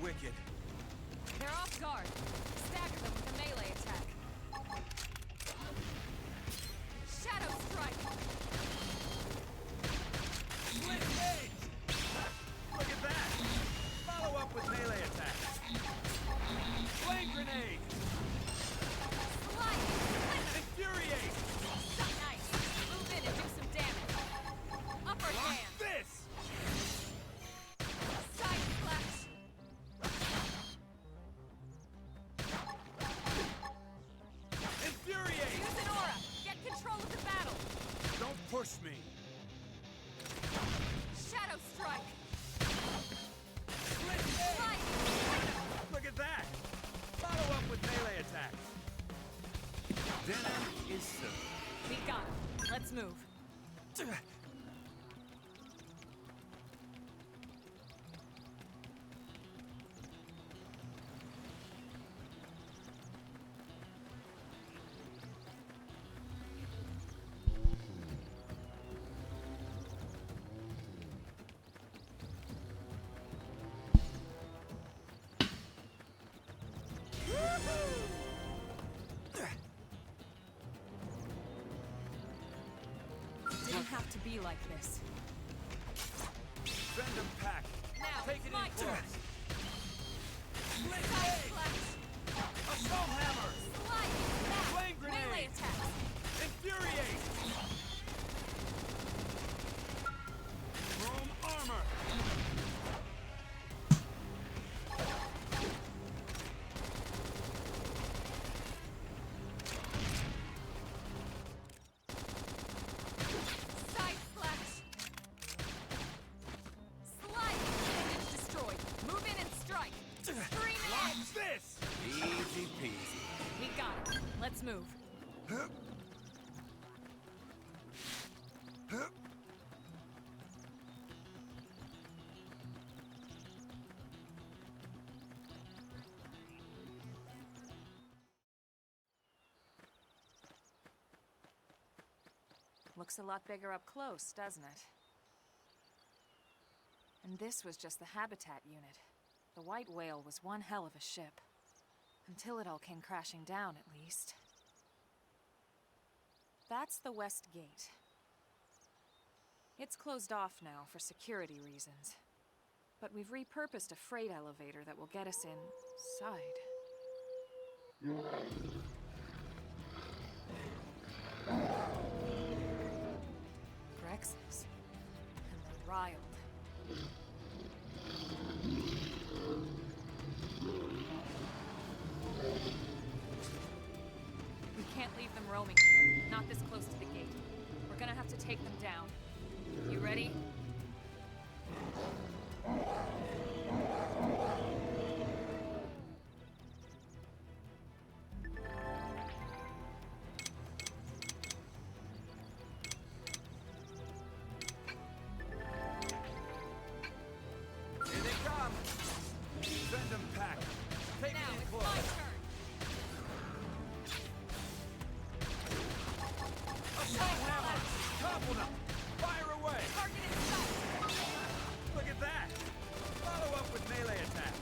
wicked. They're off guard. Stagger them with a melee attack. Shadow strike! Split gauge! Look at that! Follow up with melee attack. Flame grenade! Slide! Infuriate! Nice! Move in and do some damage. Upper hand! This! Side splash! Infuriate! Use an aura! Get control of the battle! Don't push me! Shadow strike! Split gauge! Slide! Look at that! Follow up with melee attack. Dinner is served. We got him. Let's move. Didn't have to be like this. Send them pack. Now Take it's it my in turn. close. Split Side gauge! splash! Assault hammer! Slide! Now! Flame grenade! Melee attack! Infuriate! Chrome armor! Side splash! Slide! Image destroyed. Move in and strike. Scream Watch edge! this! Easy peasy. We got it. Let's move. Looks a lot bigger up close, doesn't it? And this was just the habitat unit. The white whale was one hell of a ship. Until it all came crashing down, at least. That's the west gate. It's closed off now for security reasons. But we've repurposed a freight elevator that will get us inside. Grexes. And they're riled. We can't leave them roaming here, not this close to the gate. We're gonna have to take them down. You ready? Here they come! Send them pack. Take Now it in it's close. my turn. Assault hammer! Topple them! Fire away! Target in sight. Look at that! Follow up with melee attack.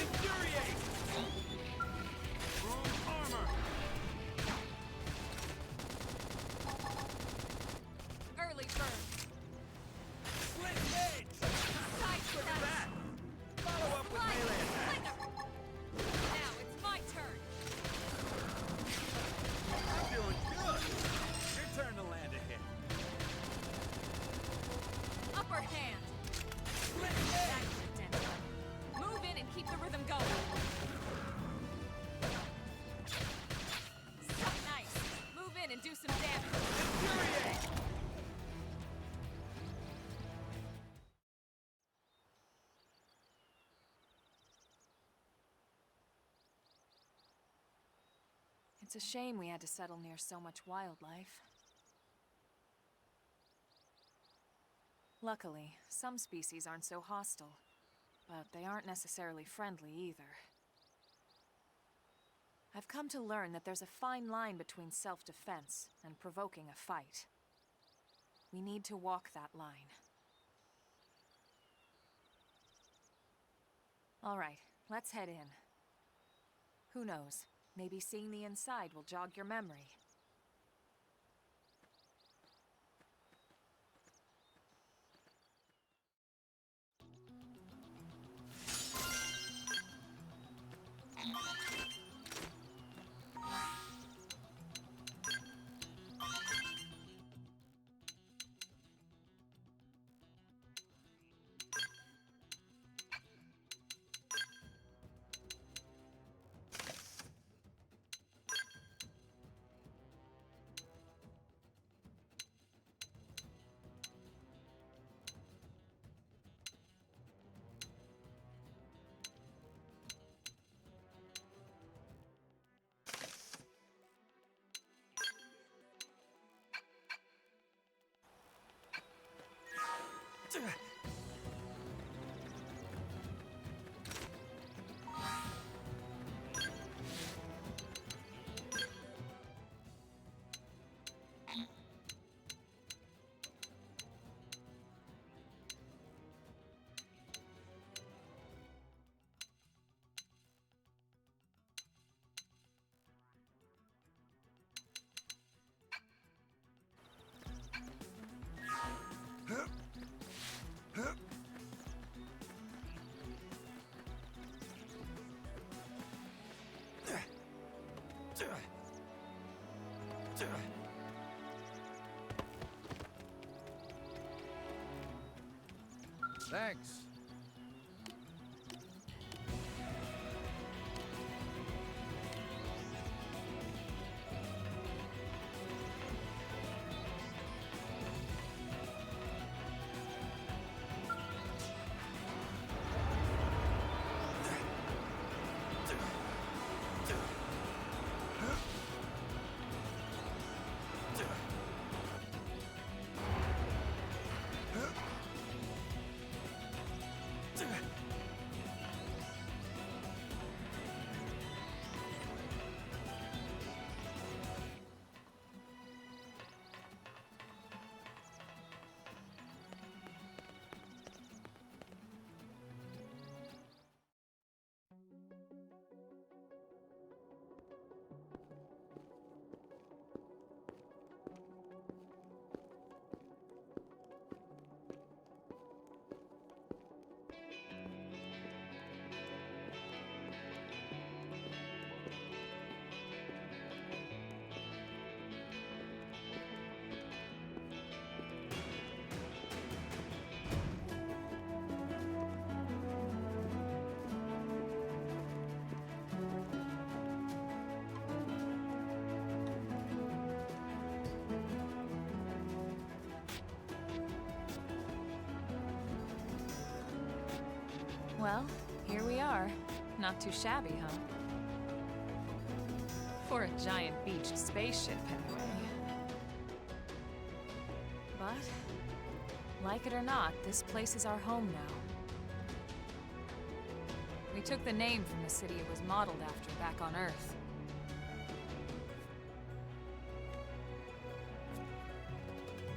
Infuriate! Chrome armor! Early burn. Split gauge! Side Look at splash. that! Follow up with Slide. melee attack. Slinger. Now it's my turn. I'm doing good! Your turn to land a hit. Upper hand. Split That gauge! could have done it. Move in and keep the rhythm going. So nice. Move in and do some damage. Infuriate! It's a shame we had to settle near so much wildlife. Luckily, some species aren't so hostile, but they aren't necessarily friendly either. I've come to learn that there's a fine line between self-defense and provoking a fight. We need to walk that line. All right, let's head in. Who knows? Maybe seeing the inside will jog your memory. Thanks. Well, here we are. Not too shabby, huh? For a giant beached spaceship, anyway. But, like it or not, this place is our home now. We took the name from the city it was modeled after back on Earth.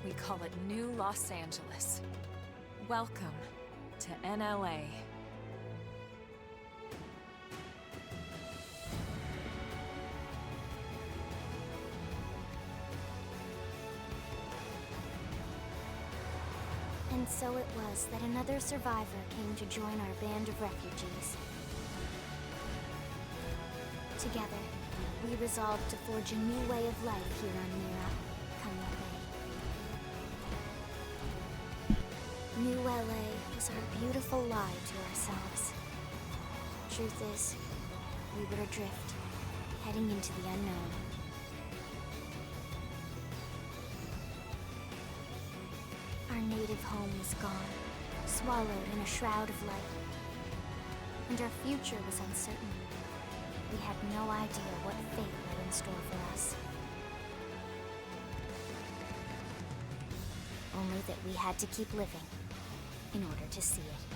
We call it New Los Angeles. Welcome to NLA. And so it was that another survivor came to join our band of refugees. Together, we resolved to forge a new way of life here on Mira, come what may. New LA was our beautiful lie to ourselves. Truth is, we were adrift, heading into the unknown. Our native home was gone, swallowed in a shroud of light. And our future was uncertain. We had no idea what fate lay in store for us. Only that we had to keep living in order to see it.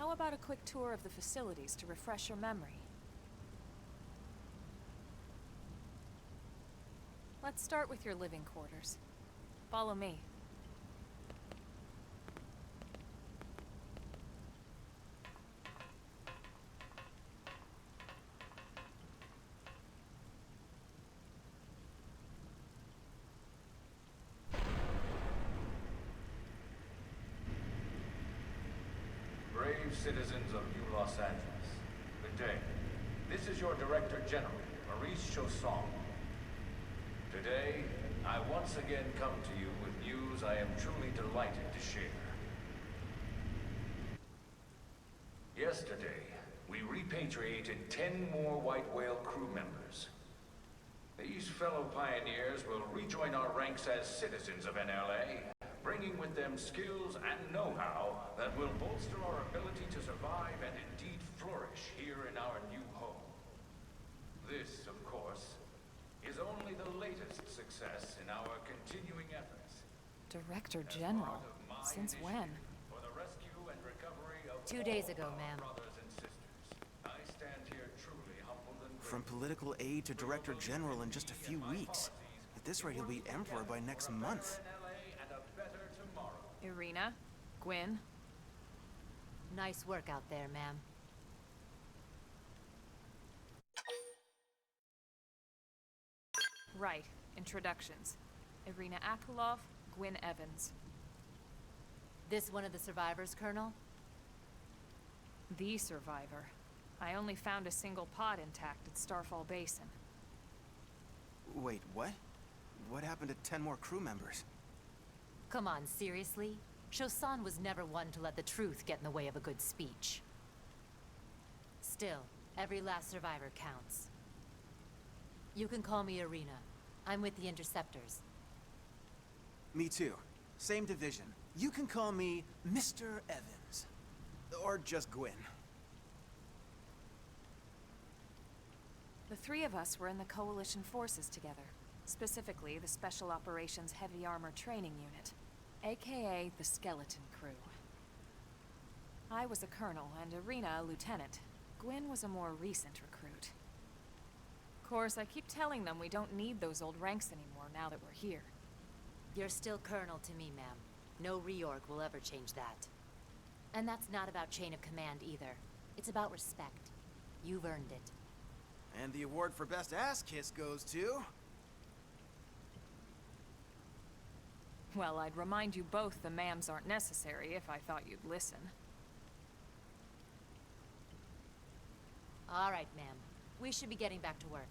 How about a quick tour of the facilities to refresh your memory? Let's start with your living quarters. Follow me. Brave citizens of New Los Angeles, good day. This is your Director General, Maurice Chausson. Today, I once again come to you with news I am truly delighted to share. Yesterday, we repatriated 10 more White Whale crew members. These fellow pioneers will rejoin our ranks as citizens of NLA, bringing with them skills and know-how that will bolster our ability to survive and indeed flourish here in our new home. This, of course, is only the latest success in our continuing efforts. Director As General? part of my Since initiative when? For the rescue and recovery of 2 days all ago, our ma'am. brothers and sisters, I stand here truly humbled and From grateful. political aide to director general in just a few weeks. At this rate, he'll be emperor by next month. NLA and a better tomorrow. Irina? Gwyn? Nice work out there, ma'am. Right. Introductions. Irina Akulov, Gwyn Evans. This one of the survivors, Colonel? The survivor. I only found a single pod intact at Starfall Basin. Wait, what? What happened to 10 more crew members? Come on, seriously? Chausson was never one to let the truth get in the way of a good speech. Still, every last survivor counts. You can call me Irina. I'm with the Interceptors. Me too. Same division. You can call me Mr. Evans. Or just Gwyn. The three of us were in the Coalition forces together. Specifically, the Special Operations Heavy Armor Training Unit, aka the Skeleton Crew. I was a colonel and Irina a lieutenant. Gwyn was a more recent recruit. Of course, I keep telling them we don't need those old ranks anymore now that we're here. You're still Colonel to me, ma'am. No reorg will ever change that. And that's not about chain of command either. It's about respect. You've earned it. And the award for best ass kiss goes to... Well, I'd remind you both the ma'ams aren't necessary if I thought you'd listen. All right, ma'am. We should be getting back to work.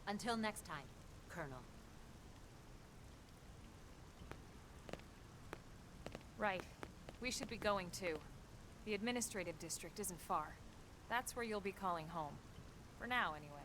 Until next time, Colonel. Right. We should be going too. The administrative district isn't far. That's where you'll be calling home. For now, anyway.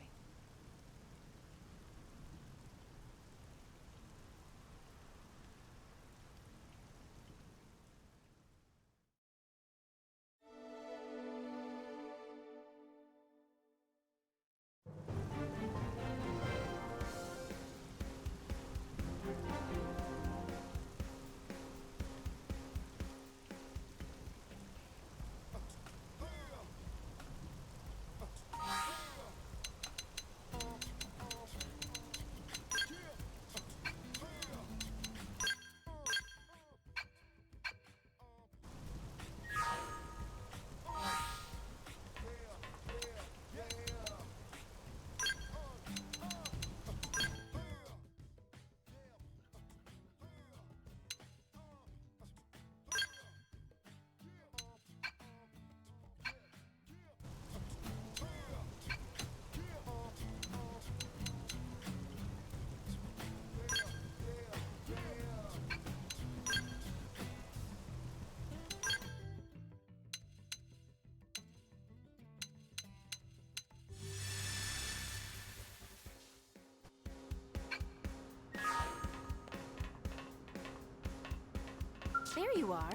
There you are.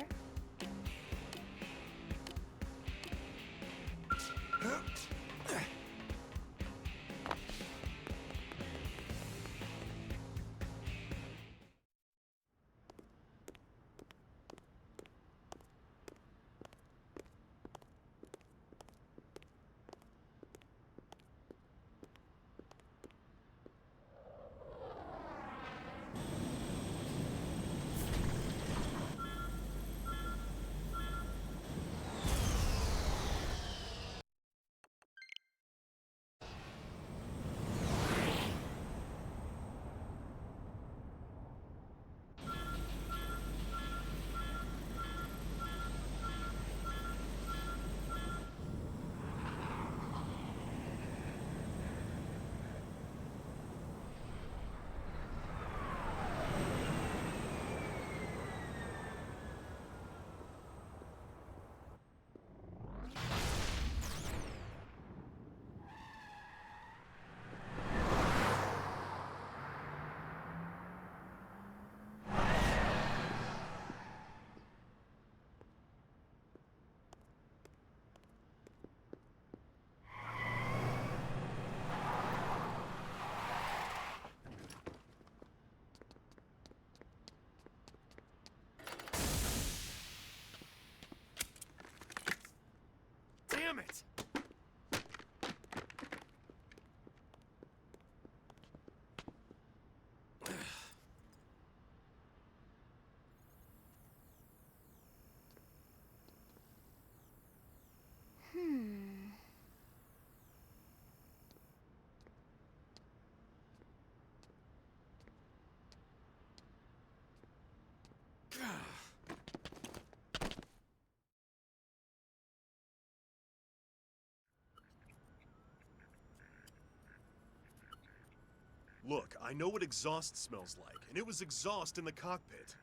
Look, I know what exhaust smells like, and it was exhaust in the cockpit.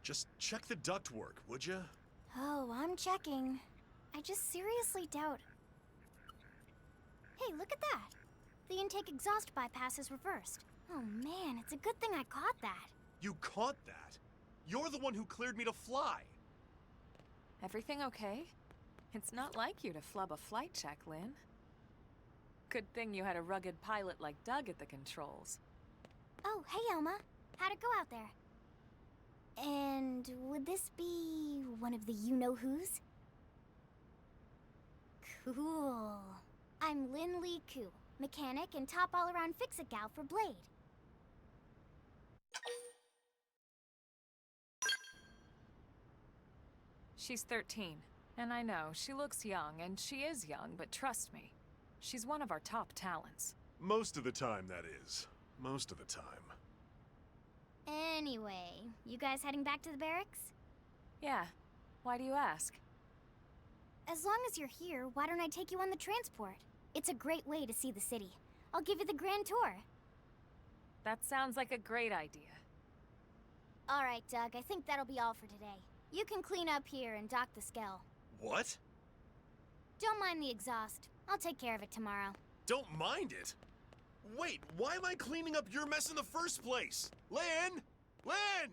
Just check the ductwork, would ya? Oh, I'm checking. I just seriously doubt... Hey, look at that! The intake exhaust bypass is reversed. Oh man, it's a good thing I caught that. You caught that? You're the one who cleared me to fly. Everything okay? It's not like you to flub a flight check, Lynn. Good thing you had a rugged pilot like Doug at the controls. Oh, hey Elma. How'd it go out there? And would this be one of the you-know-who's? Cool. I'm Lynn Lee Koo, mechanic and top all-around fix-it gal for Blade. She's 13, and I know, she looks young, and she is young, but trust me, she's one of our top talents. Most of the time, that is. Most of the time. Anyway, you guys heading back to the barracks? Yeah. Why do you ask? As long as you're here, why don't I take you on the transport? It's a great way to see the city. I'll give you the grand tour. That sounds like a great idea. All right, Doug, I think that'll be all for today. You can clean up here and dock the Skell. What? Don't mind the exhaust. I'll take care of it tomorrow. Don't mind it? Wait, why am I cleaning up your mess in the first place? Lynn! Lynn!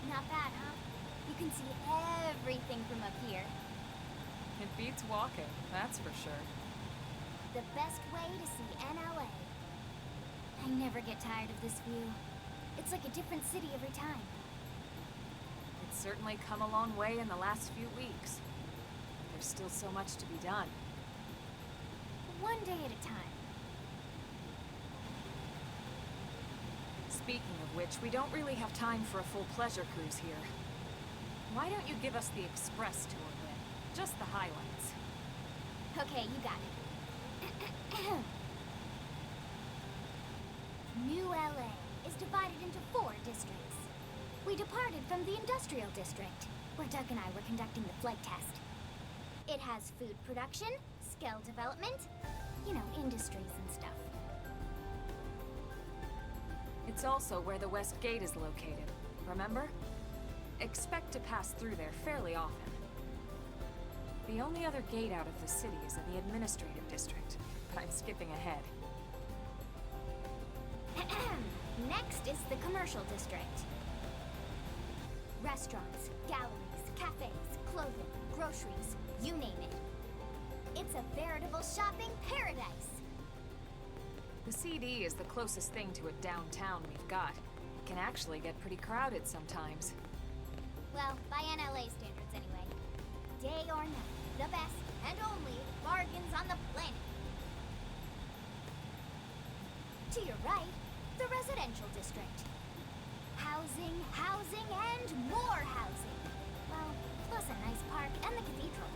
Not bad, huh? You can see everything from up here. It beats walking, that's for sure. The best way to see NLA. I never get tired of this view. It's like a different city every time. It's certainly come a long way in the last few weeks. There's still so much to be done. One day at a time. Speaking of which, we don't really have time for a full pleasure cruise here. Why don't you give us the express tour, Lynn? Just the highlights. Okay, you got it. New LA is divided into 4 districts. We departed from the Industrial District, where Doug and I were conducting the flight test. It has food production, skill development, you know, industries and stuff. It's also where the West Gate is located, remember? Expect to pass through there fairly often. The only other gate out of the city is in the Administrative District, but I'm skipping ahead. Next is the Commercial District. Restaurants, galleries, cafes, clothing, groceries, you name it. It's a veritable shopping paradise. The CD is the closest thing to a downtown we've got. It can actually get pretty crowded sometimes. Well, by NLA standards anyway. Day or night, the best and only bargains on the planet. To your right, the Residential District. Housing, housing, and more housing. Well, plus a nice park and the cathedral.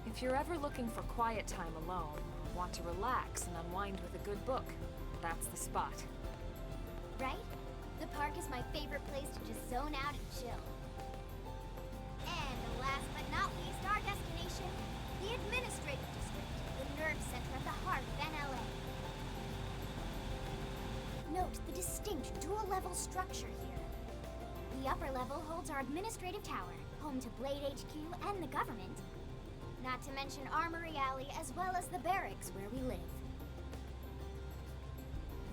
If you're ever looking for quiet time alone, or want to relax and unwind with a good book, that's the spot. Right? The park is my favorite place to just zone out and chill. And last but not least, our destination, the Administrative District, the nerve center at the heart of NLA. Note the distinct dual-level structure here. The upper level holds our administrative tower, home to Blade HQ and the government. Not to mention Armory Alley, as well as the barracks where we live.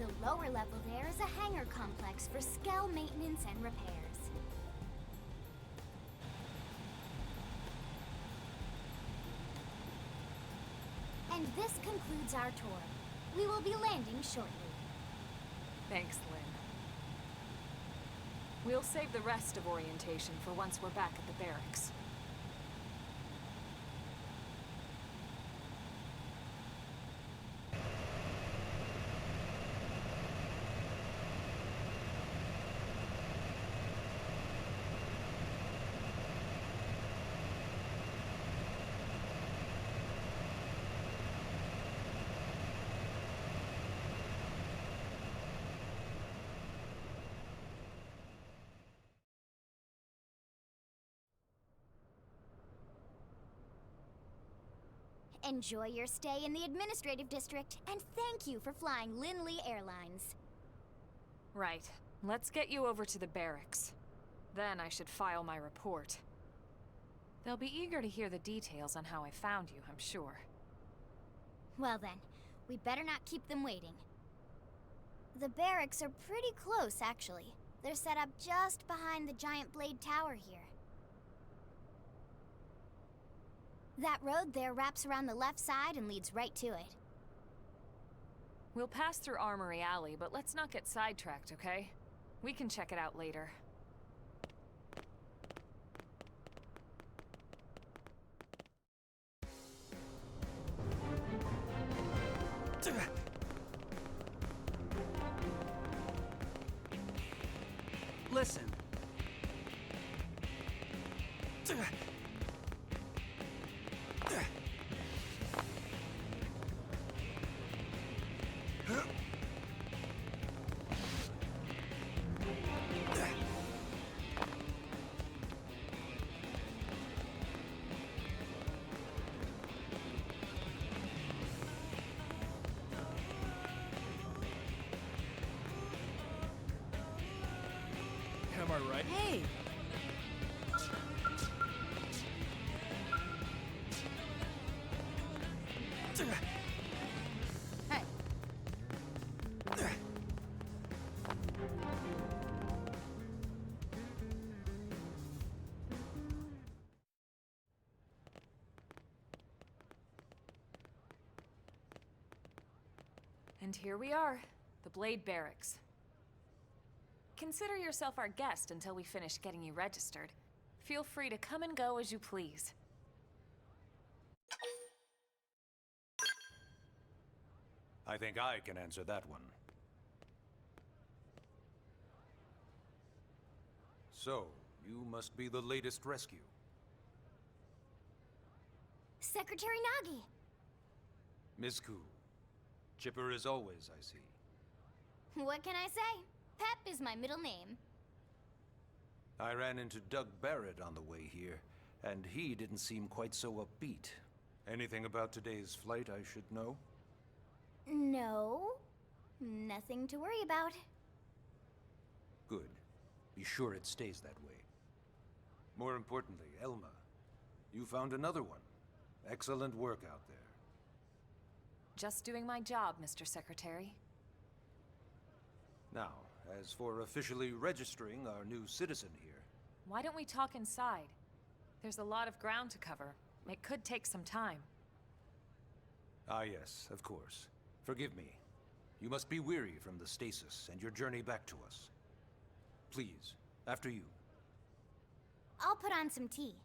The lower level there is a hangar complex for Skell maintenance and repairs. And this concludes our tour. We will be landing shortly. Thanks, Lynn. We'll save the rest of orientation for once we're back at the barracks. Enjoy your stay in the administrative district, and thank you for flying Lindley Airlines. Right. Let's get you over to the barracks. Then I should file my report. They'll be eager to hear the details on how I found you, I'm sure. Well then, we better not keep them waiting. The barracks are pretty close, actually. They're set up just behind the giant blade tower here. That road there wraps around the left side and leads right to it. We'll pass through Armory Alley, but let's not get sidetracked, okay? We can check it out later. Listen. Am I right? Hey! Hey. And here we are, the Blade Barracks. Consider yourself our guest until we finish getting you registered. Feel free to come and go as you please. I think I can answer that one. So, you must be the latest rescue. Secretary Nagi! Ms. Koo. Chipper as always, I see. What can I say? Pep is my middle name. I ran into Doug Barrett on the way here, and he didn't seem quite so upbeat. Anything about today's flight I should know? No. Nothing to worry about. Good. Be sure it stays that way. More importantly, Elma, you found another one. Excellent work out there. Just doing my job, Mr. Secretary. Now, as for officially registering our new citizen here... Why don't we talk inside? There's a lot of ground to cover. It could take some time. Ah yes, of course. Forgive me. You must be weary from the stasis and your journey back to us. Please, after you. I'll put on some tea.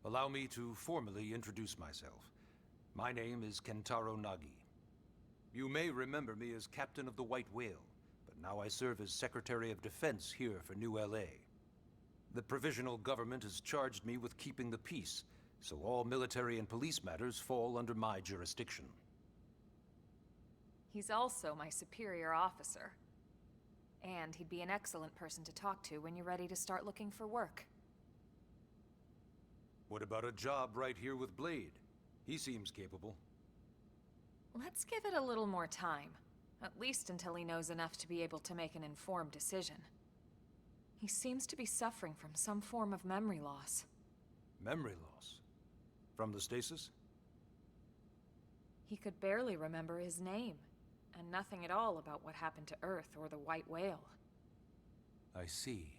Allow me to formally introduce myself. My name is Kentaro Nagi. You may remember me as Captain of the White Whale, but now I serve as Secretary of Defense here for New LA. The provisional government has charged me with keeping the peace, so all military and police matters fall under my jurisdiction. He's also my superior officer. And he'd be an excellent person to talk to when you're ready to start looking for work. What about a job right here with Blade? He seems capable. Let's give it a little more time. At least until he knows enough to be able to make an informed decision. He seems to be suffering from some form of memory loss. Memory loss? From the stasis? He could barely remember his name, and nothing at all about what happened to Earth or the White Whale. I see.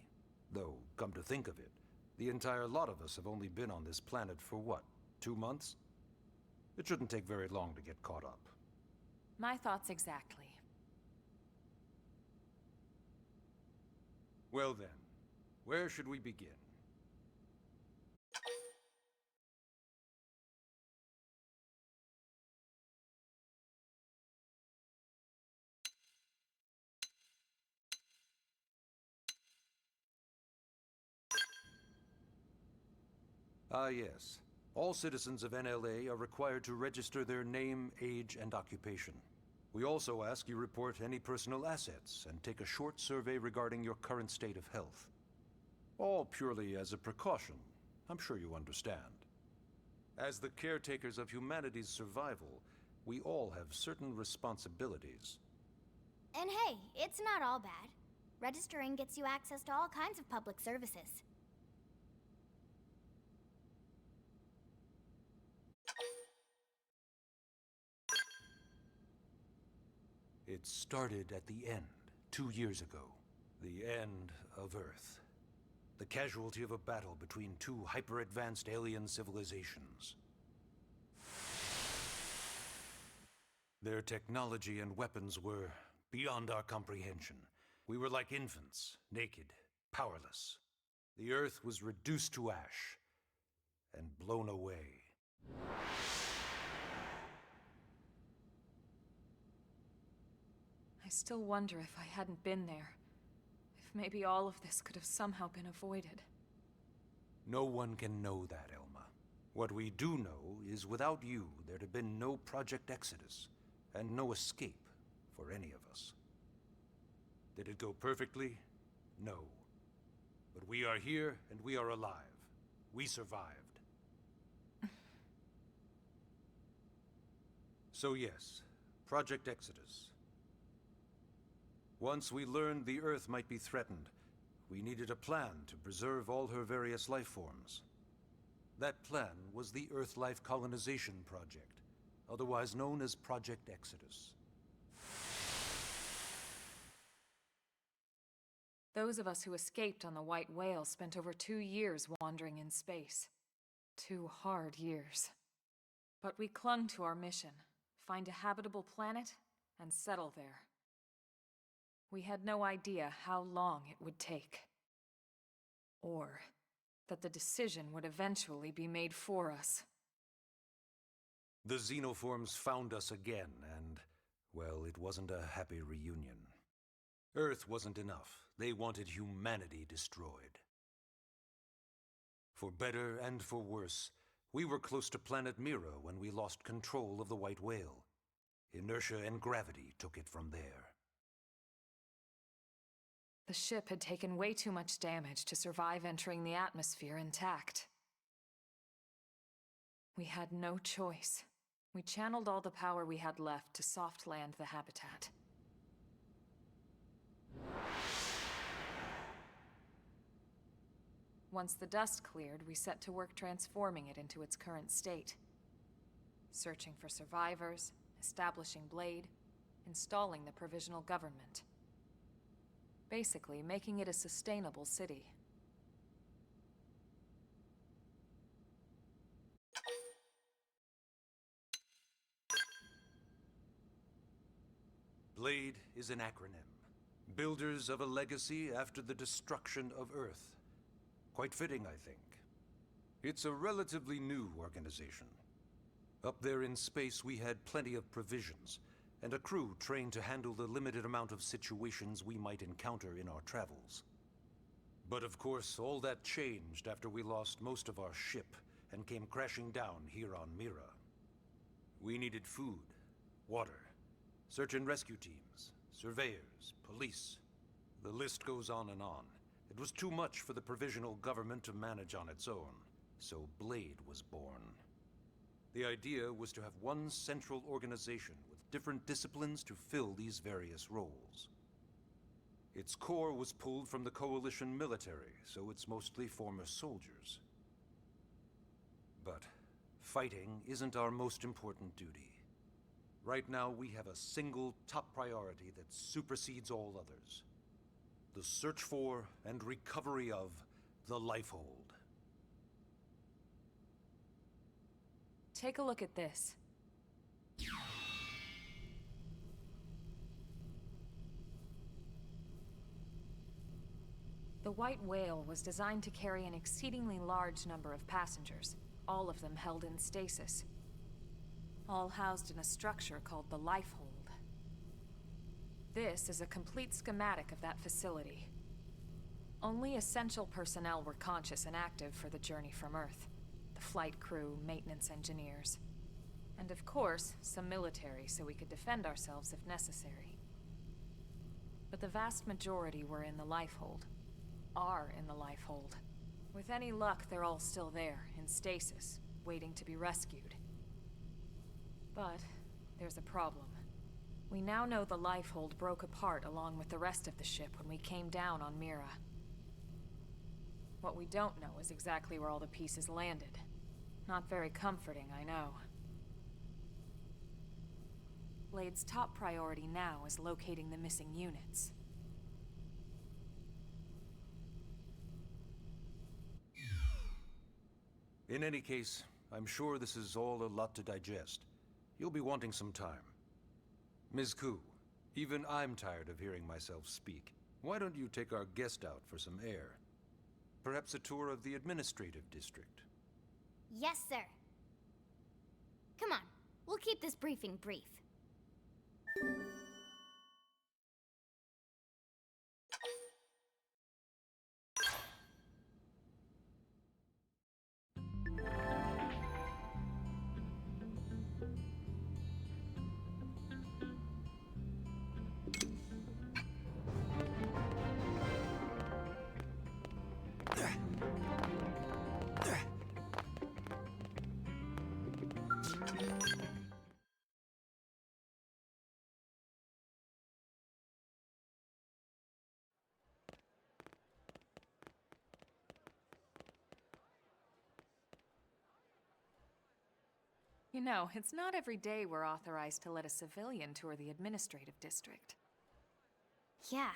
Though, come to think of it, the entire lot of us have only been on this planet for what, 2 months? It shouldn't take very long to get caught up. My thoughts exactly. Well then, where should we begin? Ah, yes. All citizens of NLA are required to register their name, age, and occupation. We also ask you report any personal assets and take a short survey regarding your current state of health. All purely as a precaution. I'm sure you understand. As the caretakers of humanity's survival, we all have certain responsibilities. And hey, it's not all bad. Registering gets you access to all kinds of public services. It started at the end, 2 years ago. The end of Earth. The casualty of a battle between two hyper-advanced alien civilizations. Their technology and weapons were beyond our comprehension. We were like infants, naked, powerless. The Earth was reduced to ash and blown away. I still wonder if I hadn't been there. If maybe all of this could have somehow been avoided. No one can know that, Elma. What we do know is without you, there'd have been no Project Exodus, and no escape for any of us. Did it go perfectly? No. But we are here, and we are alive. We survived. So yes, Project Exodus. Once we learned the Earth might be threatened, we needed a plan to preserve all her various life forms. That plan was the Earth Life Colonization Project, otherwise known as Project Exodus. Those of us who escaped on the White Whale spent over 2 years wandering in space. 2 hard years. But we clung to our mission, find a habitable planet, and settle there. We had no idea how long it would take. Or that the decision would eventually be made for us. The xenoforms found us again, and, well, it wasn't a happy reunion. Earth wasn't enough. They wanted humanity destroyed. For better and for worse, we were close to planet Mira when we lost control of the White Whale. Inertia and gravity took it from there. The ship had taken way too much damage to survive entering the atmosphere intact. We had no choice. We channeled all the power we had left to soft land the habitat. Once the dust cleared, we set to work transforming it into its current state. Searching for survivors, establishing Blade, installing the provisional government. Basically, making it a sustainable city. Blade is an acronym. Builders of a legacy after the destruction of Earth. Quite fitting, I think. It's a relatively new organization. Up there in space, we had plenty of provisions, and a crew trained to handle the limited amount of situations we might encounter in our travels. But of course, all that changed after we lost most of our ship and came crashing down here on Mira. We needed food, water, search and rescue teams, surveyors, police. The list goes on and on. It was too much for the provisional government to manage on its own, so Blade was born. The idea was to have one central organization with different disciplines to fill these various roles. Its core was pulled from the Coalition military, so it's mostly former soldiers. But fighting isn't our most important duty. Right now, we have a single top priority that supersedes all others. The search for and recovery of the Lifehold. Take a look at this. The White Whale was designed to carry an exceedingly large number of passengers, all of them held in stasis. All housed in a structure called the Lifehold. This is a complete schematic of that facility. Only essential personnel were conscious and active for the journey from Earth. The flight crew, maintenance engineers. And of course, some military so we could defend ourselves if necessary. But the vast majority were in the Lifehold. Are in the Lifehold. With any luck, they're all still there, in stasis, waiting to be rescued. But there's a problem. We now know the Lifehold broke apart along with the rest of the ship when we came down on Mira. What we don't know is exactly where all the pieces landed. Not very comforting, I know. Blade's top priority now is locating the missing units. In any case, I'm sure this is all a lot to digest. You'll be wanting some time. Ms. Ku, even I'm tired of hearing myself speak. Why don't you take our guest out for some air? Perhaps a tour of the administrative district. Yes, sir. Come on, we'll keep this briefing brief. You know, it's not every day we're authorized to let a civilian tour the administrative district. Yeah.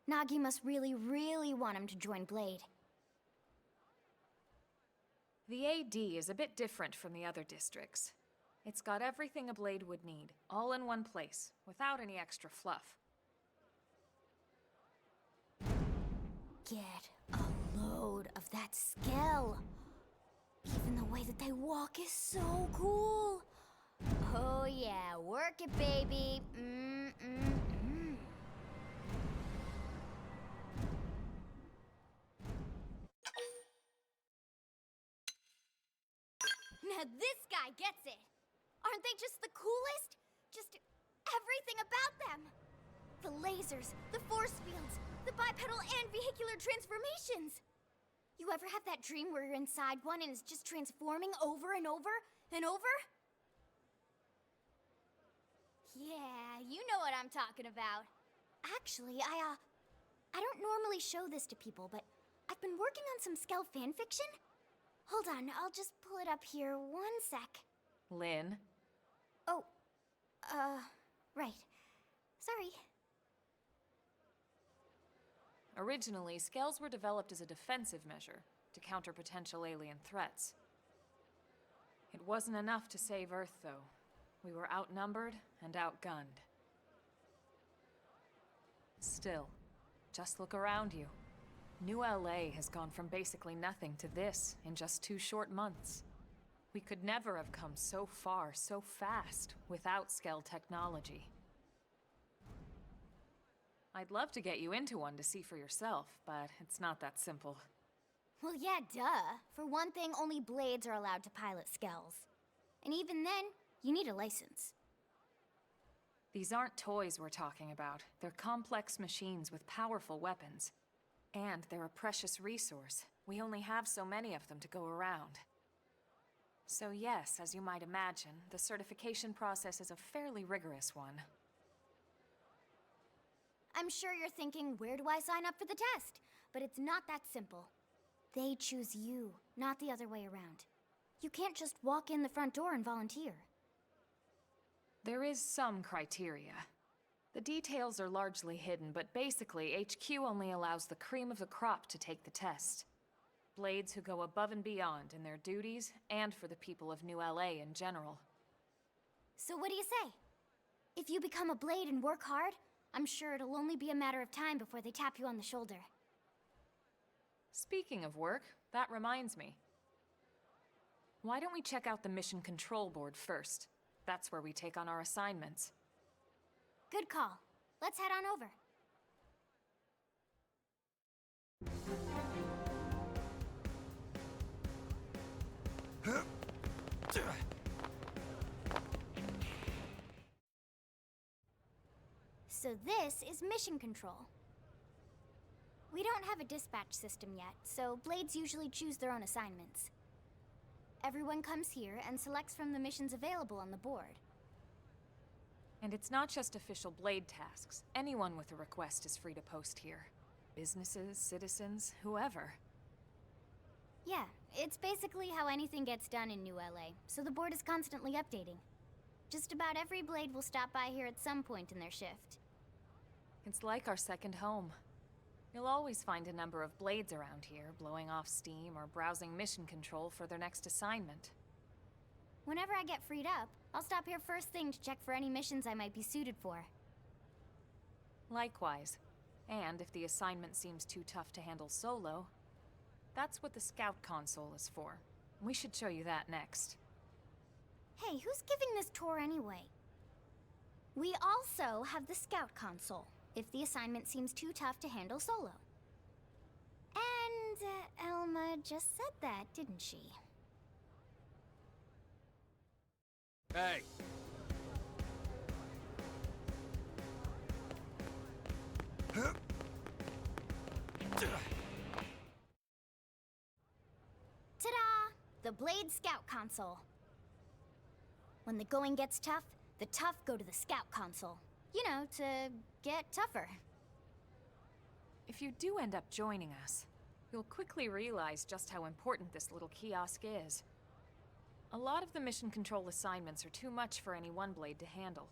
Nagi must really, really want him to join Blade. The AD is a bit different from the other districts. It's got everything a Blade would need, all in one place, without any extra fluff. Get a load of that skill. Even the way that they walk is so cool. Oh yeah, work it, baby. Now this guy gets it. Aren't they just the coolest? Just everything about them. The lasers, the force fields, the bipedal and vehicular transformations. You ever have that dream where you're inside one and it's just transforming over and over and over? Yeah, you know what I'm talking about. Actually, I don't normally show this to people, but I've been working on some Skell fanfiction. Hold on, I'll just pull it up here 1 sec. Lynn? Oh, right. Sorry. Originally, Skells were developed as a defensive measure to counter potential alien threats. It wasn't enough to save Earth, though. We were outnumbered and outgunned. Still, just look around you. New LA has gone from basically nothing to this in just 2 short months. We could never have come so far, so fast, without Skell technology. I'd love to get you into one to see for yourself, but it's not that simple. Well, yeah, duh. For one thing, only blades are allowed to pilot skells. And even then, you need a license. These aren't toys we're talking about. They're complex machines with powerful weapons. And they're a precious resource. We only have so many of them to go around. So yes, as you might imagine, the certification process is a fairly rigorous one. I'm sure you're thinking, where do I sign up for the test? But it's not that simple. They choose you, not the other way around. You can't just walk in the front door and volunteer. There is some criteria. The details are largely hidden, but basically, HQ only allows the cream of the crop to take the test. Blades who go above and beyond in their duties, and for the people of New LA in general. So what do you say? If you become a blade and work hard, I'm sure it'll only be a matter of time before they tap you on the shoulder. Speaking of work, that reminds me. Why don't we check out the Mission Control Board first? That's where we take on our assignments. Good call. Let's head on over. So this is Mission Control. We don't have a dispatch system yet, so Blades usually choose their own assignments. Everyone comes here and selects from the missions available on the board. And it's not just official Blade tasks. Anyone with a request is free to post here. Businesses, citizens, whoever. Yeah, it's basically how anything gets done in New LA, so the board is constantly updating. Just about every Blade will stop by here at some point in their shift. It's like our second home. You'll always find a number of Blades around here, blowing off steam or browsing mission control for their next assignment. Whenever I get freed up, I'll stop here first thing to check for any missions I might be suited for. Likewise. And if the assignment seems too tough to handle solo, that's what the Scout Console is for. We should show you that next. Hey, who's giving this tour anyway? We also have the Scout Console, if the assignment seems too tough to handle solo. And Elma just said that, didn't she? Hey! Ta-da! The Blade Scout Console. When the going gets tough, the tough go to the Scout Console. You know, to get tougher. If you do end up joining us, you'll quickly realize just how important this little kiosk is. A lot of the mission control assignments are too much for any one Blade to handle.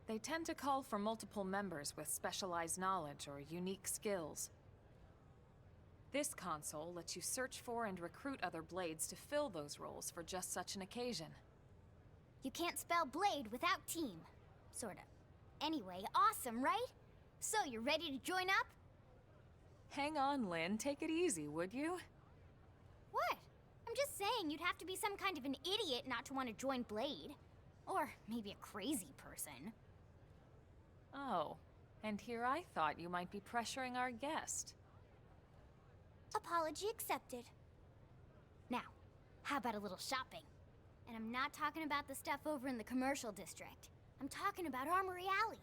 They tend to call for multiple members with specialized knowledge or unique skills. This console lets you search for and recruit other Blades to fill those roles for just such an occasion. You can't spell Blade without team. Sorta. Anyway, awesome, right? So, you ready to join up? Hang on, Lynn. Take it easy, would you? What? I'm just saying you'd have to be some kind of an idiot not to want to join Blade. Or maybe a crazy person. Oh, and here I thought you might be pressuring our guest. Apology accepted. Now, how about a little shopping? And I'm not talking about the stuff over in the commercial district. I'm talking about Armory Alley.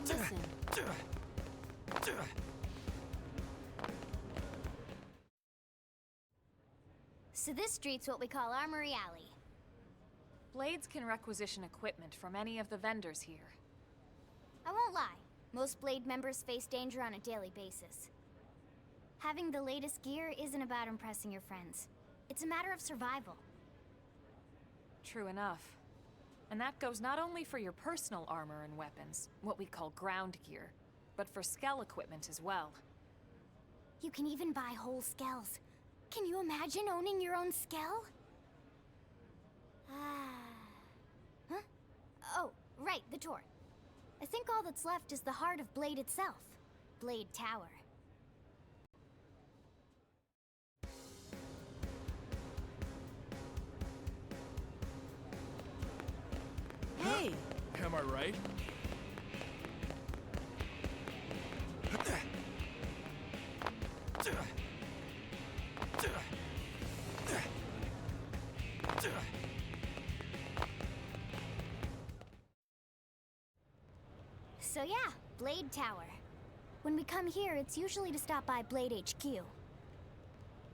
Listen. So this street's what we call Armory Alley. Blades can requisition equipment from any of the vendors here. I won't lie, most Blade members face danger on a daily basis. Having the latest gear isn't about impressing your friends. It's a matter of survival. True enough. And that goes not only for your personal armor and weapons, what we call ground gear, but for skell equipment as well. You can even buy whole skells. Can you imagine owning your own skell? Huh? Oh, right, the tour. I think all that's left is the heart of Blade itself. Blade Tower. Hey! Am I right? So yeah, Blade Tower. When we come here, it's usually to stop by Blade HQ.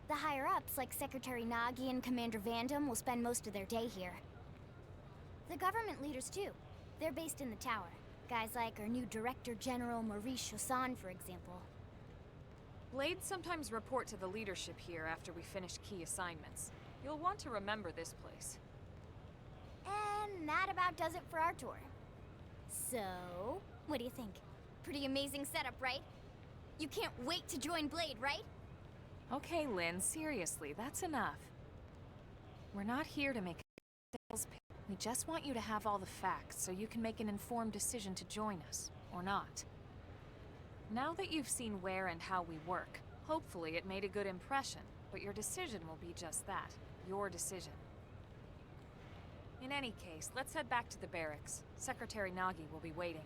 The higher-ups, like Secretary Nagi and Commander Vandam, will spend most of their day here. The government leaders, too. They're based in the tower. Guys like our new Director General Maurice Chosan, for example. Blades sometimes report to the leadership here after we finish key assignments. You'll want to remember this place. And that about does it for our tour. So, what do you think? Pretty amazing setup, right? You can't wait to join Blade, right? Okay, Lynn, seriously, that's enough. We're not here to make a sales pitch. We just want you to have all the facts so you can make an informed decision to join us, or not. Now that you've seen where and how we work, hopefully it made a good impression, but your decision will be just that, your decision. In any case, let's head back to the barracks. Secretary Nagi will be waiting.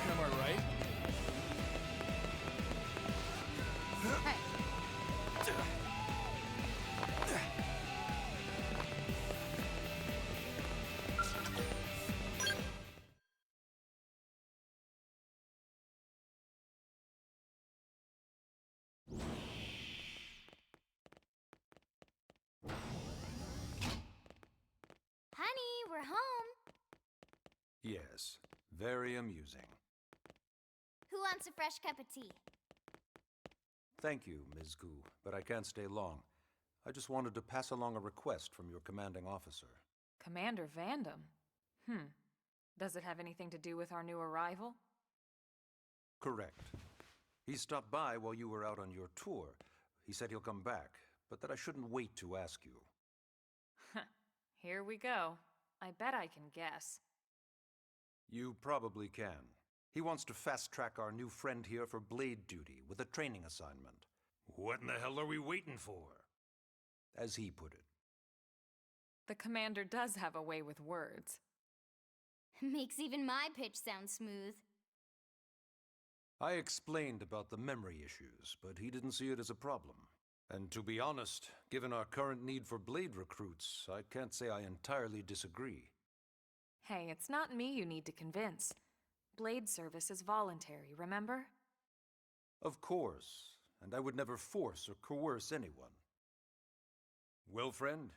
Am I right? Honey, we're home. Yes, very amusing. Who wants a fresh cup of tea? Thank you, Ms. Gu, but I can't stay long. I just wanted to pass along a request from your commanding officer. Commander Vandam? Does it have anything to do with our new arrival? Correct. He stopped by while you were out on your tour. He said he'll come back, but that I shouldn't wait to ask you. Here we go. I bet I can guess. You probably can. He wants to fast-track our new friend here for blade duty with a training assignment. What in the hell are we waiting for? As he put it. The commander does have a way with words. Makes even my pitch sound smooth. I explained about the memory issues, but he didn't see it as a problem. And to be honest, given our current need for blade recruits, I can't say I entirely disagree. Hey, it's not me you need to convince. Blade service is voluntary, remember? Of course, and I would never force or coerce anyone. Well, friend,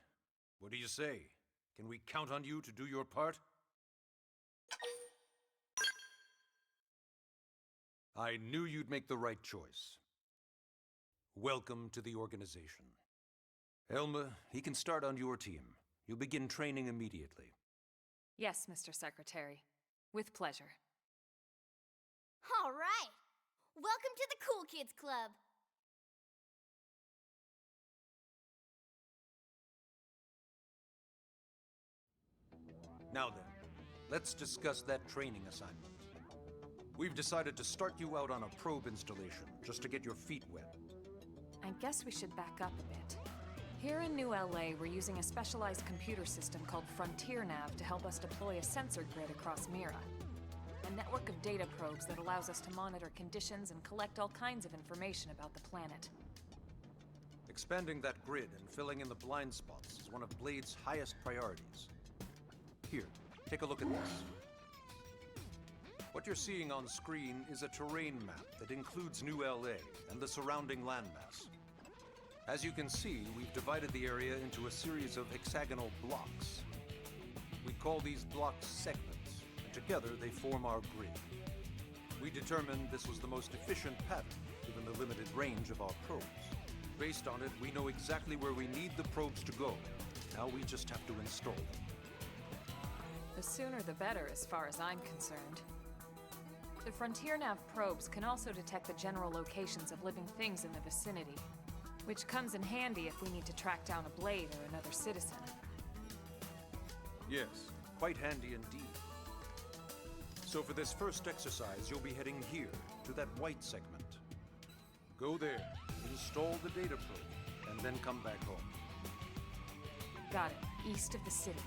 what do you say? Can we count on you to do your part? I knew you'd make the right choice. Welcome to the organization. Elma, he can start on your team. You'll begin training immediately. Yes, Mr. Secretary. With pleasure. All right. Welcome to the Cool Kids Club. Now then, let's discuss that training assignment. We've decided to start you out on a probe installation, just to get your feet wet. I guess we should back up a bit. Here in New LA, we're using a specialized computer system called Frontier Nav to help us deploy a sensor grid across Mira. A network of data probes that allows us to monitor conditions and collect all kinds of information about the planet. Expanding that grid and filling in the blind spots is one of Blade's highest priorities. Here, take a look at this. What you're seeing on screen is a terrain map that includes New LA and the surrounding landmass. As you can see, we've divided the area into a series of hexagonal blocks. We call these blocks segments, and together they form our grid. We determined this was the most efficient pattern, given the limited range of our probes. Based on it, we know exactly where we need the probes to go. Now we just have to install them. The sooner the better, as far as I'm concerned. The Frontier Nav probes can also detect the general locations of living things in the vicinity, which comes in handy if we need to track down a Blade or another citizen. Yes, quite handy indeed. So for this first exercise, you'll be heading here, to that white segment. Go there, install the data probe, and then come back home. Got it. East of the city.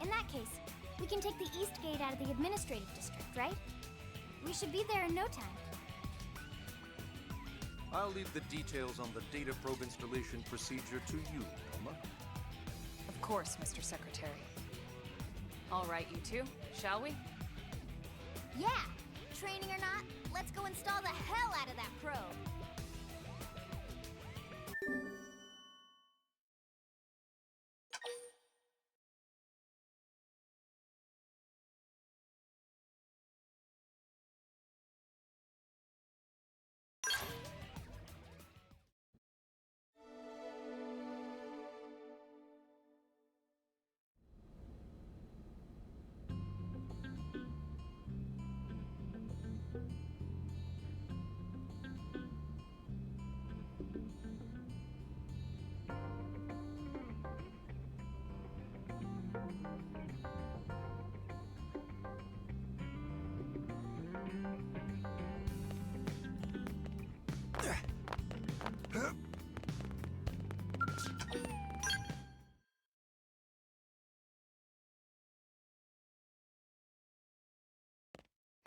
In that case, we can take the East Gate out of the administrative district, right? We should be there in no time. I'll leave the details on the data probe installation procedure to you, Elma. Of course, Mr. Secretary. All right, you two, shall we? Yeah! Training or not, let's go install the hell out of that probe!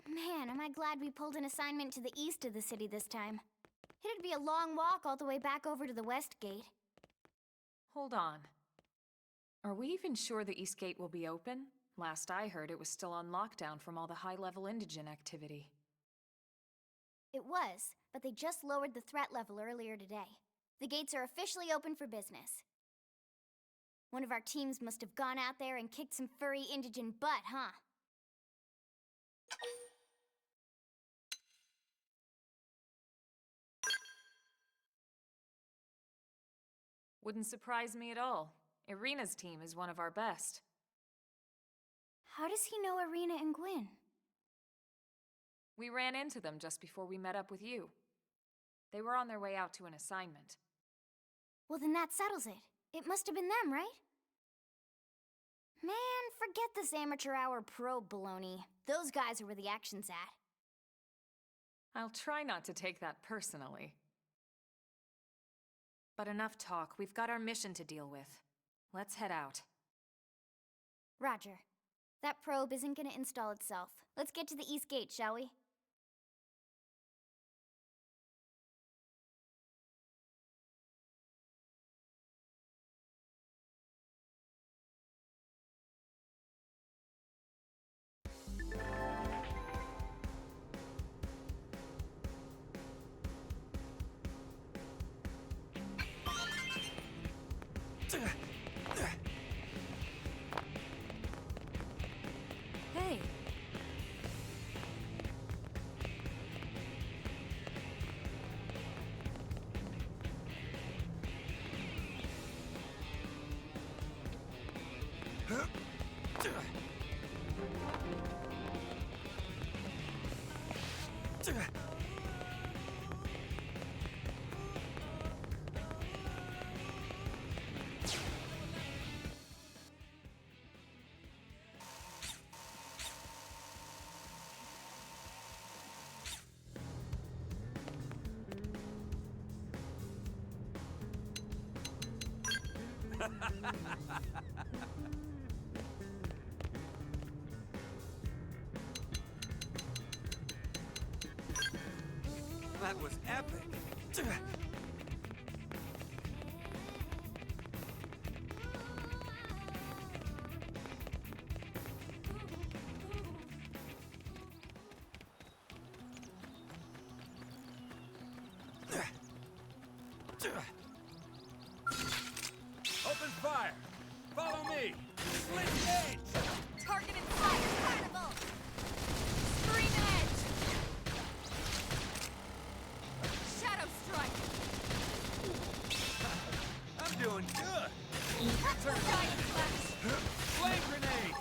Man, am I glad we pulled an assignment to the east of the city this time. It'd be a long walk all the way back over to the West Gate. Hold on. Are we even sure the East Gate will be open? Last I heard, it was still on lockdown from all the high-level indigen activity. It was, but they just lowered the threat level earlier today. The gates are officially open for business. One of our teams must have gone out there and kicked some furry indigen butt, huh? Wouldn't surprise me at all. Irina's team is one of our best. How does he know Irina and Gwyn? We ran into them just before we met up with you. They were on their way out to an assignment. Well, then that settles it. It must have been them, right? Man, forget this amateur hour probe baloney. Those guys are where the action's at. I'll try not to take that personally. But enough talk. We've got our mission to deal with. Let's head out. Roger. That probe isn't gonna install itself. Let's get to the East Gate, shall we? Hey! That was epic. Open fire! Follow me! Slit edge! Target inside carnival! Scream edge! Shadow strike! I'm doing good! Giant flash! Flame grenade!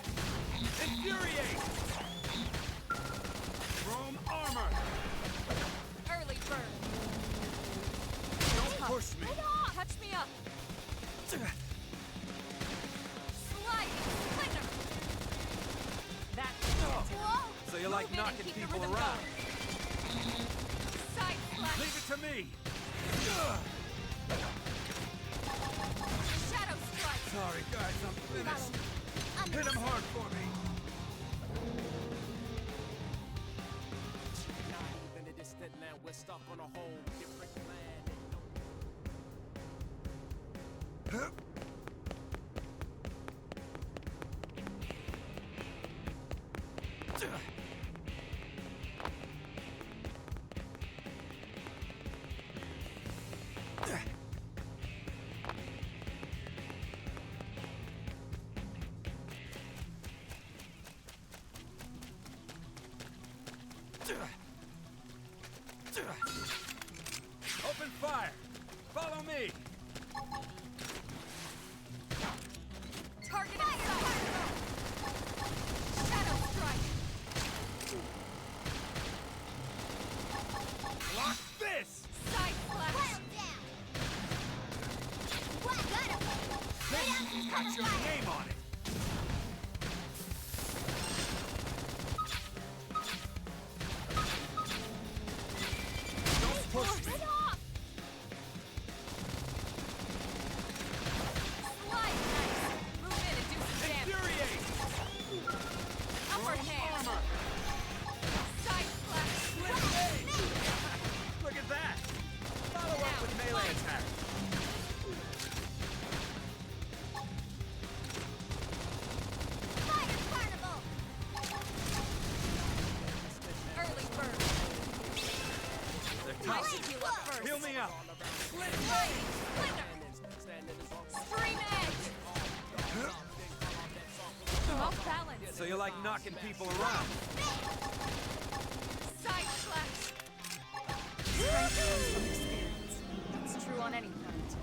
Infuriate! Chrome armor! Early bird! Don't push me! Touch me up! Sliding splinter! That's Whoa. So you like Move in and knocking keep the people rhythm around? going. Side slash! Leave it to me! Shadow strike! Sorry, guys, I'm finished. Hit him hard for me! In the distant land, we're stuck on a whole different planet. Open fire! Follow me! Target inside! Shadow strike! Block this! Side slash! This got your name on it! Don't push me! Slide nice! Move in and do some damage! Infuriate! Upper hand! Armor! Side slash! Split edge! Look at that! Follow up with melee attack! Early bird! They're I tough. need you up first! Heal me up! Sliding splinter! Scream edge! Off balance! So you like knocking people around? Side slash! Strength comes from experience. That's true on any front.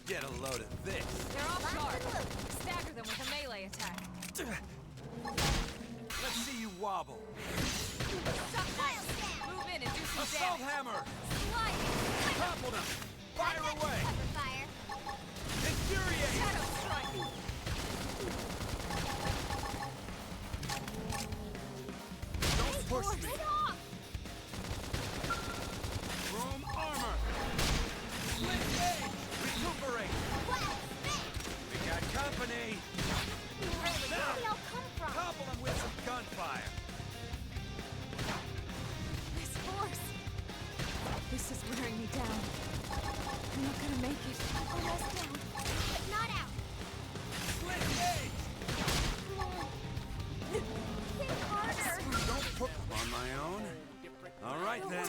Get a load of this! They're off guard. Stagger them with a melee attack. Let's see you wobble! Move in and do some Assault damage. hammer! Sliding! Topple them! Fire away! Infuriate! Shadow strike! Don't push me! Chrome armor! Split edge! Recuperate! We got company! Now! Topple them with some gunfire! This force! This is wearing me down. I'm not gonna make it. Almost down. But not out. Split edge! Think harder. Don't put them on my own. All right then.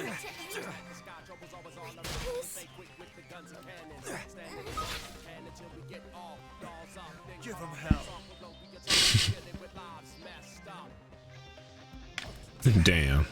Give them hell. Damn.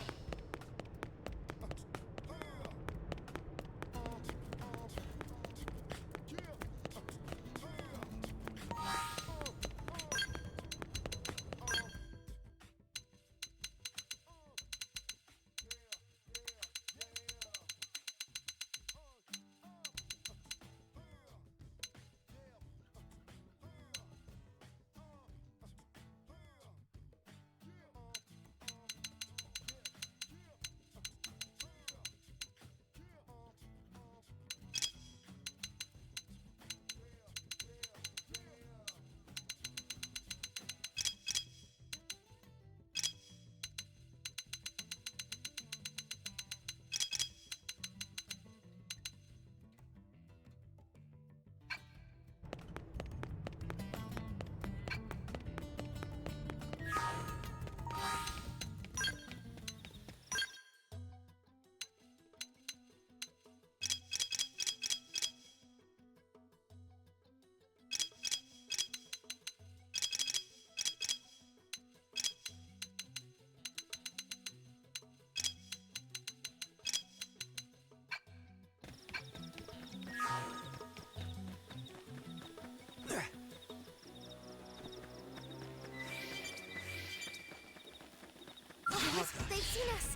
seen us!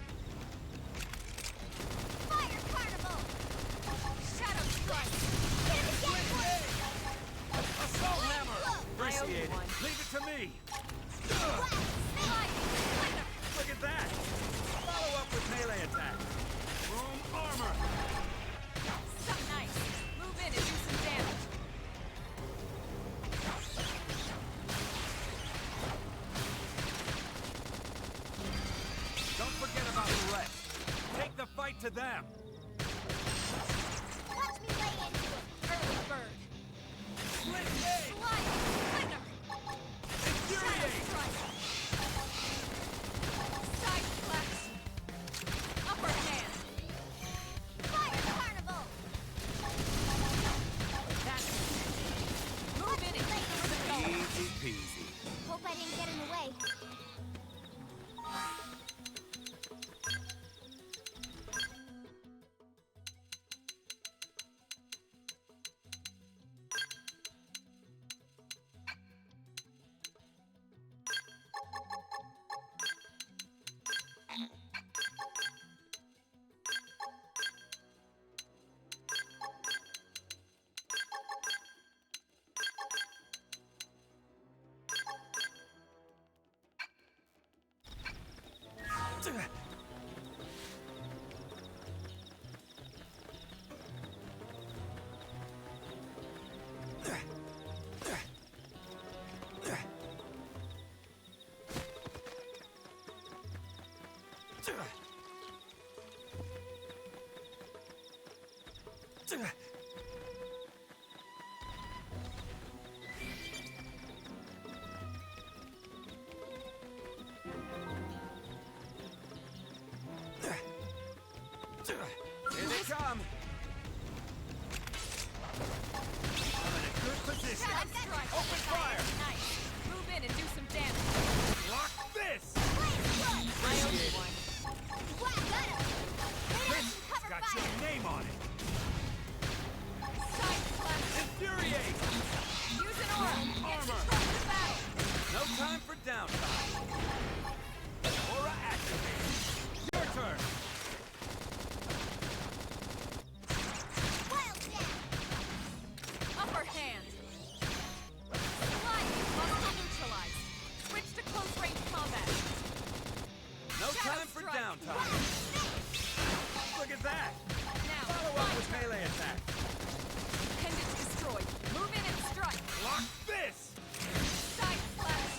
Fire Carnival! Shadow Strike! Hit him again, boy! Assault hammer! Appreciate it. Leave it to me! Fire! Look at that! Follow up with melee attack! Chrome armor! So nice. Move in and do some damage. Don't forget about the rest! Take the fight to them! Watch me lay into it! Early bird. Split gate! Flying. Thunder. Infuriate! Strike. Side flash. Upper hand. Fire Carnival! That's it. Move in and keep the rhythm going. Easy peasy. Hope I didn't get in the way. Here they come! I'm in a good position! Shadow strike. Open fire! Nice. Move in and do some damage. Block this! I owe you one. Wow, got him! Lay down some cover Got fire! your name on it! Side flash. Infuriate! Use an aura. Armor. Interrupt the battle. No time for downtime! Aura activated! Your turn! Wild Jab! Upper hand. Flying. Muscle neutralized. Switch to close range combat. No Shadow time for strike. downtime! Look at that! Now, Follow up my with turn. melee attack! Pendants destroyed. Move in and strike. Block this! Side flash.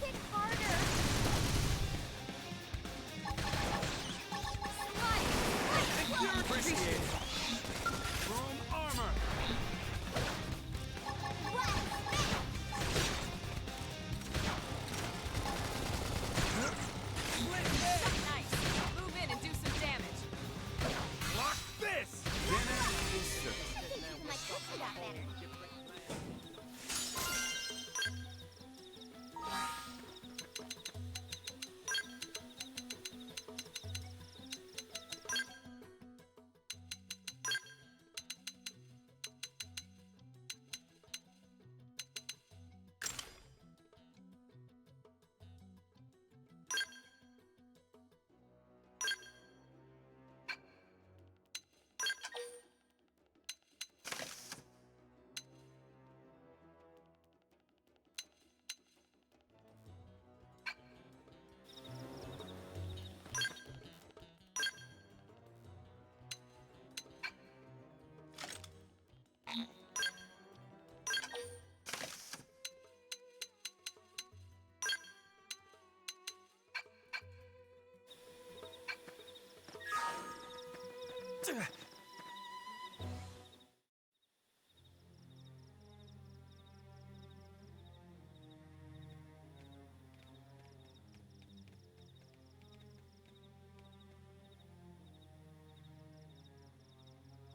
Hit harder! Slide. Appreciate it! Chrome armor! Split gate! Nice. Move in and do some damage. Block this! Dinner is served. I think even my cookie got better.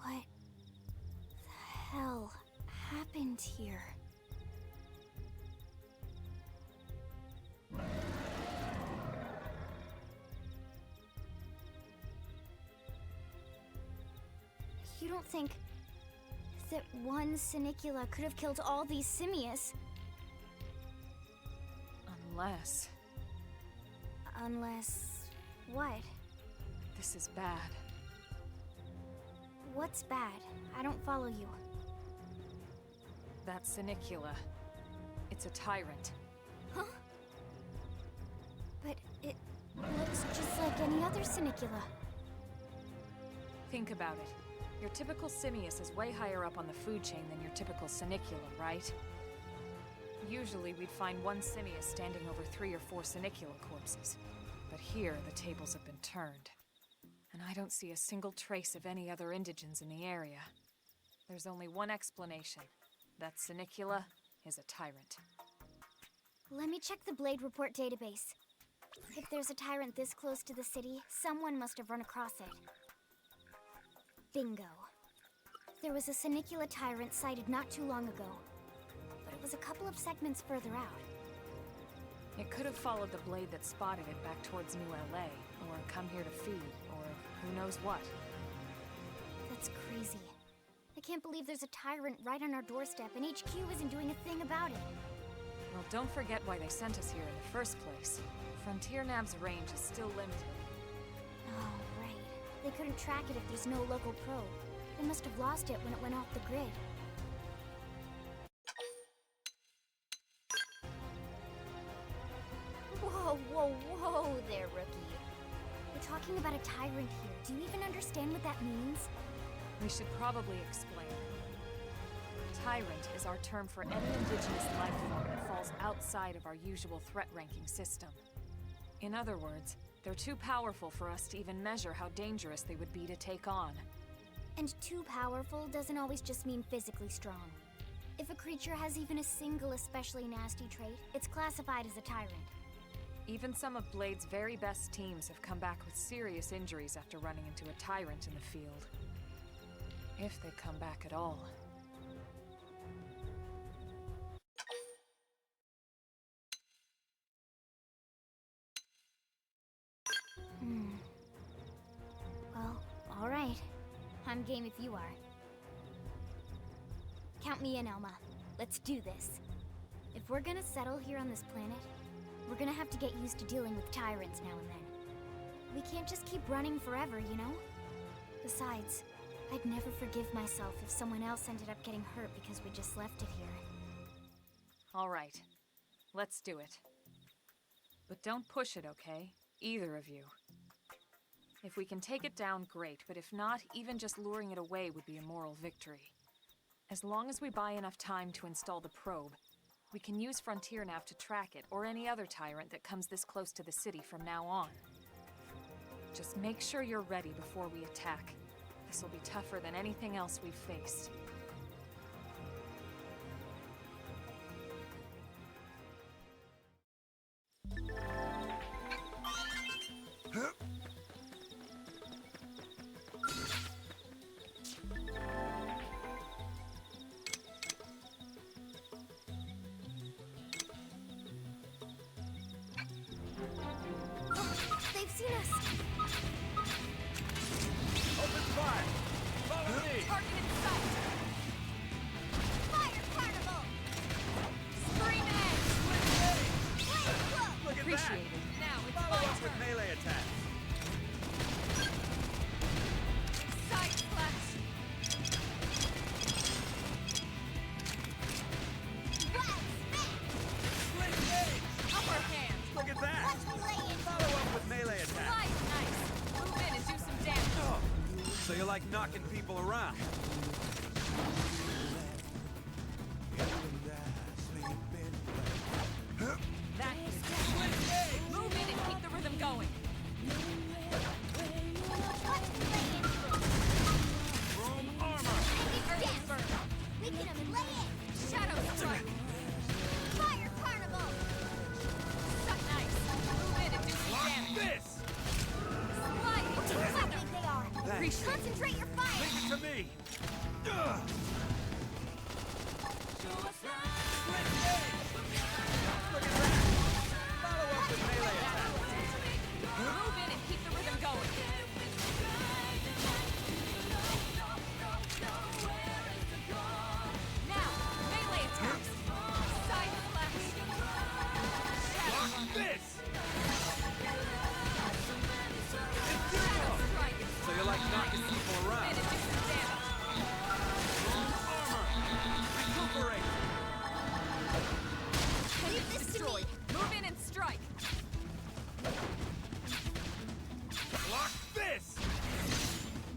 What the hell happened here? You don't think that one Sinicula could have killed all these simius? Unless... Unless... what? This is bad. What's bad? I don't follow you. That's Senicula. It's a tyrant. Huh? But it looks just like any other Senicula. Think about it. Your typical Simius is way higher up on the food chain than your typical Senicula, right? Usually we'd find one Simius standing over 3 or 4 Senicula corpses. But here, the tables have been turned. And I don't see a single trace of any other indigents in the area. There's only one explanation. That Senicula is a tyrant. Let me check the Blade Report database. If there's a tyrant this close to the city, someone must have run across it. Bingo. There was a Senicula tyrant sighted not too long ago, but it was a couple of segments further out. It could have followed the blade that spotted it back towards New LA, or come here to feed, or who knows what. That's crazy. I can't believe there's a tyrant right on our doorstep and HQ isn't doing a thing about it. Well, don't forget why they sent us here in the first place. Frontier Nav's range is still limited. Oh, right. They couldn't track it if there's no local probe. They must have lost it when it went off the grid. Whoa, whoa, whoa there, rookie. We're talking about a tyrant here. Do you even understand what that means? We should probably explain. Tyrant is our term for any indigenous life form that falls outside of our usual threat ranking system. In other words, they're too powerful for us to even measure how dangerous they would be to take on. And too powerful doesn't always just mean physically strong. If a creature has even a single especially nasty trait, it's classified as a tyrant. Even some of Blade's very best teams have come back with serious injuries after running into a tyrant in the field. If they come back at all. Well, alright. I'm game if you are. Count me in, Elma. Let's do this. If we're gonna settle here on this planet, we're gonna have to get used to dealing with tyrants now and then. We can't just keep running forever, you know? Besides, I'd never forgive myself if someone else ended up getting hurt because we just left it here. All right. Let's do it. But don't push it, okay? Either of you. If we can take it down, great, but if not, even just luring it away would be a moral victory. As long as we buy enough time to install the probe, we can use Frontier Nav to track it, or any other tyrant that comes this close to the city from now on. Just make sure you're ready before we attack. This will be tougher than anything else we've faced. They've seen us! Open fire! Follow me! Target in sight! Fire carnival! Scream edge! Look at Appreciated. that! Now it's Follow my up with turn! melee attacks! Side slash! Split gauge! Upper hand! Look at that! Follow up with melee attacks! Slice nice! Move in and do some damage! Oh, so you like knocking people around? That is good. Move in and keep the rhythm going. Chrome armor! We can lay it! Shadow strike. Fire carnival! Suck nice. Move in and do some damage. This! Slide into How rhythm. big they are! Thanks. Concentrate your fire! Leave it to me! Ugh. Split gauge! Look at that! Follow up with melee attacks! Move in and keep the rhythm going. Now, melee attacks. Side slash. Shadow. This! destroyed. Move in and strike. Block this!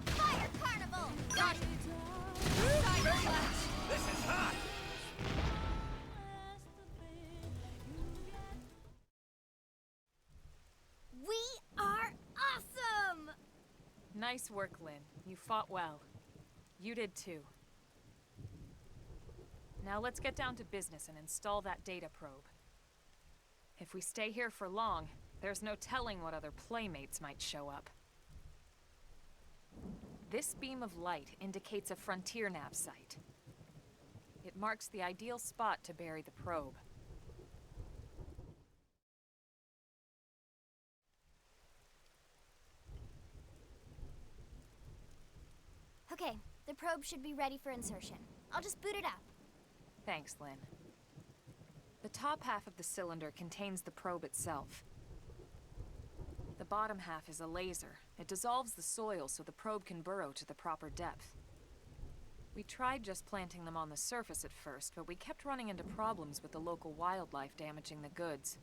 Fire Carnival! Got it. Tiger Slash. This is hot! We are awesome! Nice work, Lynn. You fought well. You did too. Now let's get down to business and install that data probe. If we stay here for long, there's no telling what other playmates might show up. This beam of light indicates a frontier nav site. It marks the ideal spot to bury the probe. Okay, the probe should be ready for insertion. I'll just boot it up. Thanks, Lynn. The top half of the cylinder contains the probe itself. The bottom half is a laser. It dissolves the soil so the probe can burrow to the proper depth. We tried just planting them on the surface at first, but we kept running into problems with the local wildlife damaging the goods.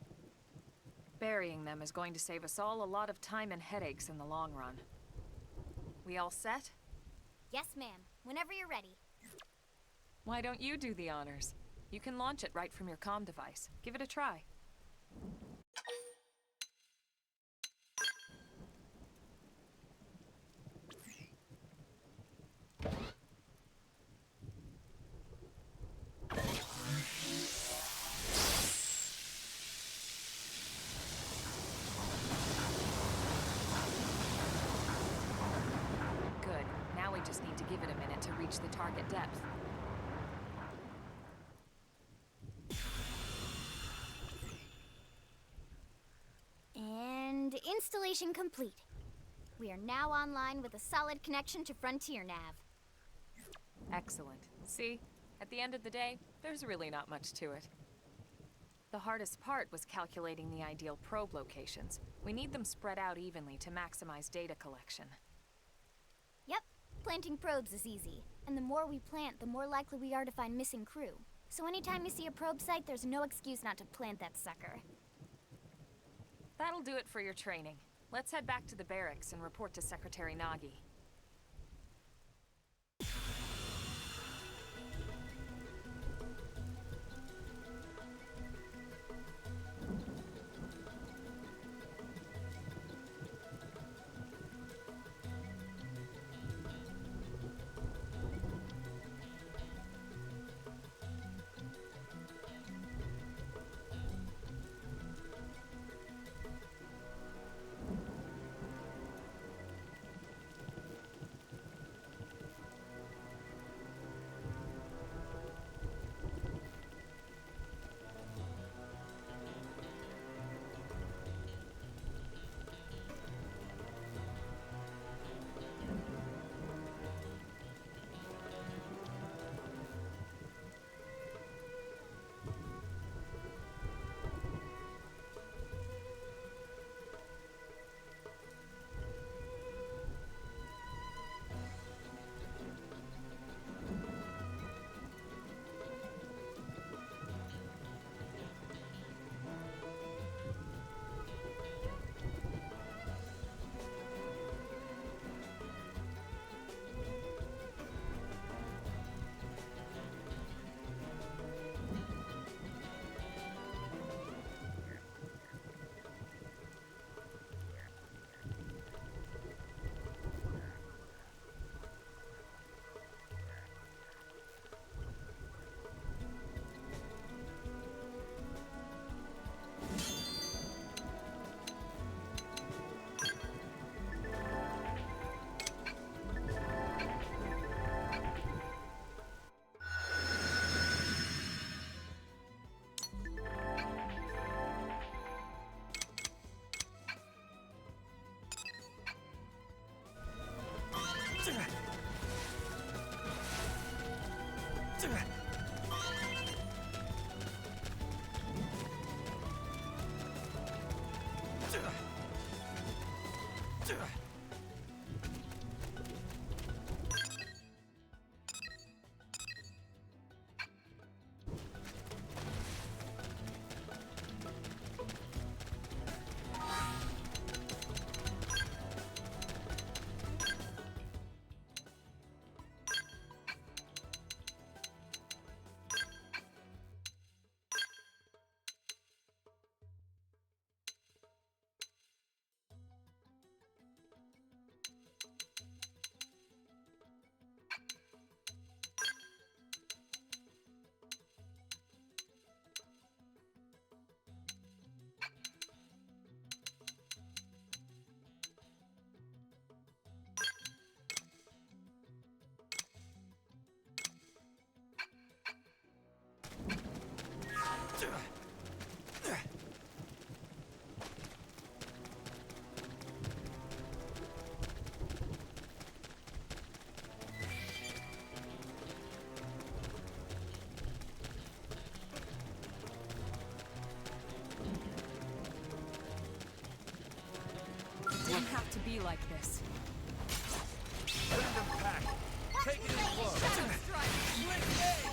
Burying them is going to save us all a lot of time and headaches in the long run. We all set? Yes, ma'am. Whenever you're ready. Why don't you do the honors? You can launch it right from your comm device. Give it a try. Good. Now we just need to give it a minute to reach the target depth. And installation complete. We are now online with a solid connection to Frontier Nav. Excellent. See? At the end of the day, there's really not much to it. The hardest part was calculating the ideal probe locations. We need them spread out evenly to maximize data collection. Yep, planting probes is easy. And the more we plant, the more likely we are to find missing crew. So anytime you see a probe site, there's no excuse not to plant that sucker. That'll do it for your training. Let's head back to the barracks and report to Secretary Nagi. be like this. Send them back. Take it in close. Shadow strike! Slick edge.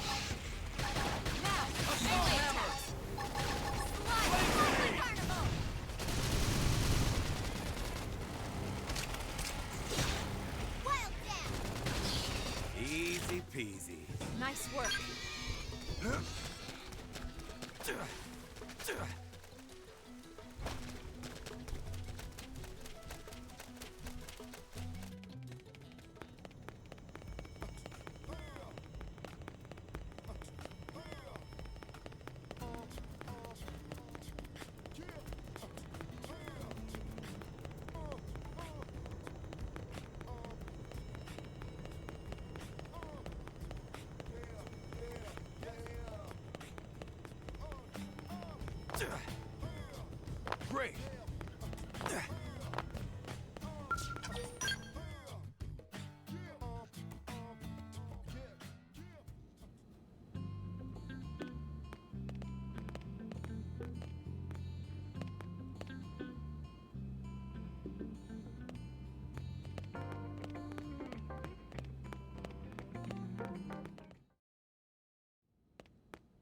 Now, Assault melee hammer. attacks! Slide! Carnival! Wild dash! Easy peasy. Nice work. Great.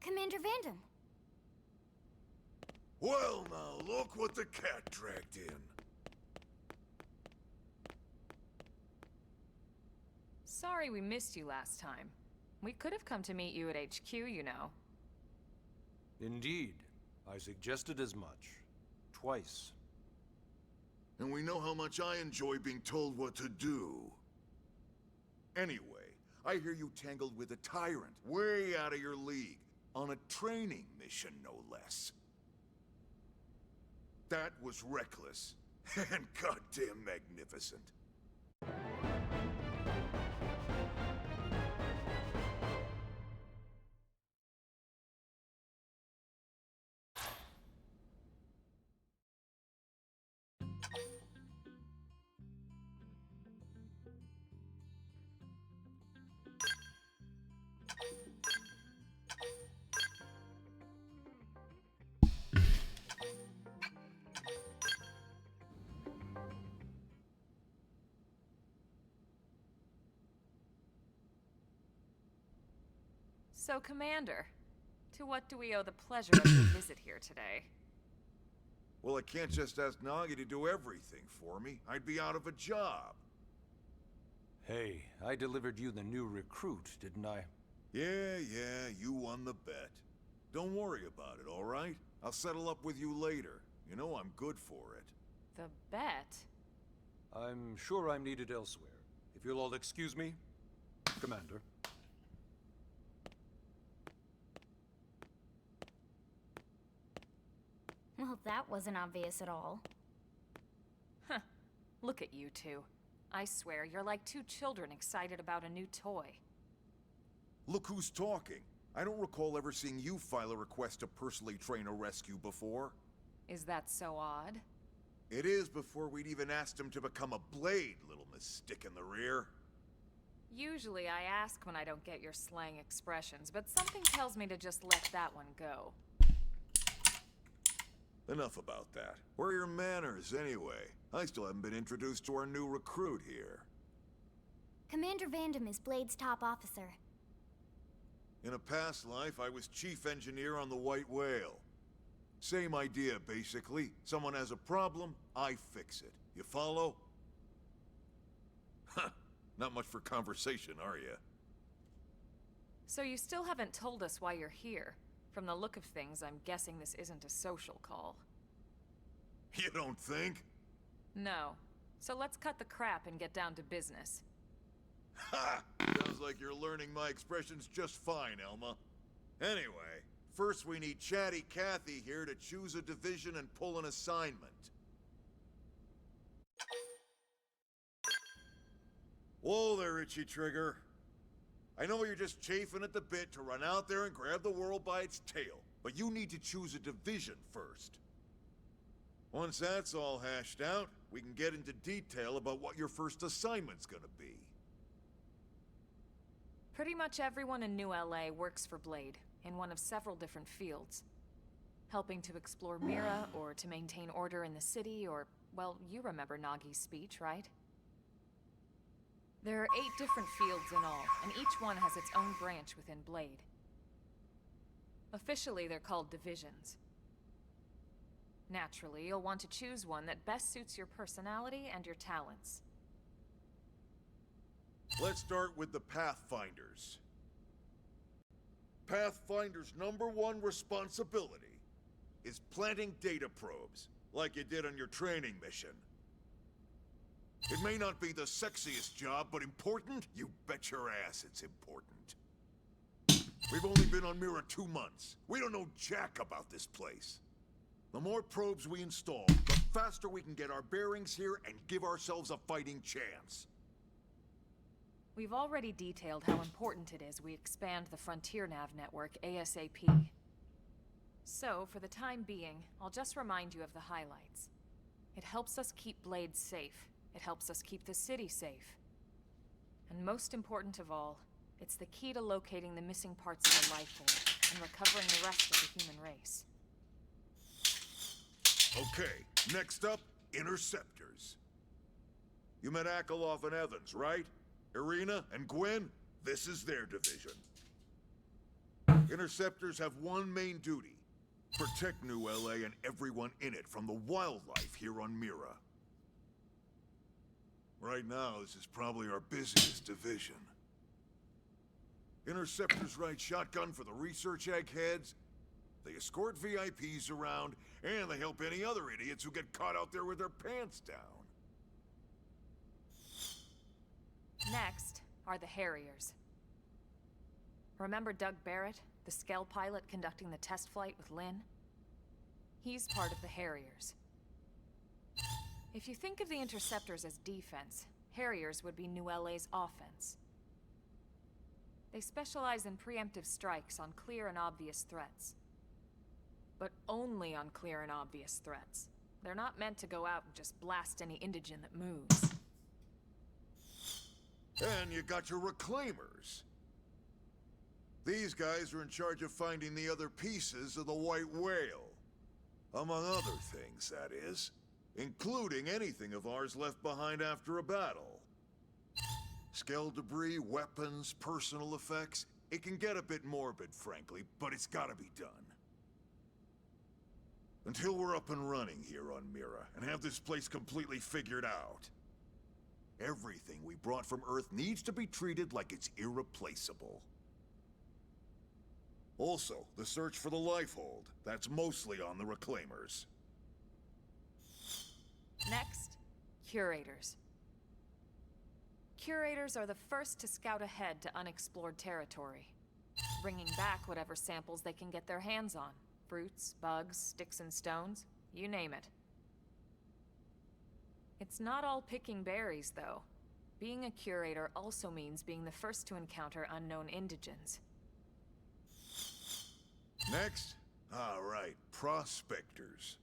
Commander Vandam. Well, now, look what the cat dragged in. Sorry we missed you last time. We could have come to meet you at HQ, you know. Indeed. I suggested as much. Twice. And we know how much I enjoy being told what to do. Anyway, I hear you tangled with a tyrant, way out of your league, on a training mission, no less. That was reckless, and goddamn magnificent. So, Commander, to what do we owe the pleasure of your visit here today? Well, I can't just ask Nagi to do everything for me. I'd be out of a job. Hey, I delivered you the new recruit, didn't I? Yeah, you won the bet. Don't worry about it, all right? I'll settle up with you later. You know I'm good for it. The bet? I'm sure I'm needed elsewhere. If you'll all excuse me, Commander. Well, that wasn't obvious at all. Huh. Look at you two. I swear, you're like two children excited about a new toy. Look who's talking. I don't recall ever seeing you file a request to personally train a rescue before. Is that so odd? It is before we'd even asked him to become a blade, little Miss Stick in the Rear. Usually I ask when I don't get your slang expressions, but something tells me to just let that one go. Enough about that. Where are your manners, anyway? I still haven't been introduced to our new recruit here. Commander Vandam is Blade's top officer. In a past life, I was chief engineer on the White Whale. Same idea, basically. Someone has a problem, I fix it. You follow? Huh. Not much for conversation, are you? So you still haven't told us why you're here. From the look of things, I'm guessing this isn't a social call. You don't think? No. So let's cut the crap and get down to business. Ha! Sounds like you're learning my expressions just fine, Elma. Anyway, first we need Chatty Cathy here to choose a division and pull an assignment. Whoa there, Itchy Trigger. I know you're just chafing at the bit to run out there and grab the world by its tail, but you need to choose a division first. Once that's all hashed out, we can get into detail about what your first assignment's gonna be. Pretty much everyone in New LA works for Blade, in one of several different fields. helping to explore Mira, or to maintain order in the city, or, well, you remember Nagi's speech, right? There are 8 different fields in all, and each one has its own branch within Blade. Officially, they're called divisions. Naturally, you'll want to choose one that best suits your personality and your talents. Let's start with the Pathfinders. Pathfinder's #1 responsibility is planting data probes, like you did on your training mission. It may not be the sexiest job, but important? You bet your ass it's important. We've only been on Mira 2 months. We don't know jack about this place. The more probes we install, the faster we can get our bearings here and give ourselves a fighting chance. We've already detailed how important it is we expand the Frontier Nav network ASAP. So, for the time being, I'll just remind you of the highlights. It helps us keep Blade safe. It helps us keep the city safe. And most important of all, it's the key to locating the missing parts of the life form and recovering the rest of the human race. Okay, next up, Interceptors. You met Akalov and Evans, right? Irina and Gwen, this is their division. Interceptors have one main duty: protect New LA and everyone in it from the wildlife here on Mira. Right now, this is probably our busiest division. Interceptors ride shotgun for the research eggheads, they escort VIPs around, and they help any other idiots who get caught out there with their pants down. Next are the Harriers. Remember Doug Barrett, the Skell pilot conducting the test flight with Lynn? He's part of the Harriers. If you think of the Interceptors as defense, Harriers would be New LA's offense. They specialize in preemptive strikes on clear and obvious threats. But only on clear and obvious threats. They're not meant to go out and just blast any indigent that moves. And you got your Reclaimers. These guys are in charge of finding the other pieces of the White Whale. Among other things, that is. Including anything of ours left behind after a battle. Skell debris, weapons, personal effects. It can get a bit morbid, frankly, but it's gotta be done. Until we're up and running here on Mira, and have this place completely figured out. Everything we brought from Earth needs to be treated like it's irreplaceable. Also, the search for the Lifehold. That's mostly on the Reclaimers. Next, Curators. Curators are the first to scout ahead to unexplored territory, bringing back whatever samples they can get their hands on. Fruits, bugs, sticks and stones, you name it. It's not all picking berries, though. Being a curator also means being the first to encounter unknown indigents. Next? All right, prospectors.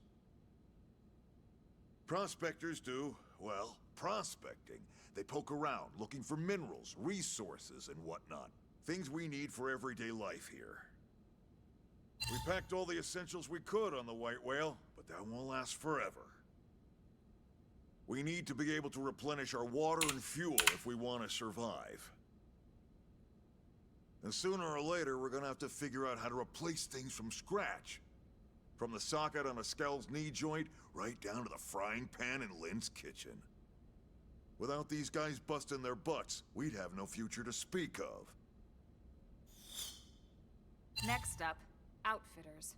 Prospectors do, well, prospecting. They poke around, looking for minerals, resources, and whatnot. Things we need for everyday life here. We packed all the essentials we could on the White Whale, but that won't last forever. We need to be able to replenish our water and fuel if we want to survive. And sooner or later, we're gonna have to figure out how to replace things from scratch. From the socket on a Skell's knee joint, right down to the frying pan in Lynn's kitchen. Without these guys busting their butts, we'd have no future to speak of. Next up, Outfitters.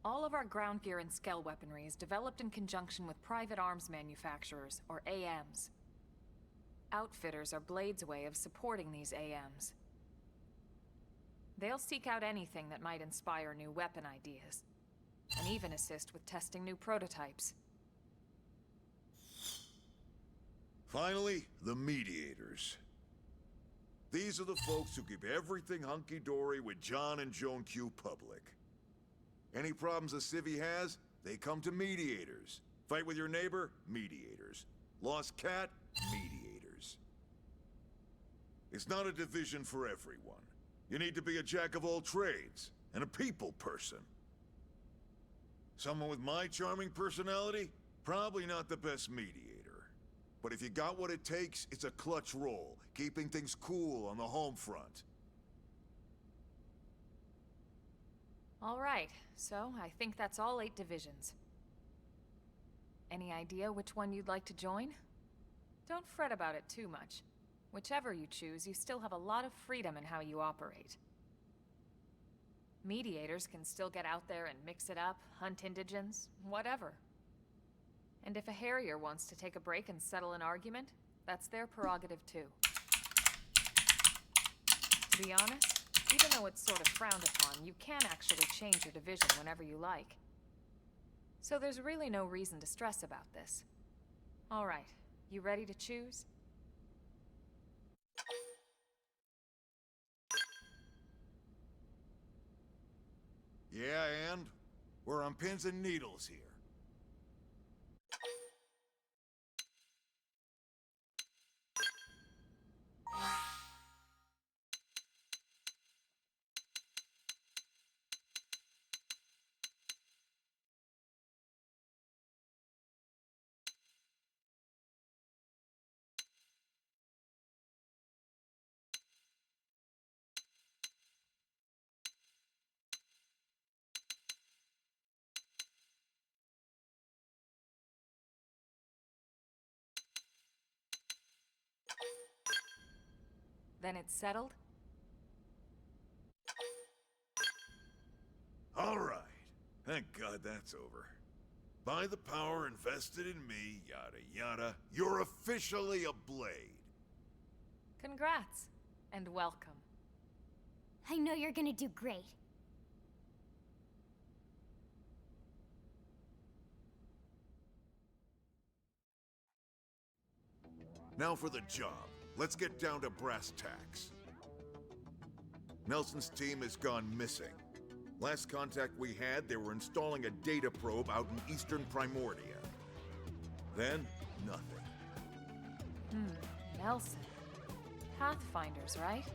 All of our ground gear and Skell weaponry is developed in conjunction with private arms manufacturers, or AMs. Outfitters are Blade's way of supporting these AMs. They'll seek out anything that might inspire new weapon ideas, and even assist with testing new prototypes. Finally, the Mediators. These are the folks who keep everything hunky-dory with John and Joan Q public. Any problems a civvy has, they come to Mediators. Fight with your neighbor? Mediators. Lost cat? Mediators. It's not a division for everyone. You need to be a jack of all trades, and a people person. Someone with my charming personality? Probably not the best mediator. But if you got what it takes, it's a clutch role, keeping things cool on the home front. All right, so I think that's all 8 divisions. Any idea which one you'd like to join? Don't fret about it too much. Whichever you choose, you still have a lot of freedom in how you operate. Mediators can still get out there and mix it up, hunt indigents, whatever. And if a Harrier wants to take a break and settle an argument, that's their prerogative too. To be honest, even though it's sort of frowned upon, you can actually change your division whenever you like. So there's really no reason to stress about this. All right, you ready to choose? Yeah, and? We're on pins and needles here. Then it's settled? All right. Thank God that's over. By the power invested in me, yada yada, you're officially a Blade. Congrats, and welcome. I know you're gonna do great. Now for the job. Let's get down to brass tacks. Nelson's team has gone missing. Last contact we had, they were installing a data probe out in eastern Primordia. Then, nothing. Nelson. Pathfinders, right?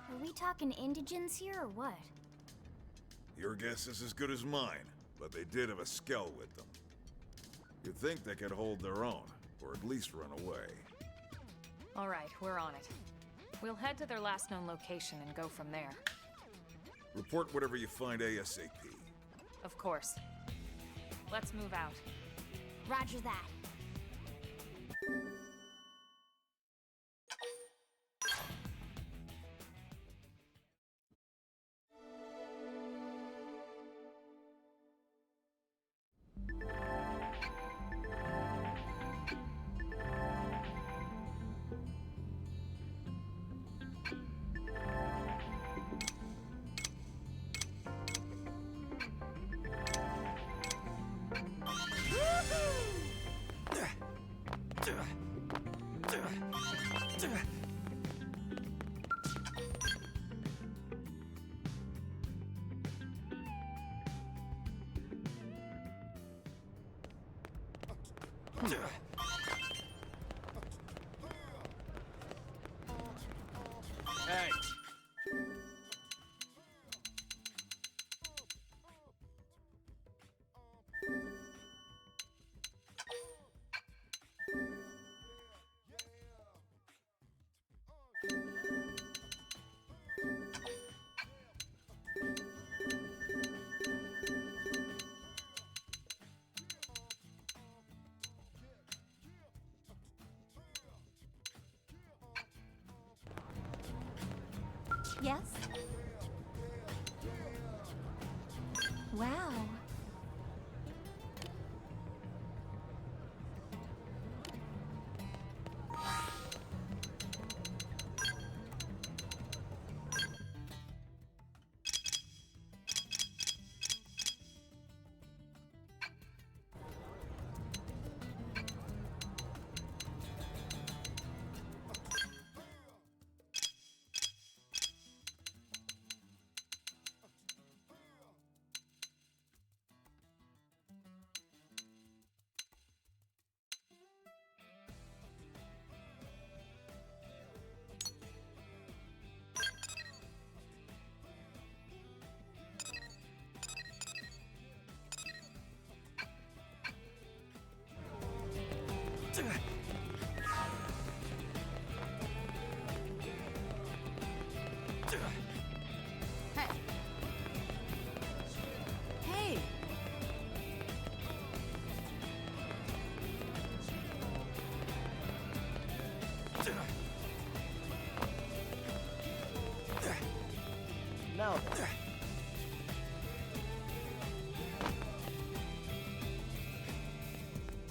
Are we talking indigents here or what? Your guess is as good as mine, but they did have a skell with them. You'd think they could hold their own, or at least run away. All right, we're on it. We'll head to their last known location and go from there. Report whatever you find ASAP. Of course. Let's move out. Roger that. Hey! Yes? Wow.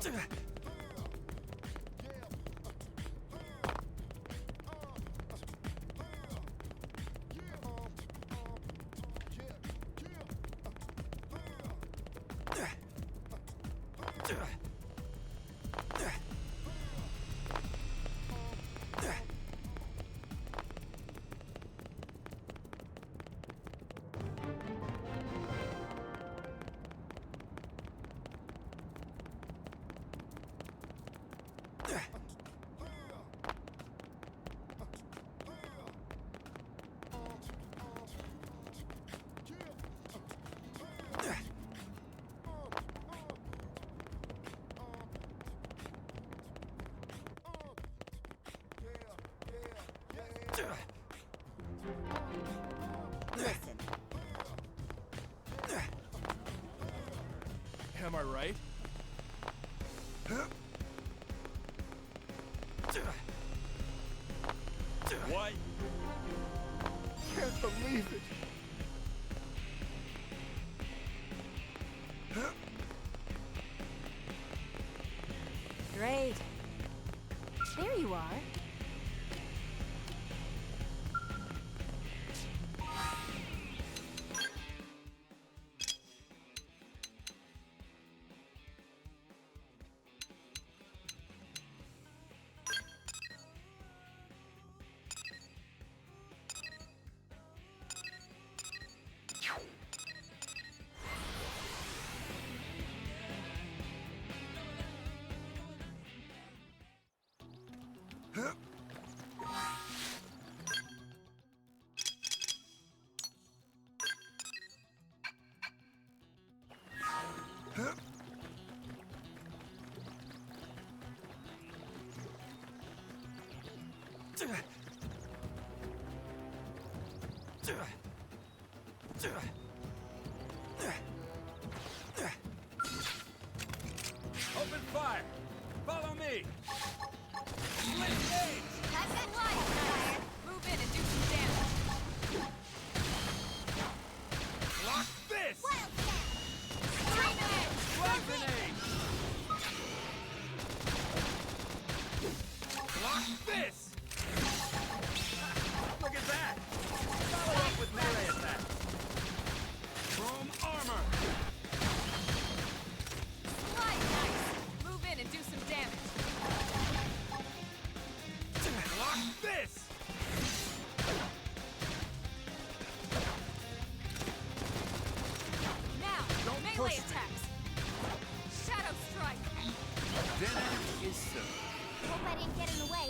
Listen. Am I right? What? Can't believe it. Great. There you are. Open fire! Follow me! Split gauge! That's it, fire! Move in and do some damage. Lock this! Wild snap! Grenade! Grenade! Lock this! Look at that! Follow up with melee attack! Chrome armor! Slide nice! Move in and do some damage. Lock this! Now, Don't melee push me. attacks. Shadow strike. Dinner is served. Hope I didn't get in the way.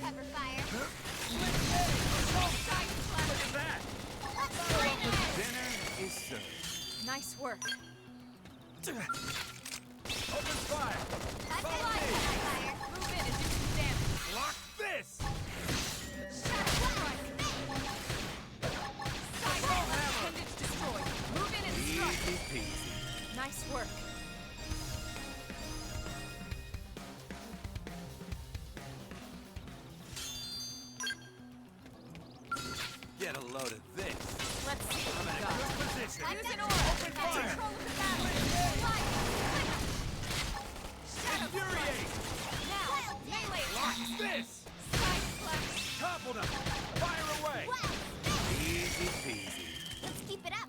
cover fire. Look at that! Dinner is served. Nice work. Open fire! I've got live cover fire. Move in and do some damage. Block this! Appendage destroyed. Move in and strike. Easy peasy. Nice work. Get a load of this. Let's see what we got. Good position! Use an orb. Take control of the battle. Infuriate! Now, melee Block attack. this! Side slash. Topple them! Fire away! Easy peasy. Let's keep it up.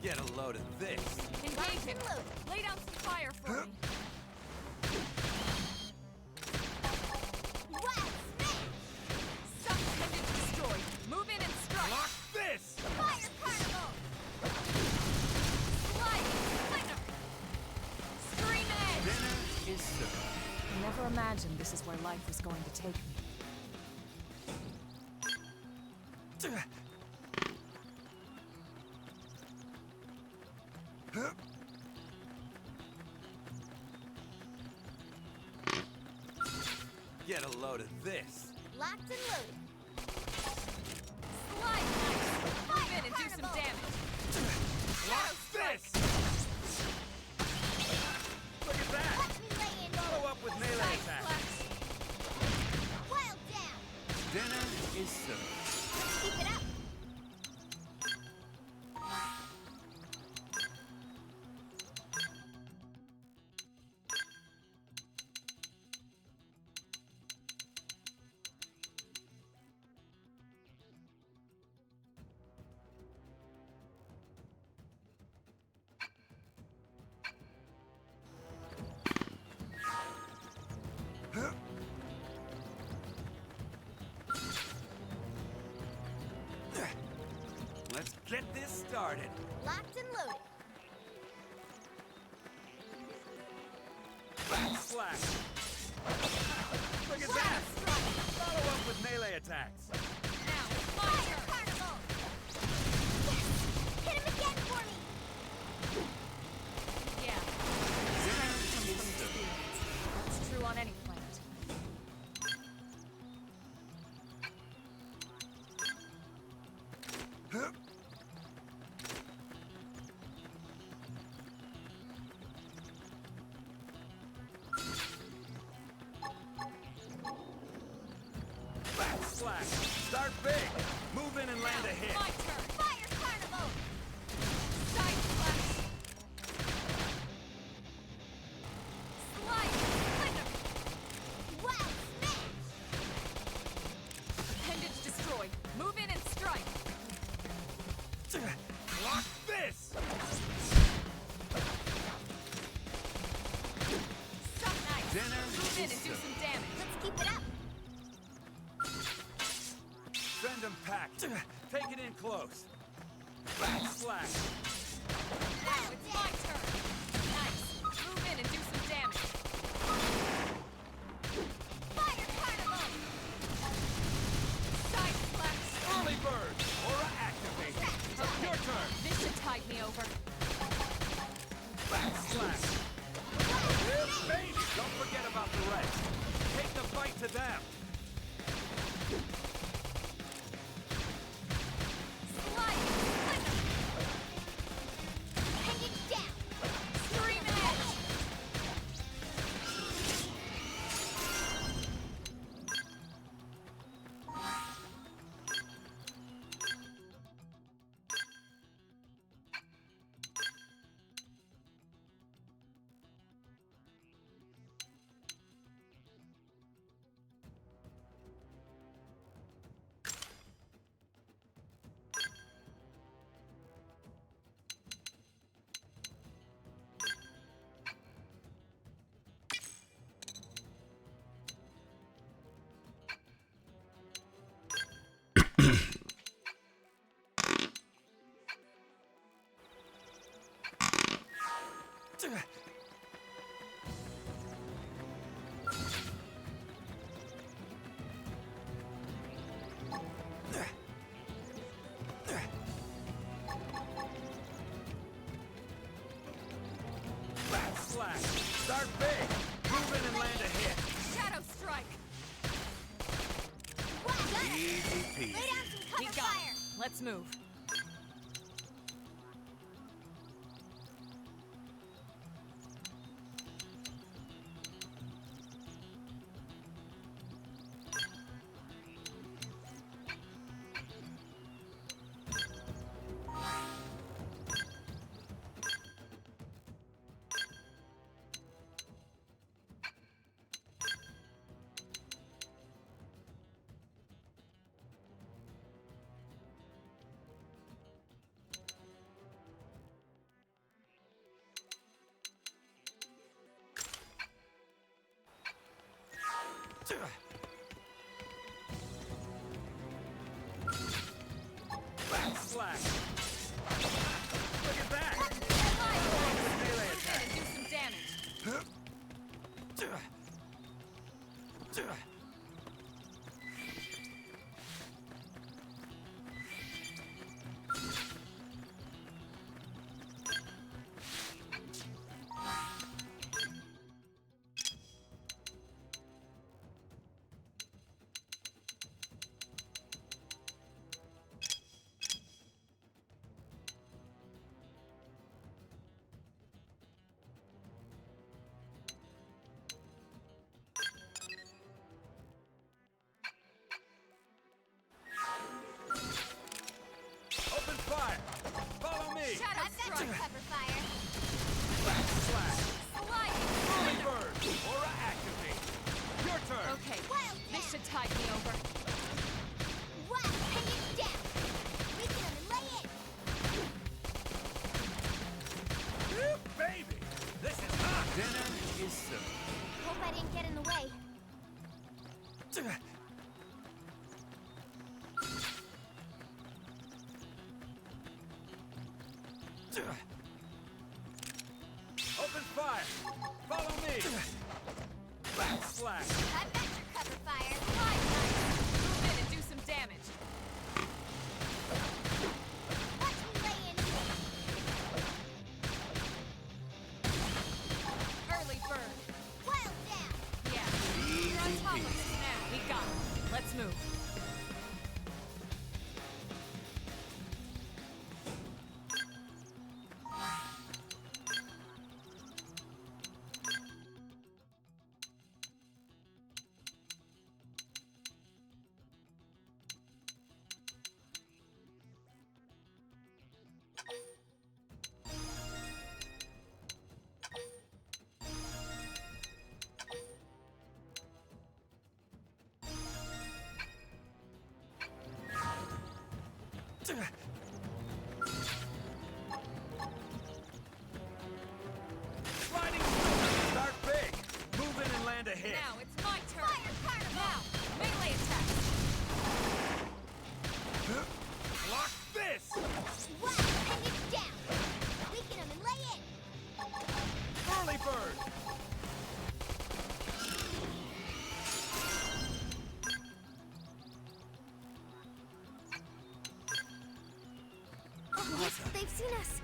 Get a load of this. Engage him! Lay down some fire for me! Wow, smash! Subtended destroyed! Move in and strike! Block this! Fire carnival! Slide! Lightner! Scream edge! Dinner is served. I never imagined this is where life was going to take me. Get a load of this. Locked and loaded. Slide knife! Move in and do some damage! Block this! Look at that! Watch me lay in. Follow up with melee Side attacks. flex! Wild down. Dinner is served. Let's keep it up. Let's get this started. Locked and loaded. Back slash! Look at that! Follow up with melee attacks. Now, my Fire turn! carnival! Yes! Hit him again for me! Yeah, that's true on any planet. Back slash! Start big! Move in and land a hit. My turn! Fire carnival! Side flex! Slide! Lightner! Wow, smash! Appendage destroyed! Move in and strike! Block this! Some nice! Dinner Move in is and do served. some damage! Let's keep it up. Send them packed. Take it in close. Back slash! Now it's my turn! Nice! Move in and do some damage! Fire carnival! Side flex! Early bird! Aura activated. Your turn. This should tide me over. Back slash! Baby! Don't forget about the rest. Take the fight to them. Slide! Lightner! Pendant down. Scream edge! Back slash! Start big! Move in and land a hit. Shadow strike! Wow, got it. Easy peasy. Lay down some We cover got fire. it. Let's move. slash. Look at that. Melee attack. Do some damage. Open fire. Follow me. Shadow I've got strike. your cover fire. Slash. Sliding. Early bird. Aura activate. Your turn. Okay, Wild this cat. should tide me over. Wow, hang it down. Weaken him and lay it. Woo, baby. This is hot. Dinner is served. Hope I didn't get in the way. Open fire. Follow me. Slash. I've got your cover fire. Move in and do some damage. Watch me lay in. Early bird. Wild down. Yeah. You're on top of this now. We got it. Let's move. Sliding swing. Start big. Move in and land a hit. Now it's my turn. Fire carnival. Now, melee attack. Block this. Wow, hang it down. Weaken him and lay it. Early bird. Oh, they've seen us.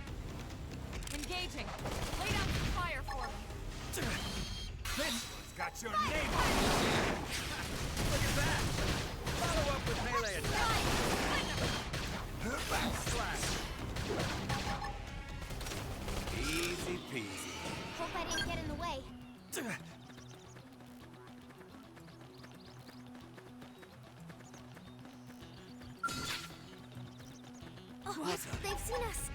Engaging. Lay down some fire for me. This one's got your name on it. Look at that. Follow up with melee attack. Slash. Easy peasy. Hope I didn't get in the way. Oh, they've seen us.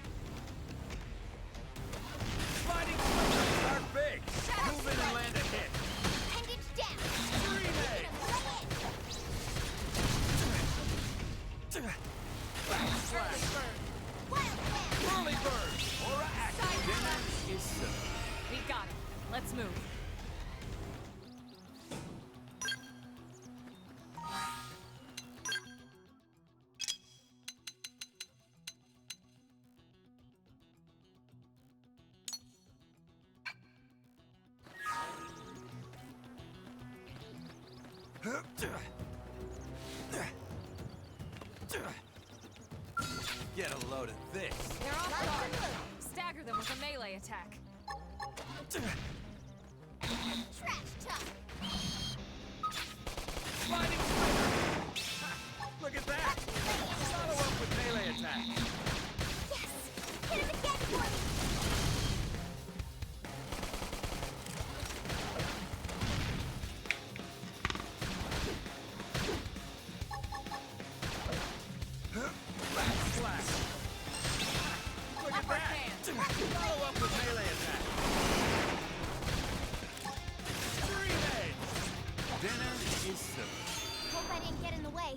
Sliding swing. Start big. Move in and land a hit. Hang it down. Three Weaken eggs. him and lay it. Slash. Wild down. Early bird. Aura active. Dinner is served. We got it. Let's move. Get a load of this. They're off guard. Stagger them with a melee attack. Trash talk. Sliding swing. Look at that. Follow up with melee attack. Yes. Hit him again for me. Slash. Look at Upper that. hand. Follow up with melee attack. Three eggs. Dinner is served. Hope I didn't get in the way.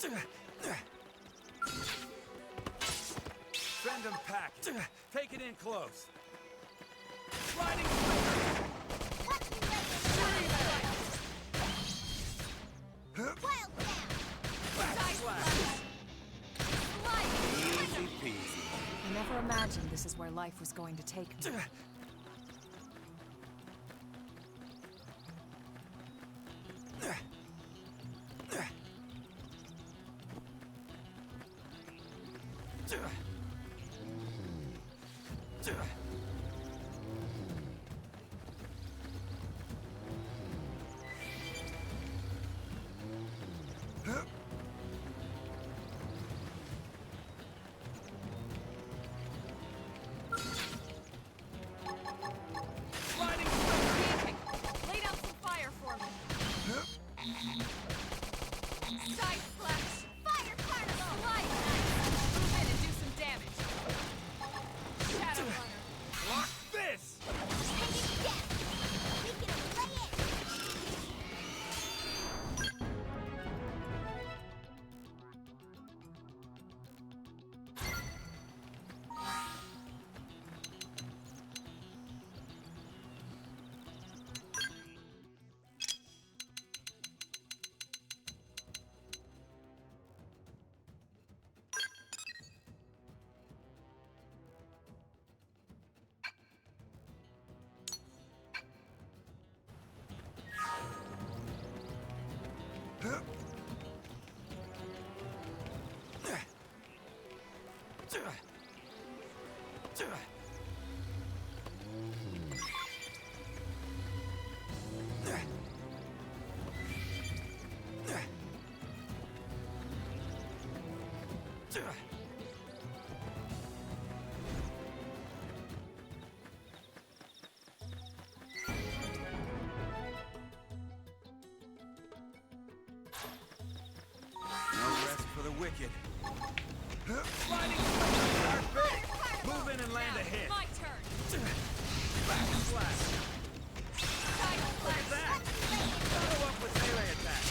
Send them packing. Take it in close. Sliding flicker. Wild Back slash. Easy peasy. I never imagined this is where life was going to take me. Sliding flicker. Lay down some fire for me. Side slash. Fire carnival! Slide knife. Move in and do some damage. Shadow runner. Block this. Take it down! We can lay it! No rest for the wicked. Sliding flicker. Dark bait. Move in and land a hit. My turn. Back slash. Side Look at slash. that. Follow up with melee attack.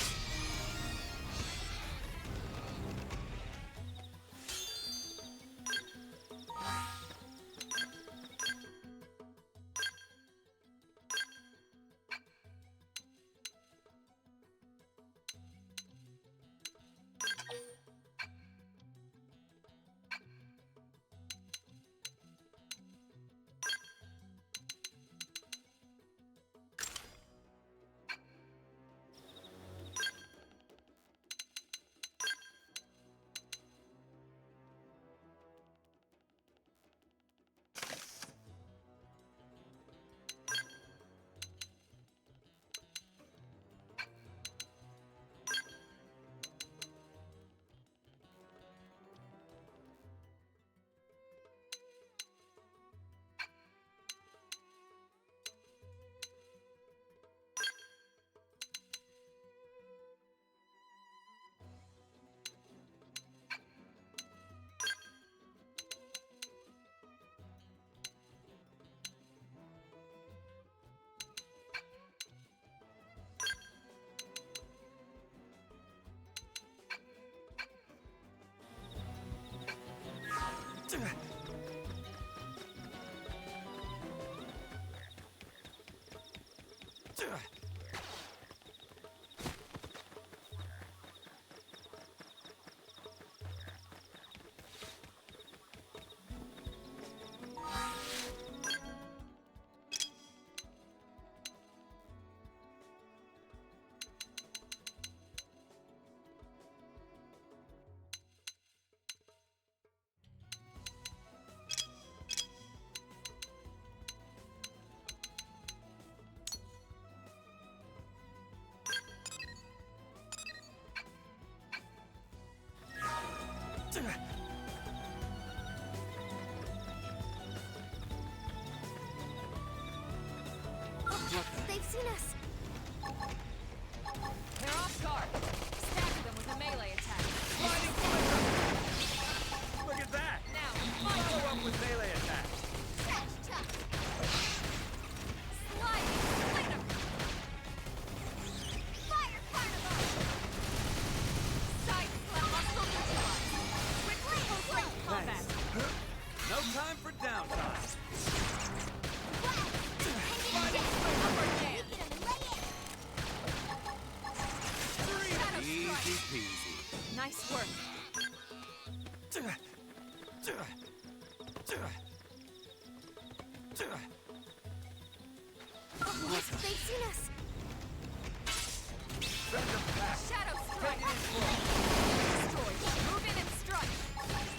They've seen us. They're off guard. Stagger them with a melee attack. Sliding flicker. Look at that. Now, my Follow turn. up with melee attack. Touch, touch. Sliding flicker. Fire carnival! Side slash. Nice work. Yes, they've seen us. Shadow strike! Destroy! Move in and strike! Slide!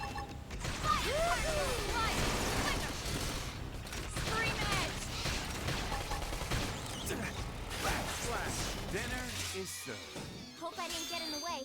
Flinger! Scream edge! Backslash. Dinner is served. Hope I didn't get in the way.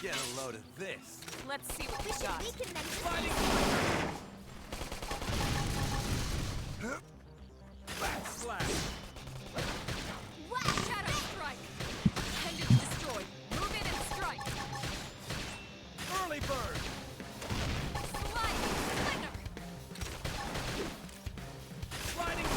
Get a load of this. Let's see what We we should got. weaken them. Backslash. Shadow strike! Intended to destroy. Move in and strike. Early bird. Slide! Flinger! Sliding.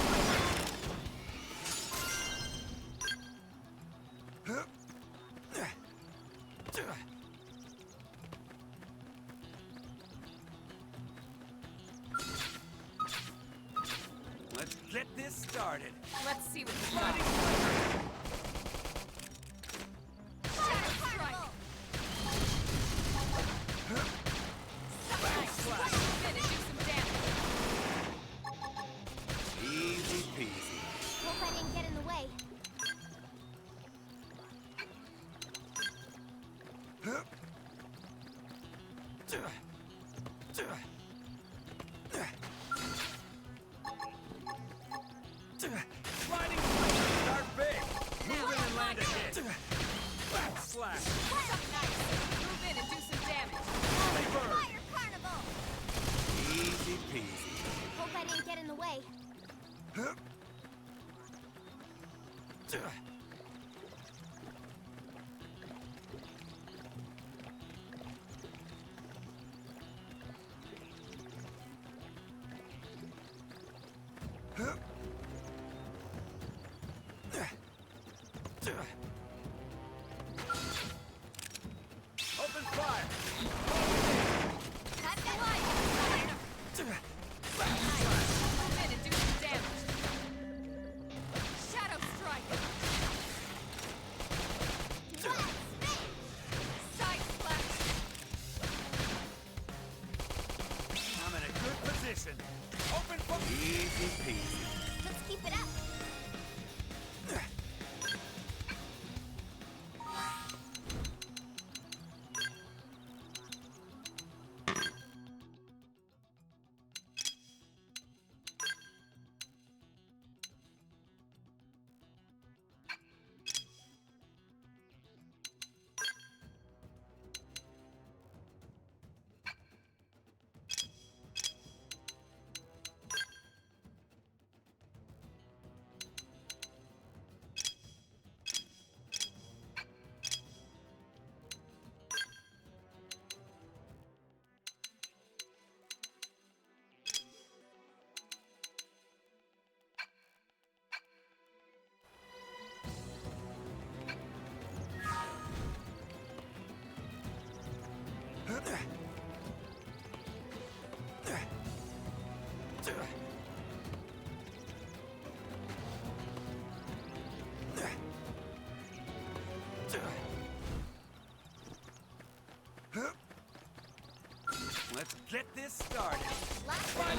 Let's get this started. Let's see what we got. Shadow strike! Nice! Move in and do some damage. Easy peasy. Hope I didn't get in the way. Sliding. Start big. Move in and land a hit. Backslash. Something nice. Move in and do some damage. Early bird. Fire carnival! Easy peasy. Hope I didn't get in the way. Open fire. Cut the light! Nice. Move in and do some damage. Shadow strike! Side splash! I'm in a good position. Open fire. Easy peasy. Let's keep it up. Let's get this started. Fine.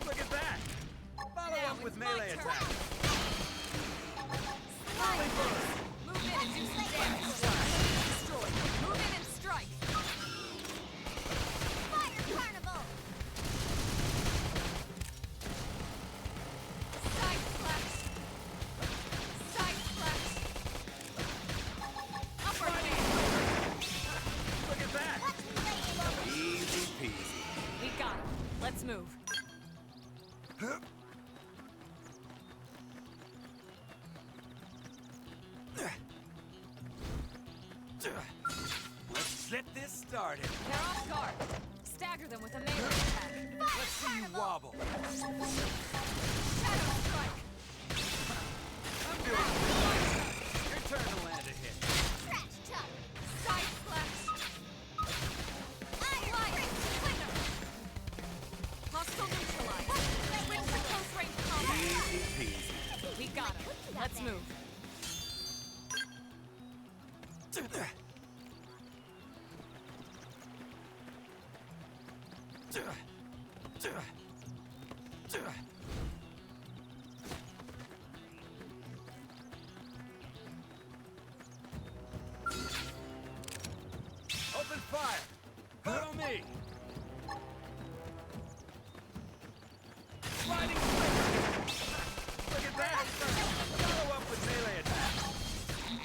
Look at that! Follow Now up with it's my melee turn. attack. Move in and do some damage. Destroy. Move in and strike. Fire Carnival! Side slash. Side slash. Upper hand. Look at that! Watch me lay it. Easy peasy. We got him. Let's move. Let's get this started. They're off guard. Stagger them with a melee attack. Let's see you wobble. Shadow strike. I'm doing it. Your turn to land a hit. Trash chuck. Side slash. Iron Flicker. Hostile neutralized. Switch to close range combat. Easy peasy. We got him. Let's move. Open fire! Follow me! Sliding flicker! Look at that! Follow up with melee attack.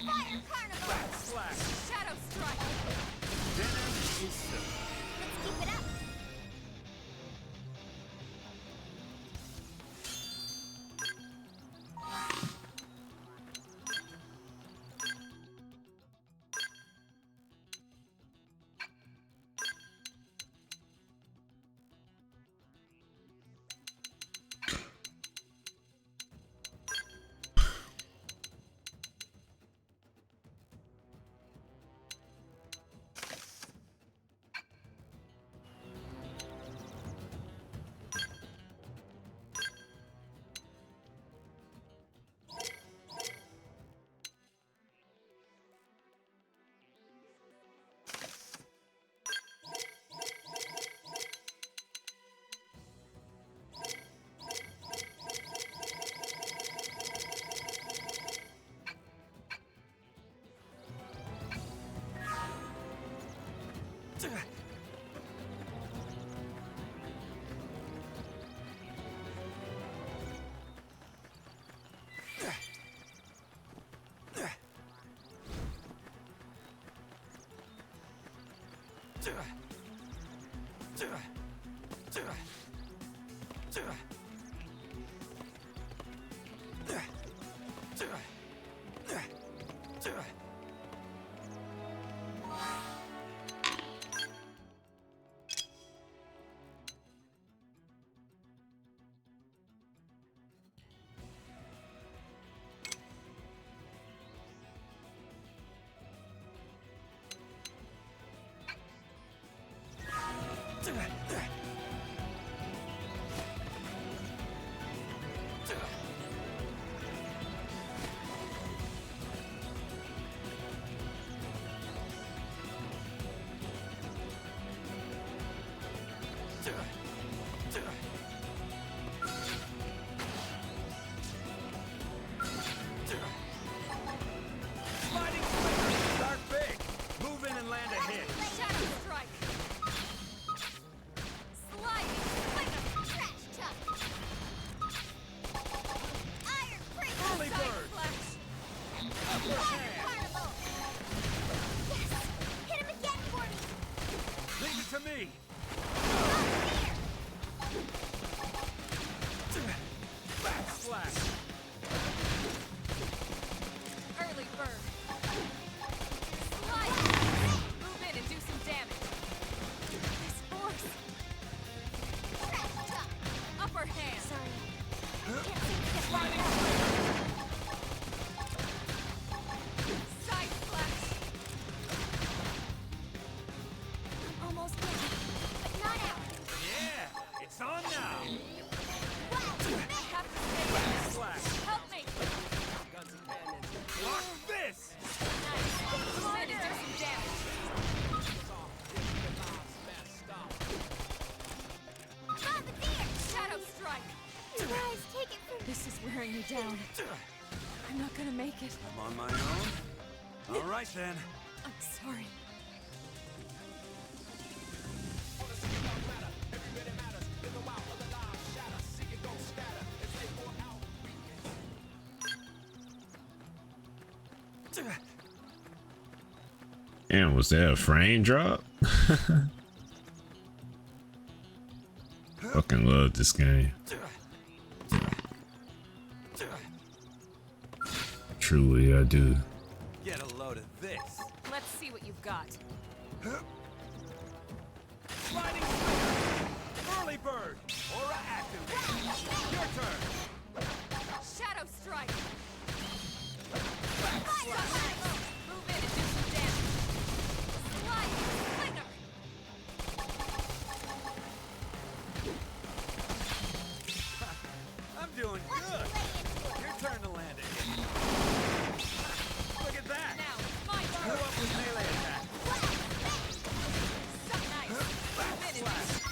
Fire Carnival! Back slash. Shadow strike. Dinner is served. Let's keep it up. Sliding flicker! Start big! Move in and land a hit. Shadow strike. Sliding flicker. Trash chuck. Iron Priest. Early Side bird! slash. Upper Fire hand! Carnival! Yes! Hit him again for me! Leave it to me! Back slash! Early bird. Slide. Move in and do some damage. This force. Trash chuck! Upper hand. Sorry. Can't seem to get right out. Side slash. me down. I'm not gonna make it. I'm on my own? All right, then. I'm sorry. Damn, was that a frame drop? Fucking love this game. Truly, I do. Get a load of this. Let's see what you've got. Sliding Slinger! Early Bird! Aura activate! Your turn! Shadow Strike! Move in and do some damage. Sliding Slinger! I'm doing good! Your turn to land it. Look at that! Now, my Go turn! up with melee attack! So nice! Move in and do some damage.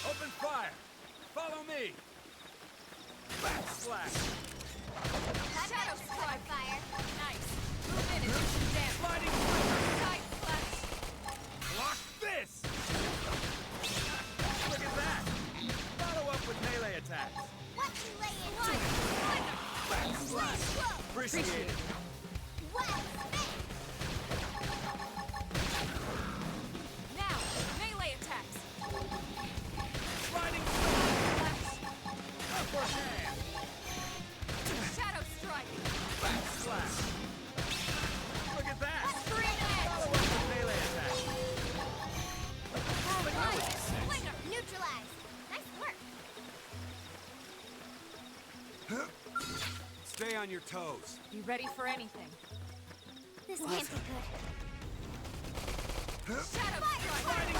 Open fire! Follow me! Backslash! Shadow strike fire. Nice. Move in and do some damage. Sliding Side slash. block this! Look at that! Follow up with melee attacks. What you laying Backslash! Appreciate it. Now, melee attacks. Sliding Slash. upper hand. Shadow strike. Backslash! Look at that! Green edge. Follow up with melee attacks. Slinger. Neutralized. Nice work. Stay on your toes. Be ready for anything. This can't be good. Shadow strike. Sliding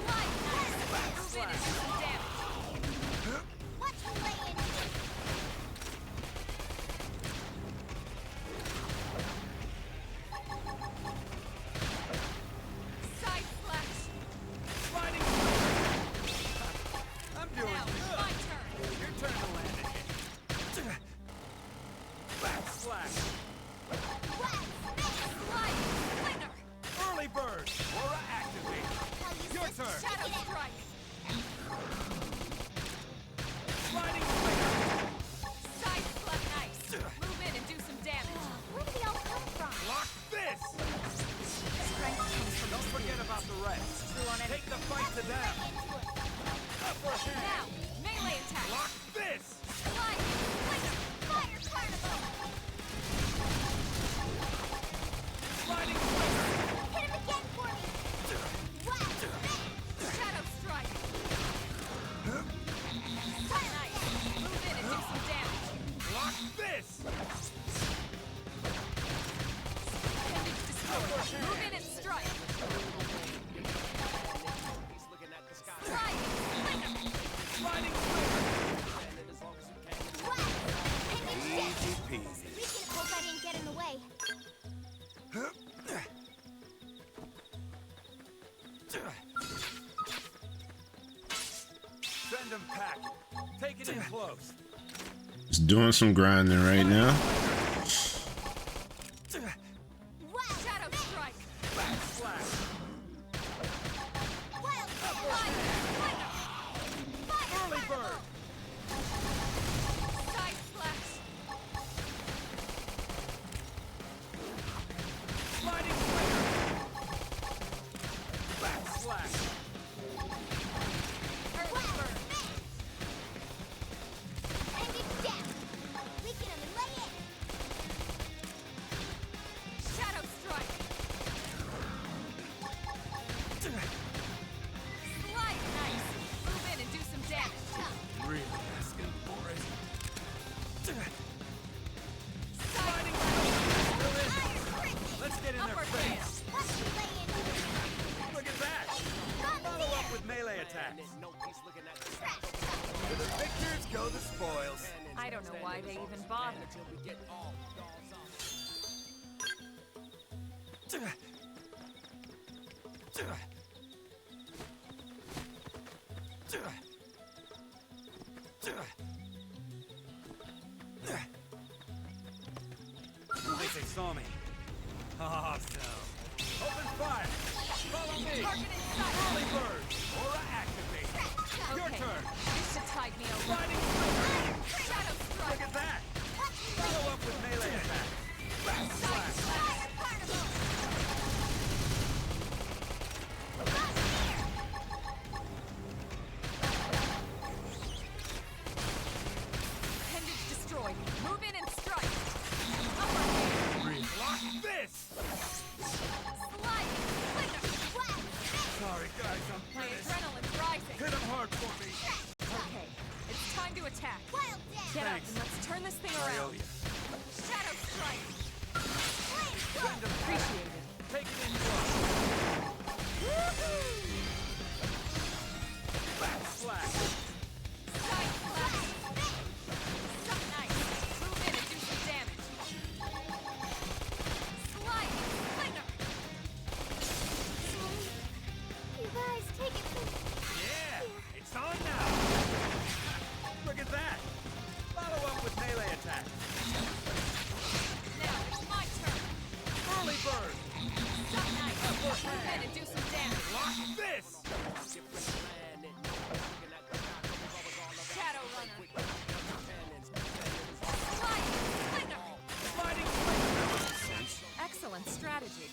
Slide. Nice. Move in and do some damage. What you laying Side slash. sliding I'm doing Now, good. my turn. Your turn to land it. Backslash! Slide. Slinger. Early bird! Aura activate! Your turn! Shadow strike. Sliding slinger! Side slash. Nice. Move in and do some damage. Where did they all come from? Block this! Strength comes from Don't forget about the rest. true on Take the fight to them! Upper Now, hand! melee attack. Block this! Slide. Slinger. Fire carnival! Sliding slinger! Hit him again for me! Shadow strike. Nice. Move in and do some damage. Block this! Appendage destroyed. Move in and strike. He's looking at the sky. Slide. Slinger. Sliding slinger! And as long as you can. Easy peasy. We can hope I didn't get in the way. Send them packing. Take it in close. Just doing some grinding right now. Shadow strike. Backslash! Wild Slide. Slinger. Early bird! Side slash. Sliding slinger! Backslash! Early bird. And it's down. We can only lay it. Shadow strike. Slide. Nice. Move in and do some damage. Really asking for it. Sliding. Let's get in their Upper face. hand. What you laying Look at that! Follow up with melee attacks. No, he's looking at the sky. To the victors go the spoils. I don't know why they even bother. Until we get all dolls off. I think they saw me. Awesome. Open fire! Follow me! Target in sight. Early bird! Aura activate! Your Okay. turn! This should tide me over. Sliding slinger! Shadow Look strike. at that! Follow up with melee attack! Backslash! Fire carnival! Appendage destroyed. Move in and strike. Upper hand. Block this! Slide. Slinger. Sorry guys, I'm My finished. adrenaline's rising. Hit him hard for me. Okay, it's time to attack. Wild dance! Get up Thanks. and let's turn this thing I owe around. you. Shadow strike. Send him Appreciate it. Take it in close. Backslash! Side slash! Nice. Move in and do some damage. Slide! Slinger! You guys, take it from Yeah! It's on now! Look at that! Follow up with melee attack! Now it's my turn. Early bird! Nice. Move in and do some damage. Lock this! Shadow Runner. Slide! Slinger! Sliding swing! Excellent strategy.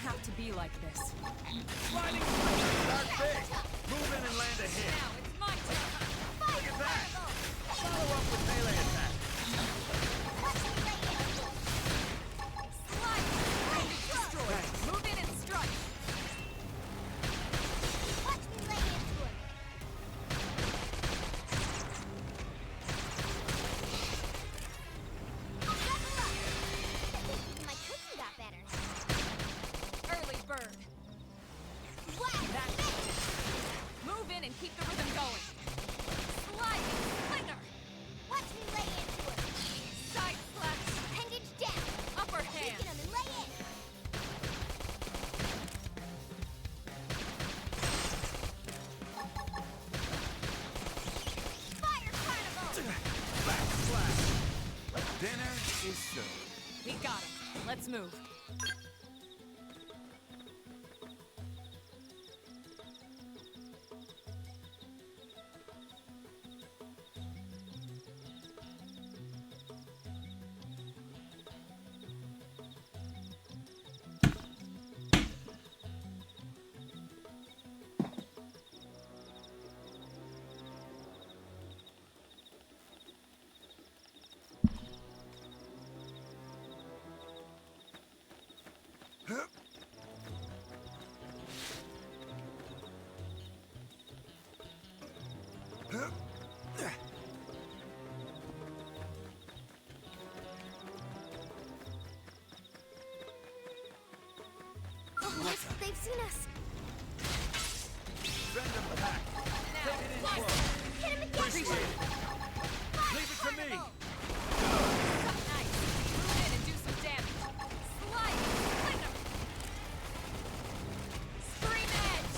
have to be like this. Sliding start big. Move in and land a hit. Now it's my turn. Look at that. Follow up with melee attack. Slide! Destroy! Move in and strike! Watch me lay into him. Double up. My cookie got better. Early bird! Wow. That's it! Move in and keep the rhythm going! Sliding slinger! Watch me lay into him. Side slash! Appendage down. Upper hand! Weaken him and lay in. Fire carnival. Backslash. Dinner is served. We got him. Let's move. Oh, they've seen us. Send them back. Now, Take it in fire! close. Hit him again. Appreciate it. Fire Leave it to me. carnival. Nice! Move in and do some damage! Slide! Slinger! Scream edge!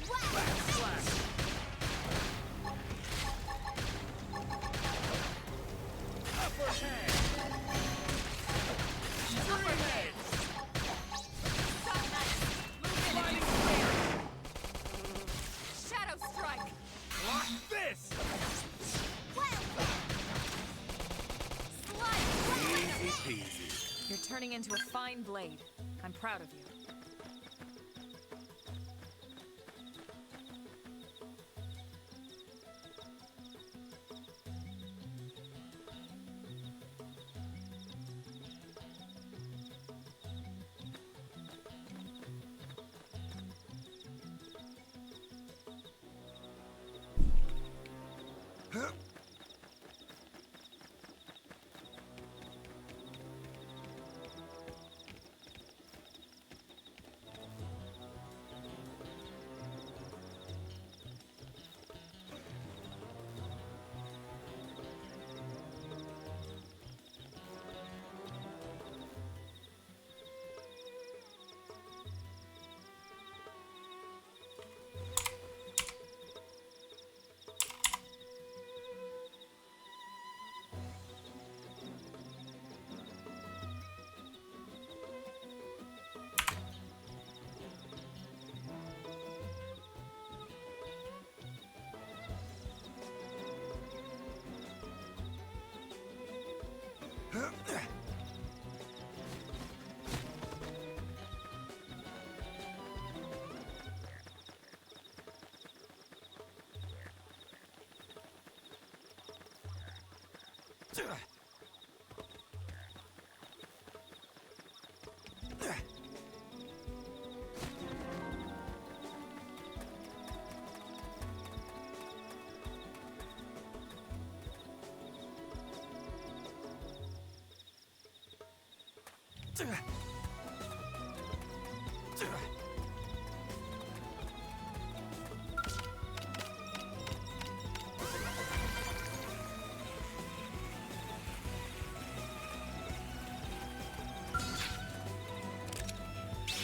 Wow. Backslash. Upper hand. Upper hand! Stop nice! Move in and Sliding do slinger. Shadow strike! Block this. Slide! Easy peasy. You're turning into a fine blade. I'm proud of you.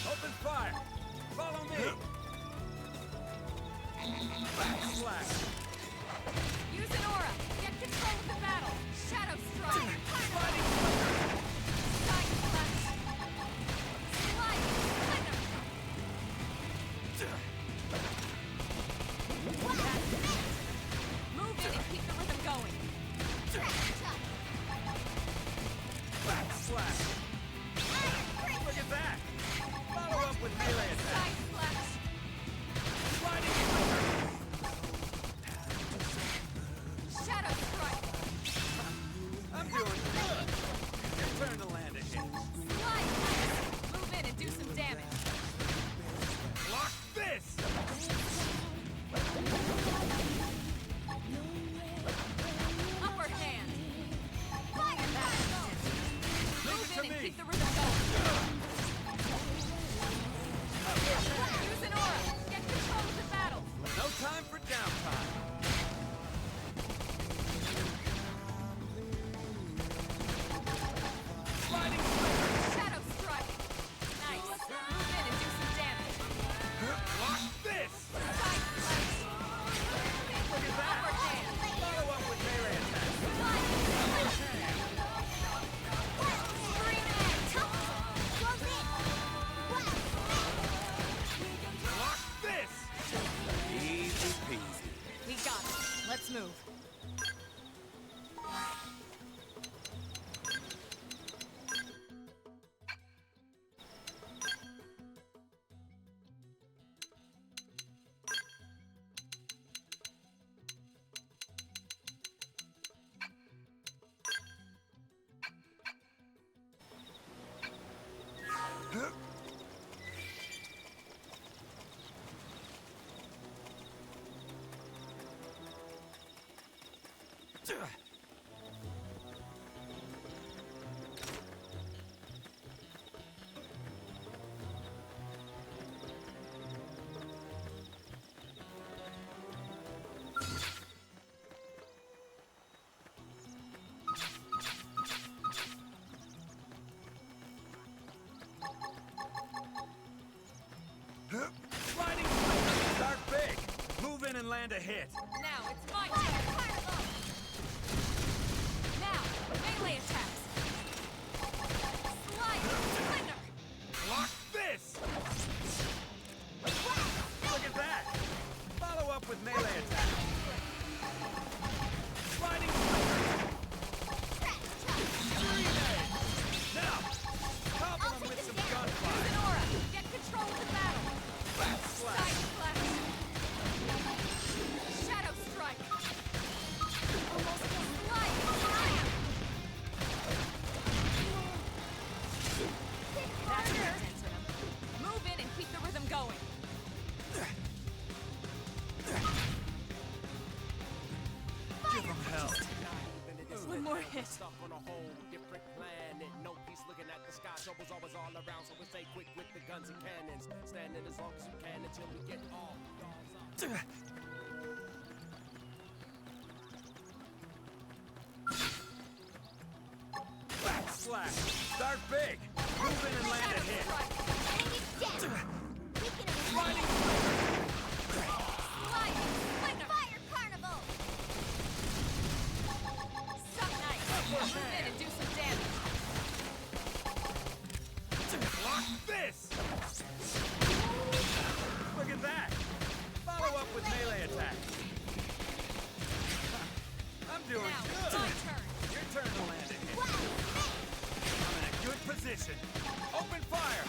Open fire. Follow me. Backslash. Use an aura! Get control of the battle! Shadow strike! Sliding slinger. Side slash! Slide! Slinger! Move in and keep the rhythm going! Backslash. Look at that. Sliding swing. Start big. Move in and land a hit. Now it's my turn! Now, melee attacks! Slide! Slinger! Block this! Look at that! Follow up with melee attack. Sliding swing. Now, topple him with some Use gunfire. an aura! Get control of the battle! Flat slash. Side slash! Shadow strike! Almost slide! Slam! That's your attention. Move in and keep the rhythm going. Give him hell. One more hit. Stuck on a whole different planet. No peace looking at the sky. Trouble's always all around, so we stay quick with the guns and cannons. Standing as long as you can until we get all the dogs out. Back slash. Start big. Move in and land a hit. Sliding swing. Sliding slinger! Fire carnival! Suck nice. Move in and do some damage. Block this! Look at that! Follow up with melee attack. I'm doing Now good. it's my turn. Your turn to land a hit. I'm in a good position. Open fire!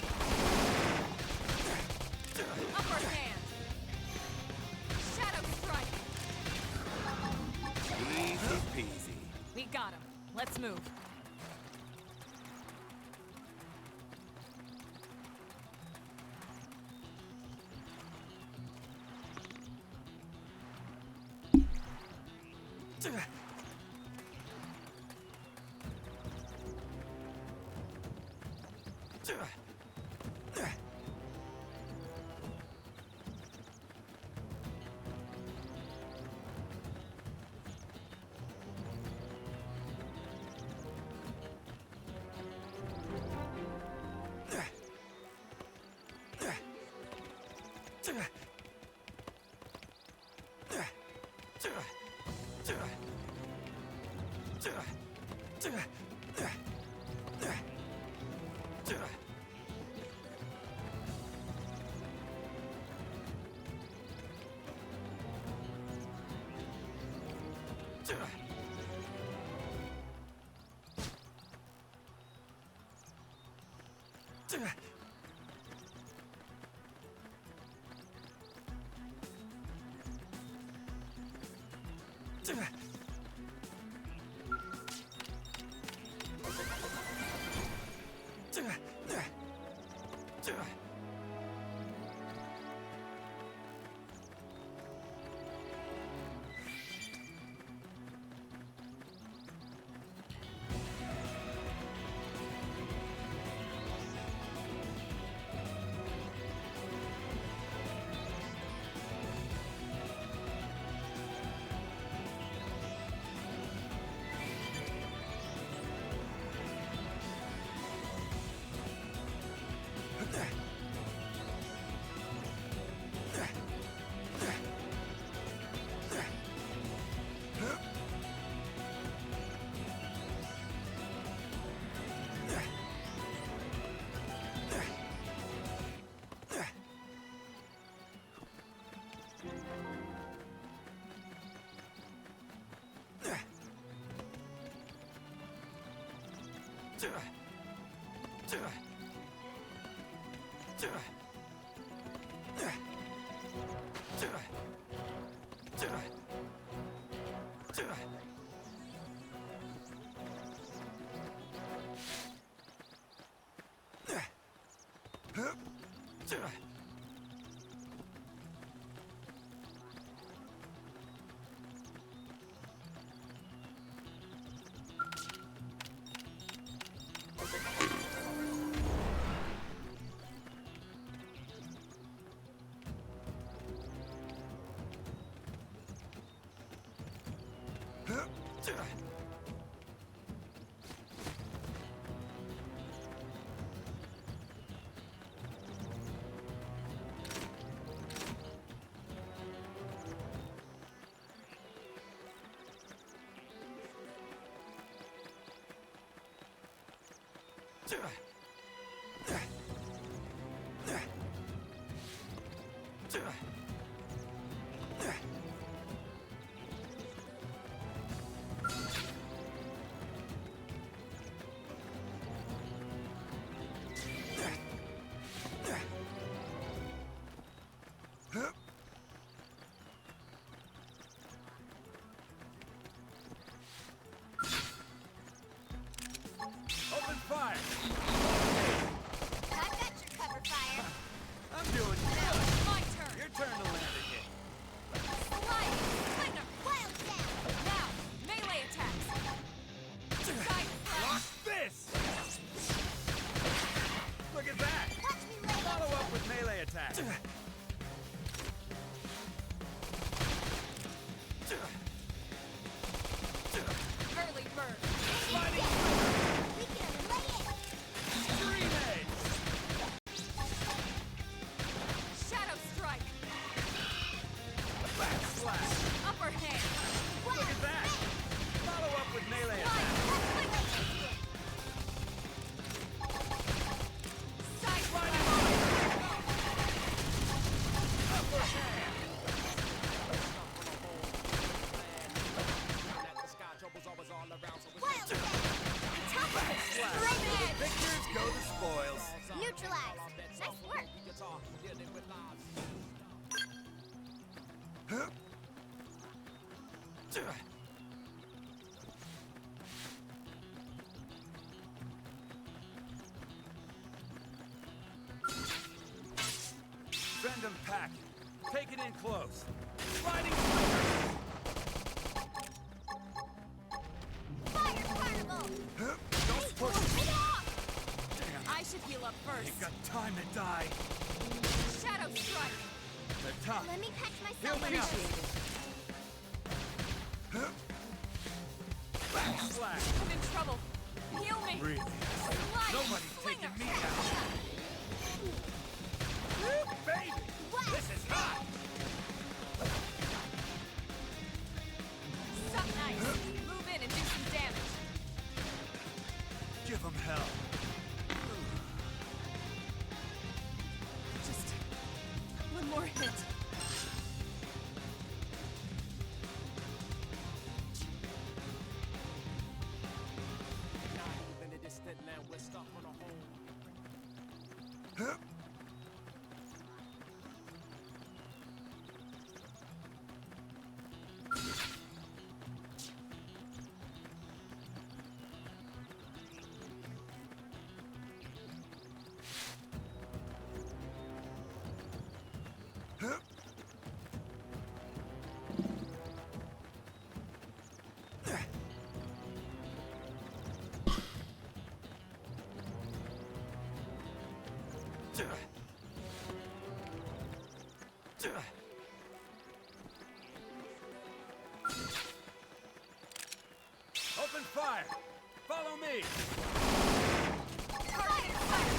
Upper hand. Shadow strike. Easy peasy. We got him. Let's move. Open fire! I've got your cover fire. I'm doing Now, good! it's my turn! Your turn to land again. Slide! Slinger! Wild down. Now, melee attacks! Side Block slash! this! Look at that! Watch me lay Follow up with melee attacks. Early bird! Sliding We can lay it. Stream edge! Shadow strike! Back slash! Upper hand! Look at that! Follow up with melee Slide! attacks. Side slash! Upper hand! Wild down. Top of it. Slash! Straight edge. Victors go the spoils. Neutralize. Nice work. Send them packing. Take it in close. Sliding slinger! Fire carnival. Don't push me! Get off. I should heal up first. Ain't got time to die. Shadow strike! They're tough. Let me patch Heal myself me up. up. Back slash! I'm in trouble. Heal me! Really? Slide! Nobody's Slinger! taking me out. Woo, baby! This is hot! Suck nice. Move in and do some damage. Give them hell. Just one more hit. Not even a distant land, we're stuck on a home. Open fire! Follow me! Target fire!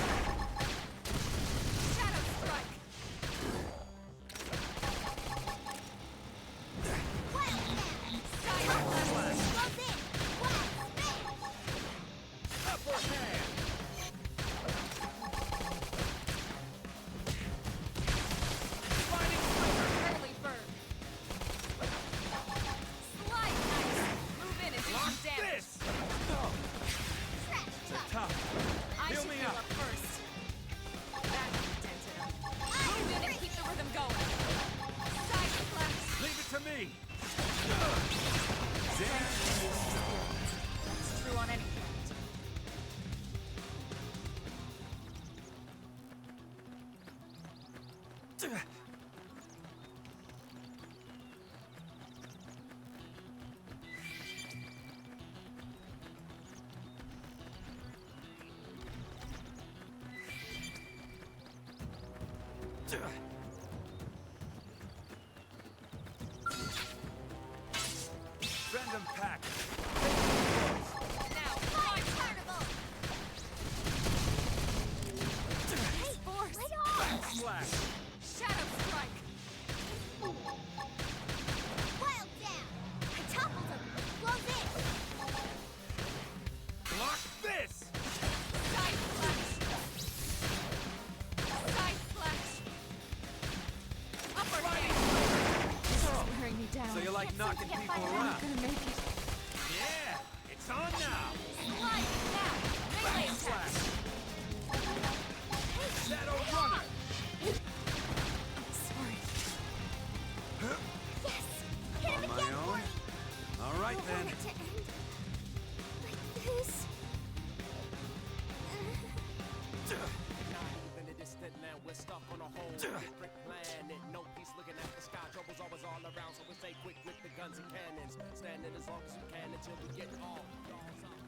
Shadow strike! Wild down. Side slash! Close in. Wild space. Upper hand! Sliding slinger! Early bird! Slide nice! Move in and do Block some damage. this! Oh, Trash they're truck. tough. I Heal should me heal up. up first. That dented him. Move in and keep the rhythm going. Side slash! Leave it to me! That's true on any front. Send them packing. Now, Fire fire! carnival. Hey, force! Right on. Slash! Shadow strike! Wild down. I toppled him. Close in. Block this! Side like knocking people around. Yeah, it's on now. Slide now. Melee attack. Shadow Runner. Sorry. Yes! Hit him On my again, own? Morty! All right I then. want it to end like this. In the distant land, we're stuck on a whole different planet. No peace looking at the sky, trouble's always all around. So we stay quick with the guns and cannons, standing as long as we can until we get all dogs out.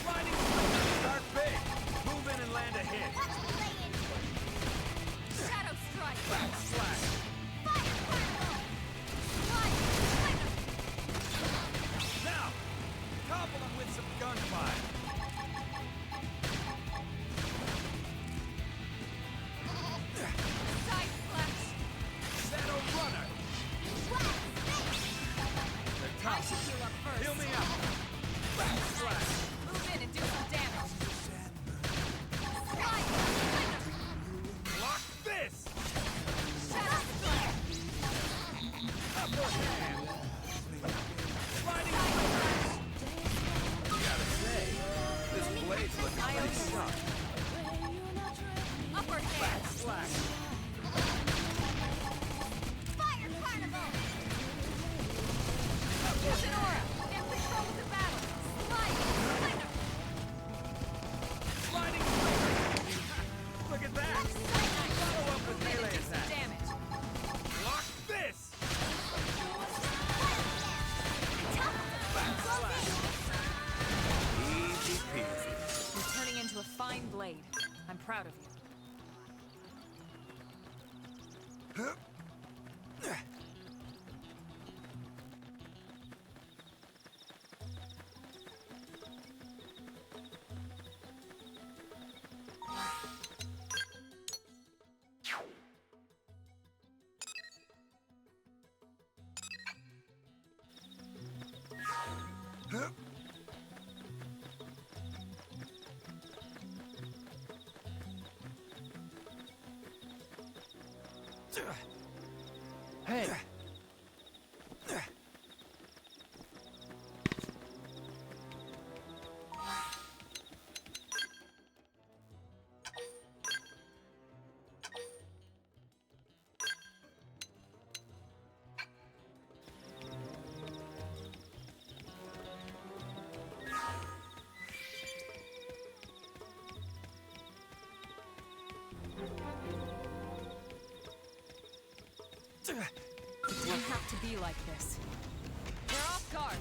Riding start big. Move in and land a hit. Let's play it! Shadow strike. Backslash. Fire Carnival! Slide. Splinter. Now, topple him with some gunfire. Side slash. Shadow Runner. They're I tough. should heal up first. Heal me up. Backslash. Move in and do some damage. Slide. Splinter. Block this. Shadow strike. Upper hand. Riding Side slash. Gotta say, this blade's looking pretty sharp. Upper hand. Backslash. Fire Carnival! Use an aura. Get control of the battle. Slide. Splinter. Sliding swing. Look at that. Follow up with Move in melee and do some attack. damage. Block this. Backslash! Easy peasy. You're turning into a fine blade. I'm proud of you. Hey. It won't have to be like this. They're off guard.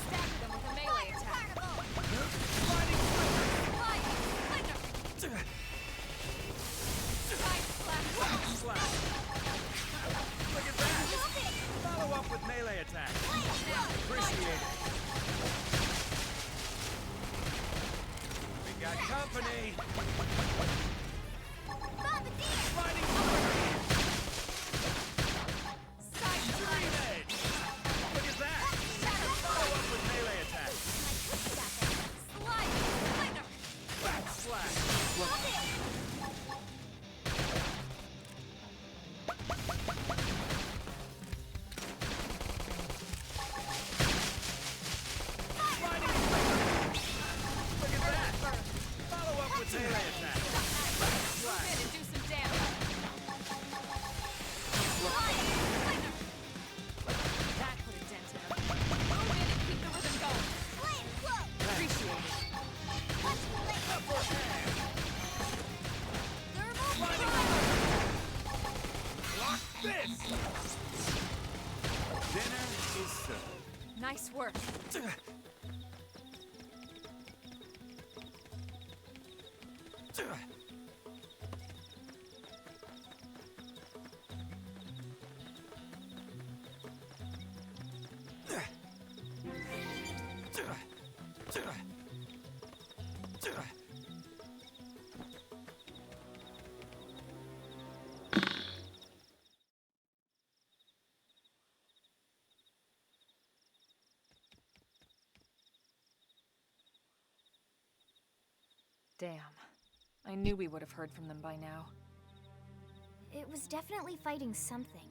Stagger them with a melee attack. Slide. Splinter. Side slash. Slash. Look at that. way! Bombardier! Sliding Side Dream Edge! Look at that! Follow up with melee attack! slide! Slinger! Back slash! Sliding Look at that! Follow up with melee attack! Back Move slash! in and do some damage. Slinger! That put a dent in him. Move in and keep the rhythm going. Flame flow! Appreciate it. Punch blade! Upper hand! Thermal Sliding Block this! Dinner is served. Nice work. Damn. I knew we would have heard from them by now. It was definitely fighting something.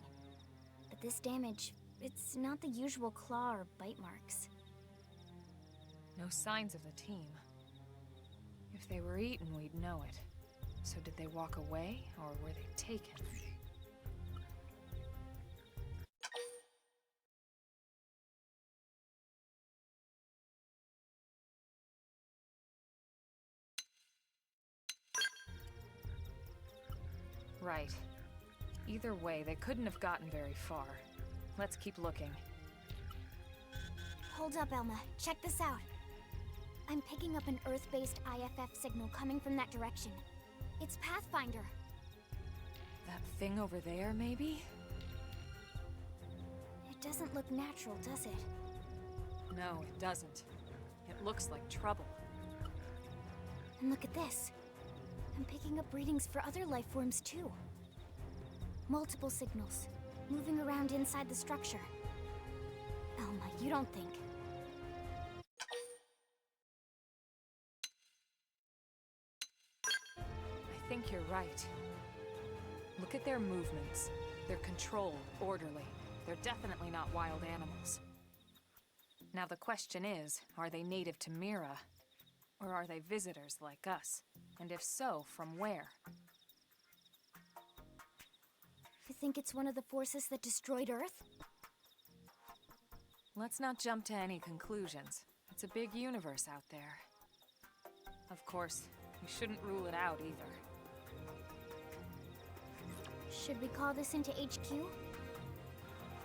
But this damage, it's not the usual claw or bite marks. No signs of the team. If they were eaten, we'd know it. So did they walk away, or were they taken? Right. Either way, they couldn't have gotten very far. Let's keep looking. Hold up, Elma. Check this out. I'm picking up an Earth-based IFF signal coming from that direction. It's Pathfinder. That thing over there, maybe? It doesn't look natural, does it? No, it doesn't. It looks like trouble. And look at this. I'm picking up readings for other life forms too. Multiple signals, moving around inside the structure. Elma, you don't think... I think you're right. Look at their movements. They're controlled, orderly. They're definitely not wild animals. Now the question is, are they native to Mira? Or are they visitors like us? And if so, from where? You think it's one of the forces that destroyed Earth? Let's not jump to any conclusions. It's a big universe out there. Of course, we shouldn't rule it out either. Should we call this into HQ?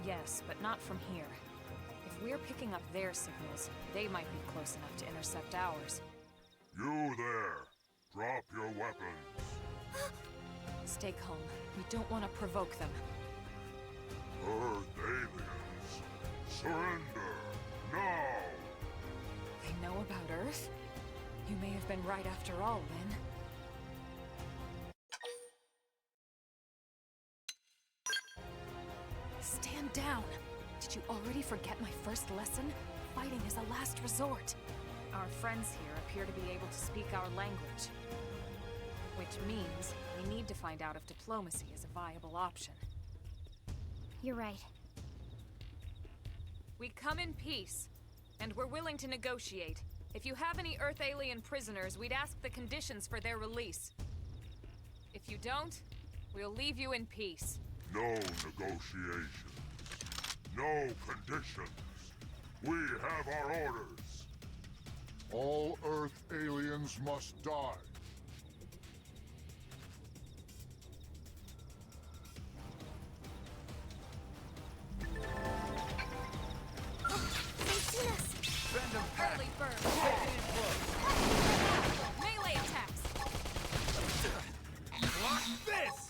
Yes, but not from here. If we're picking up their signals, they might be close enough to intercept ours. You there! Drop your weapons! Stay calm. We don't want to provoke them. Earth aliens! Surrender! Now! They know about Earth? You may have been right after all, Lynn. Stand down! Did you already forget my first lesson? Fighting is a last resort. Our friends here appear to be able to speak our language. Which means we need to find out if diplomacy is a viable option. You're right. We come in peace, and we're willing to negotiate. If you have any Earth alien prisoners, we'd ask the conditions for their release. If you don't, we'll leave you in peace. No negotiations. No conditions. We have our orders. All Earth aliens must die. They've seen us! Send them back! Early bird! Get in close! Melee attacks! Block this!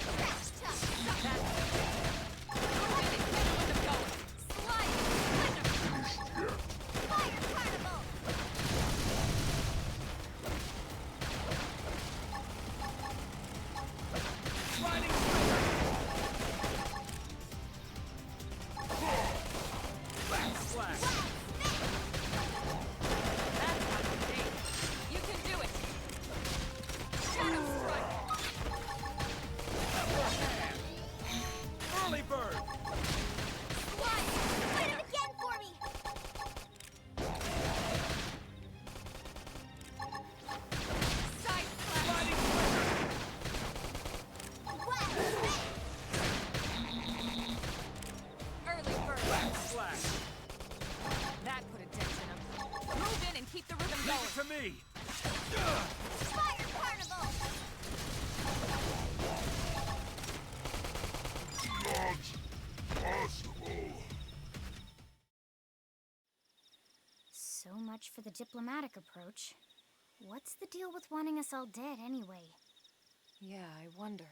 much for the diplomatic approach. What's the deal with wanting us all dead anyway? Yeah, I wonder.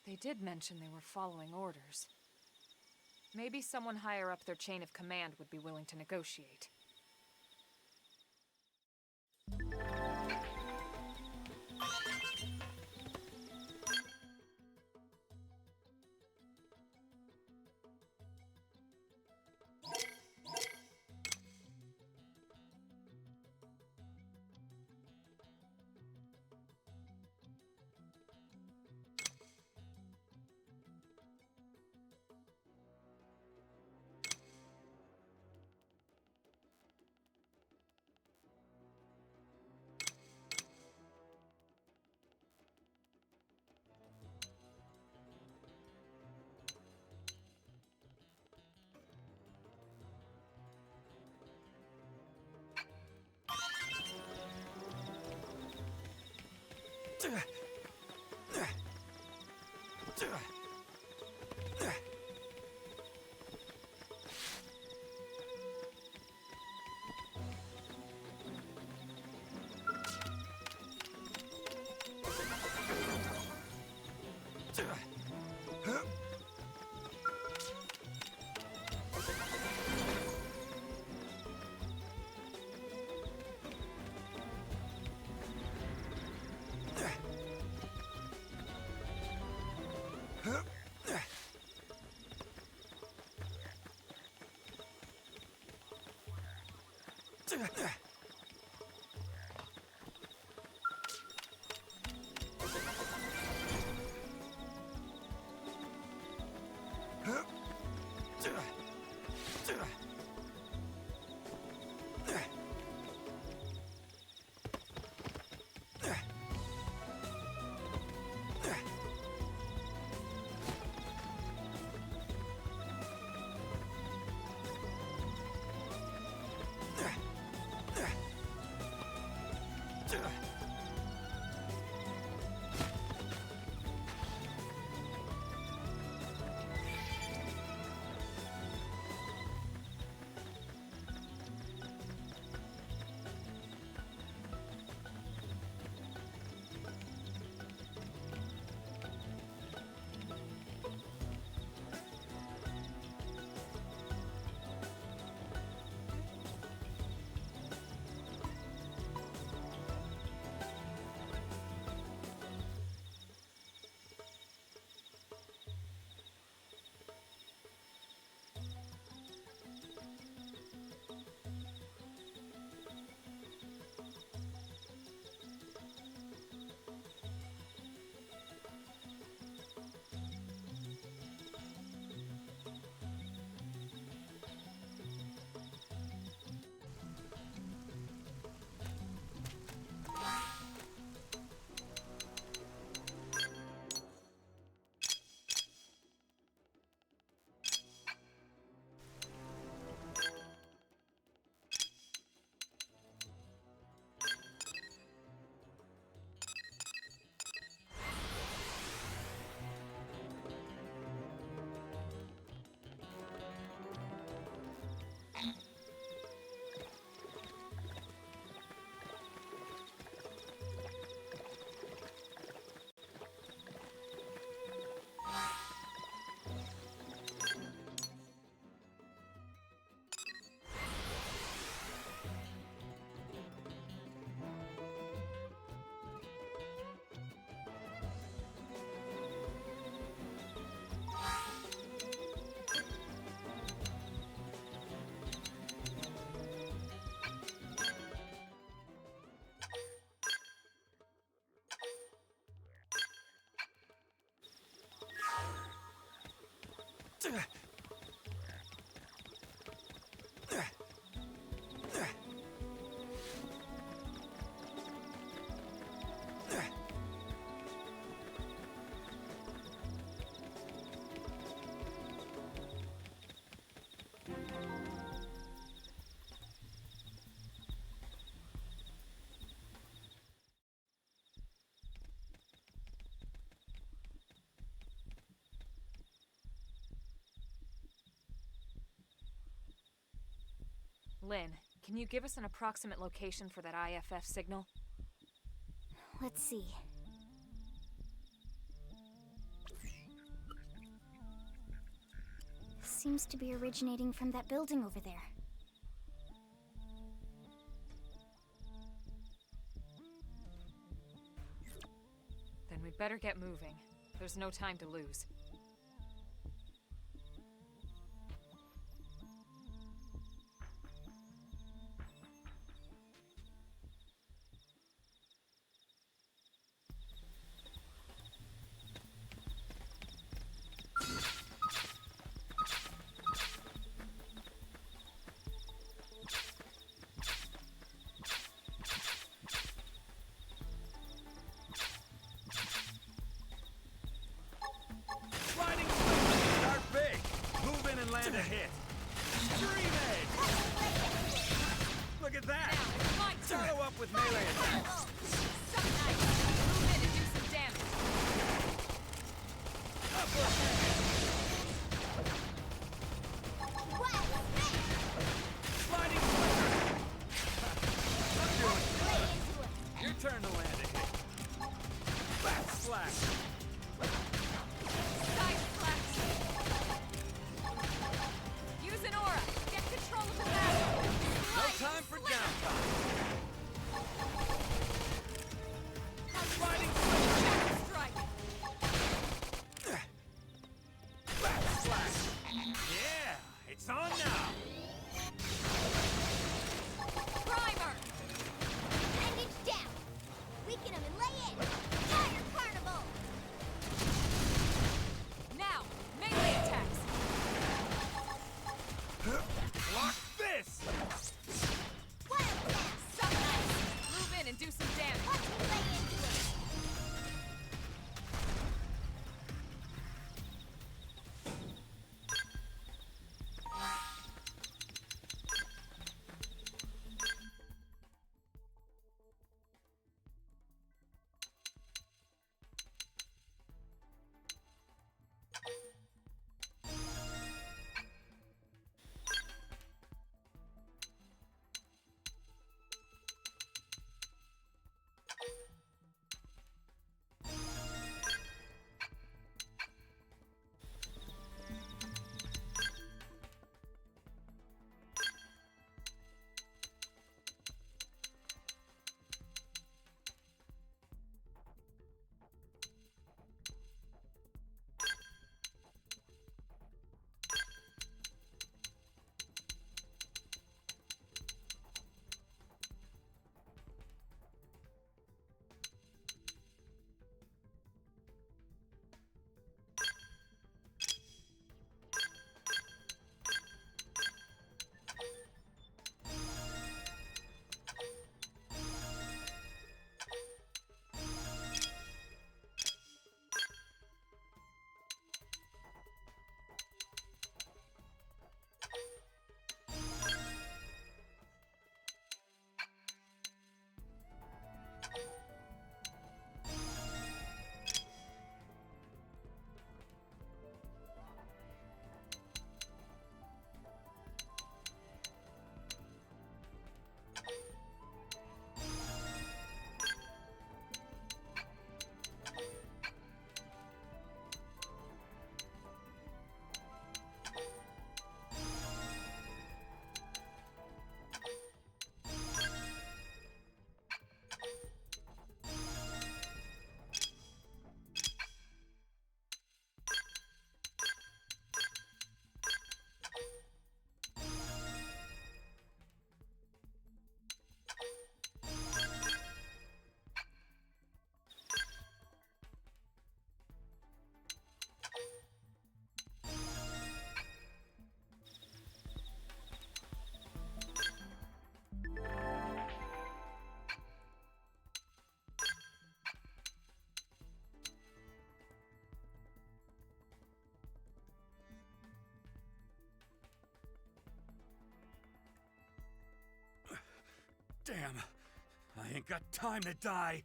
They did mention they were following orders. Maybe someone higher up their chain of command would be willing to negotiate. Lynn, Can you give us an approximate location for that IFF signal? Let's see. Seems to be originating from that building over there. Then we'd better get moving. There's no time to lose. Sliding swing! Start big! Move in and land a hit! Dream Edge! Look at that! Now, it's my turn! Follow up with melee attacks! So nice! Move in and do some damage! Upward smash! Sliding swing! I'm doing good! Your turn to land a hit! Back slash! Side slash! Use an aura! Get control of the battle! No time for downtime! Sliding swing! Strike! Back slash! Yeah! It's on now! Primer! Bandage down! Weaken him and lay in! Fire Carnival! Now, melee attacks! Block this! Wild Blast! Summon ice! Move in and do some damage! Watch me lay into it! Damn. I ain't got time to die.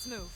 Let's move.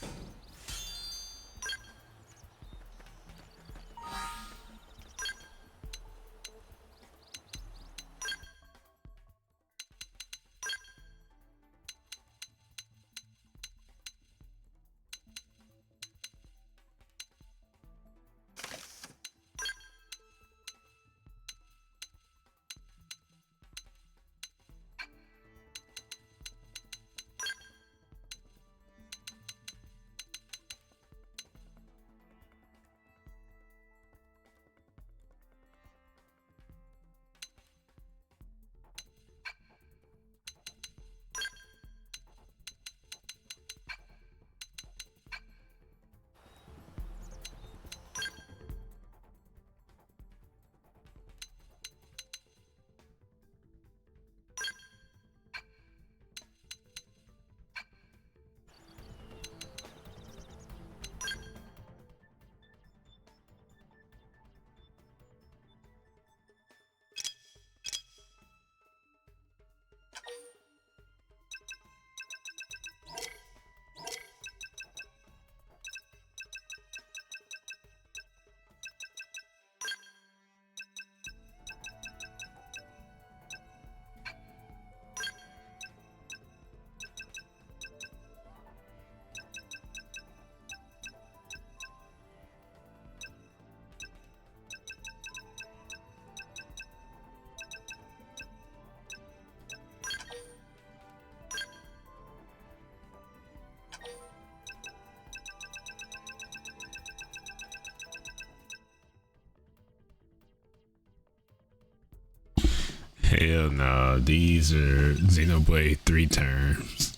Hell no, these are Xenoblade 3 terms.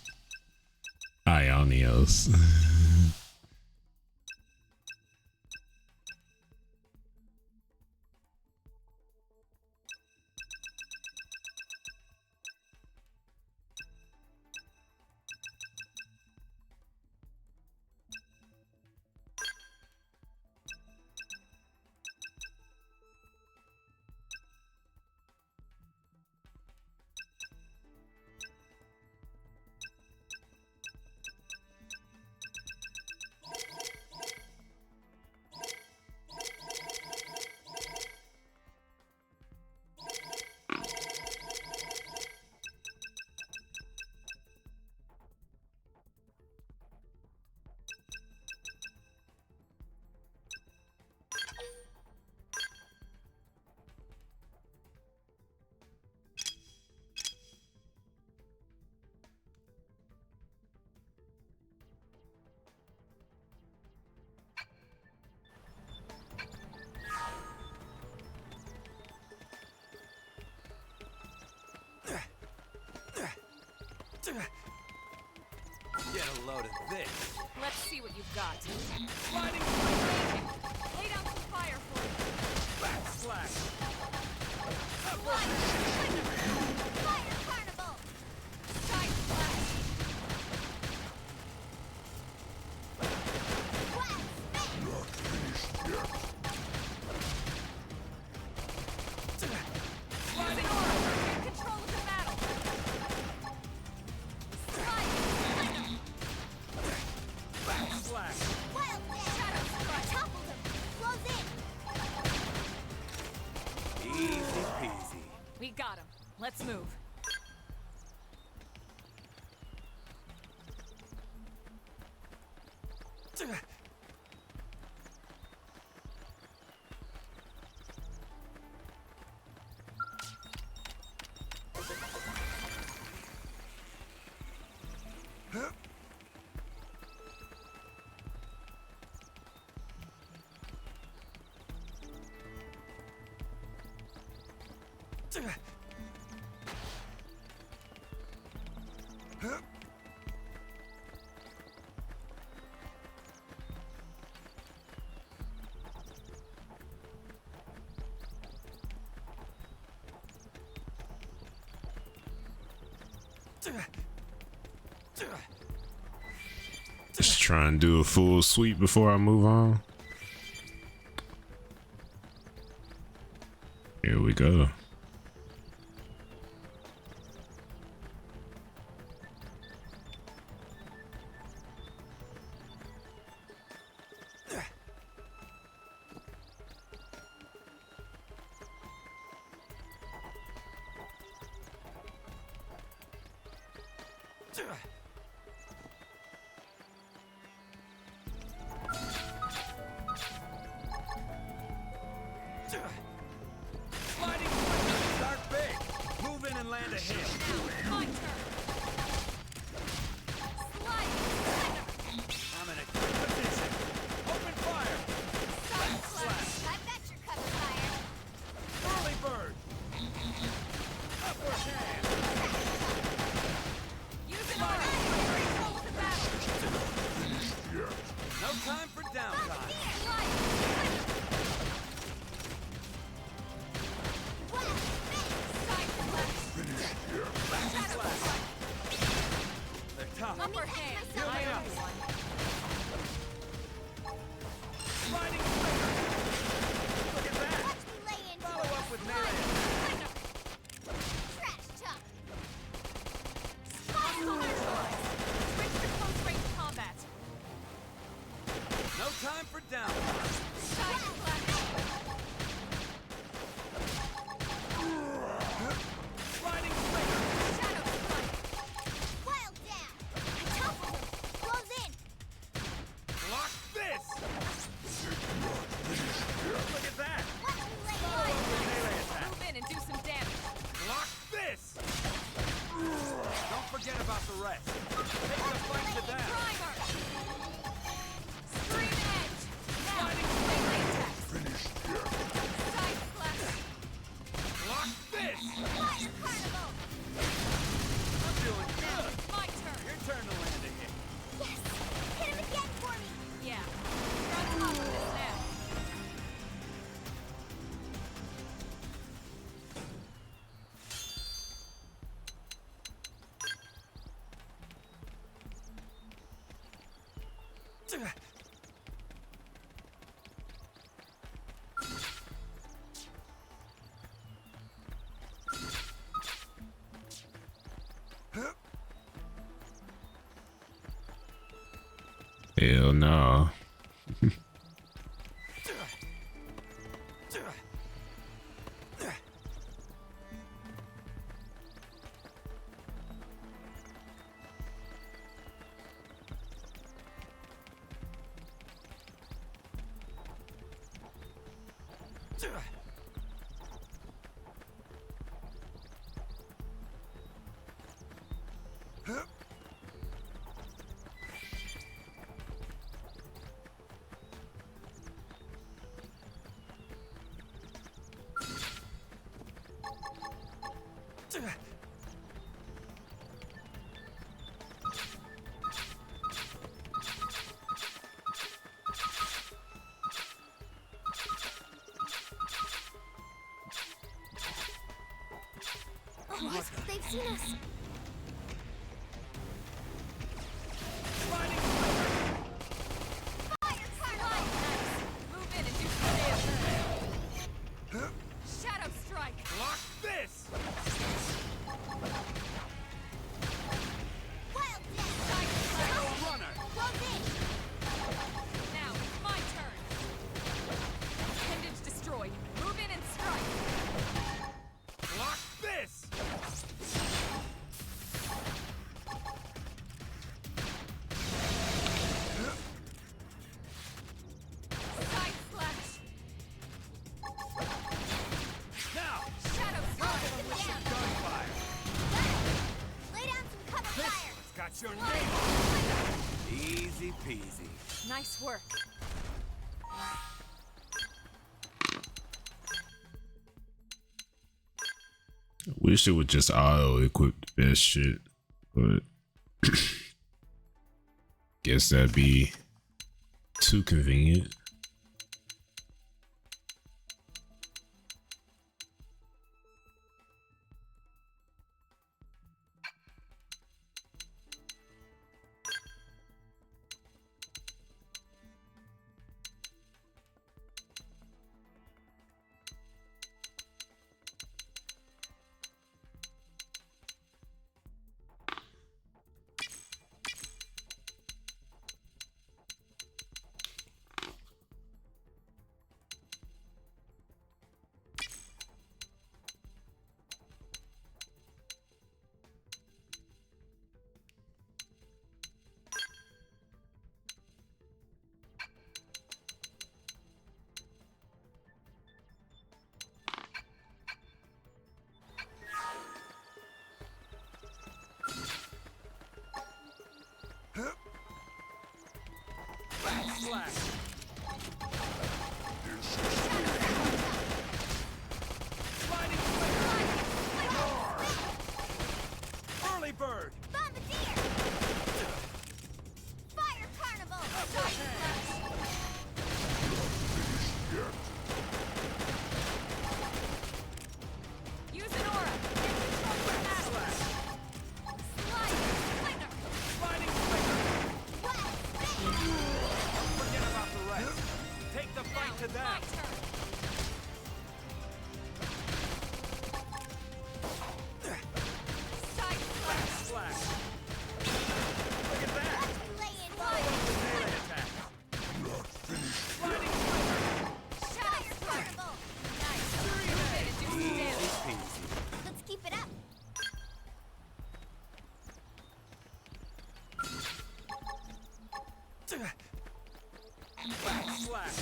Ionios. Get a load of this. Let's see what you've got. Sliding strike. Lay down some fire for me. Backslash. Fire carnival! Side splash. Using aura. Get control of the battle. Backslash. Wild shadow strike! Toppled him! Close in! Easy peasy. We got him. Let's move. Just try and do a full sweep before I move on. Here we go. Sliding quicker. Start big. Move in and land a hit. Now, my turn. Sliding quicker. I'm in a good position. Open fire. Side Slash. slash. I've got your cover fire. Early bird. Upward hand. Use an arm. Control the battle. No time for downtime. Side slash. They're tough. Upper hand. Healing up. Everyone. Sliding quicker. Look at that. Watch me lay into Follow it. up with melee. Trash talk. Hostile neutralized. Switch to close-range combat. No time for downtime. Side slash. Sliding quicker. Shadow strike. Wild down. I toppled him. Close in. Block this. Look at that. Watch me lay Follow into up with melee attack. Move in and do some damage. Block this. Don't forget about the rest. Take the fight to them. Primer. Scream edge. Now, Sliding melee attacks. Side slash. Block this. Fire carnival. I'm doing Now, good. my turn. Your turn to land a hit. Yes. Hit him again for me. Yeah. You're on top of this now. Hell no. What? They've seen us. Sliding quicker. Fire carnival. Move in and do some damage. Shadow strike. Block this. Wild death. Side slash. Shadow runner. Close in. Now, it's my turn. Appendage destroyed. Move in and strike. Block this. Side slash. Now. Shadow strike. With some gunfire. Lay down some cover This fire. one's got your name on it. Easy peasy. Nice work. Wish it would just auto equip the best shit, but guess that'd be too convenient. Backslash! Sliding flicker! Early bird! Bombardier! Fire Carnival! Use an aura. Get control of the battle. Slide. Flicker. Sliding flicker! Forget about the rest. Take the fight to My them! turn. Side slash. Backslash! Look at that! Laying Melee attack! Sliding flicker! Fire Carnival! Nice. Move in and do some damage. Let's keep it up. Backslash!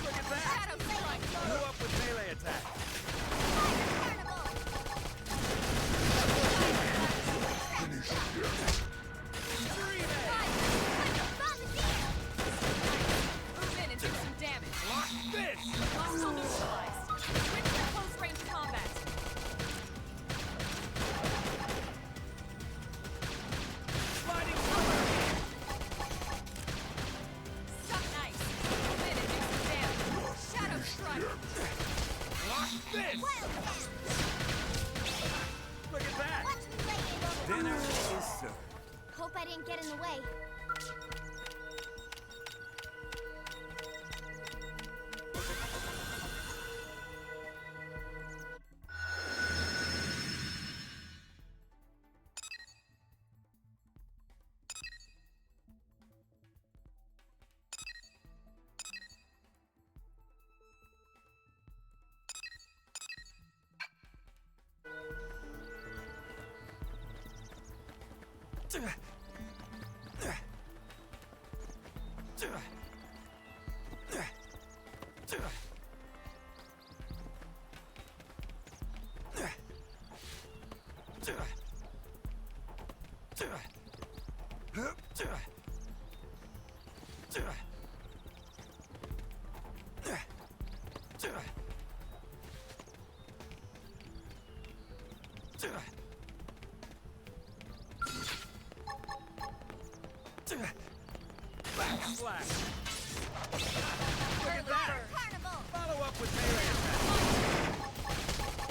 Look at that! Shadow strike. Follow up with melee attack! Fire Carnival! Bombardier! Move in and do some damage. Lock this! Hostile neutralized. Switch to close range combat. Sliding flicker! Suck nice. Move in and do some damage. Shadow strike. Lock this! Wildcat! Look at that! Watch me lay it. Dinner is served. Hope I didn't get in the way. Backslash! Look at that! Carnival! Follow up with melee attack!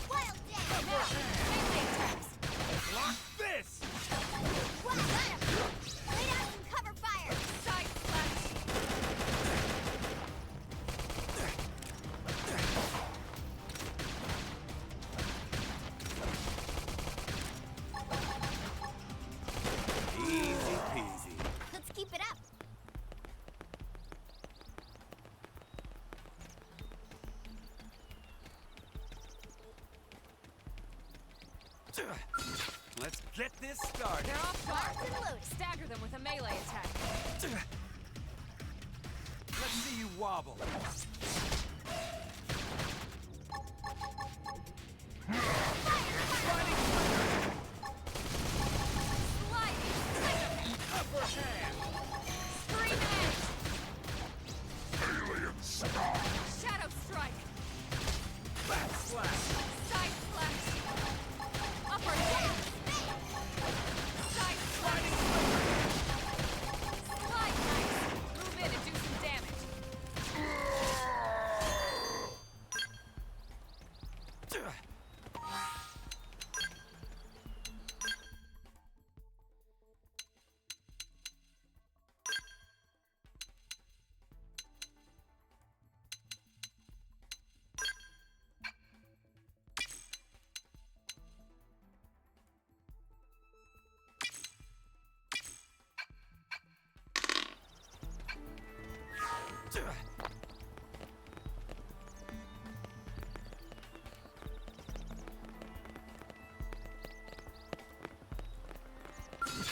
Wild Dance! Melee attacks. Lock this! Wow, got him! Lay down some cover fire! Side slash. Easy peasy. Let's keep it up. Let's get this started. They're off guard. Locked and loaded. Stagger them with a melee attack. Let's see you wobble. Sliding. Upper hand! Scream edge. Shadow strike. Backslash! Side slash. Upper hand. Side sliding. Slide nice. Move in and do some damage.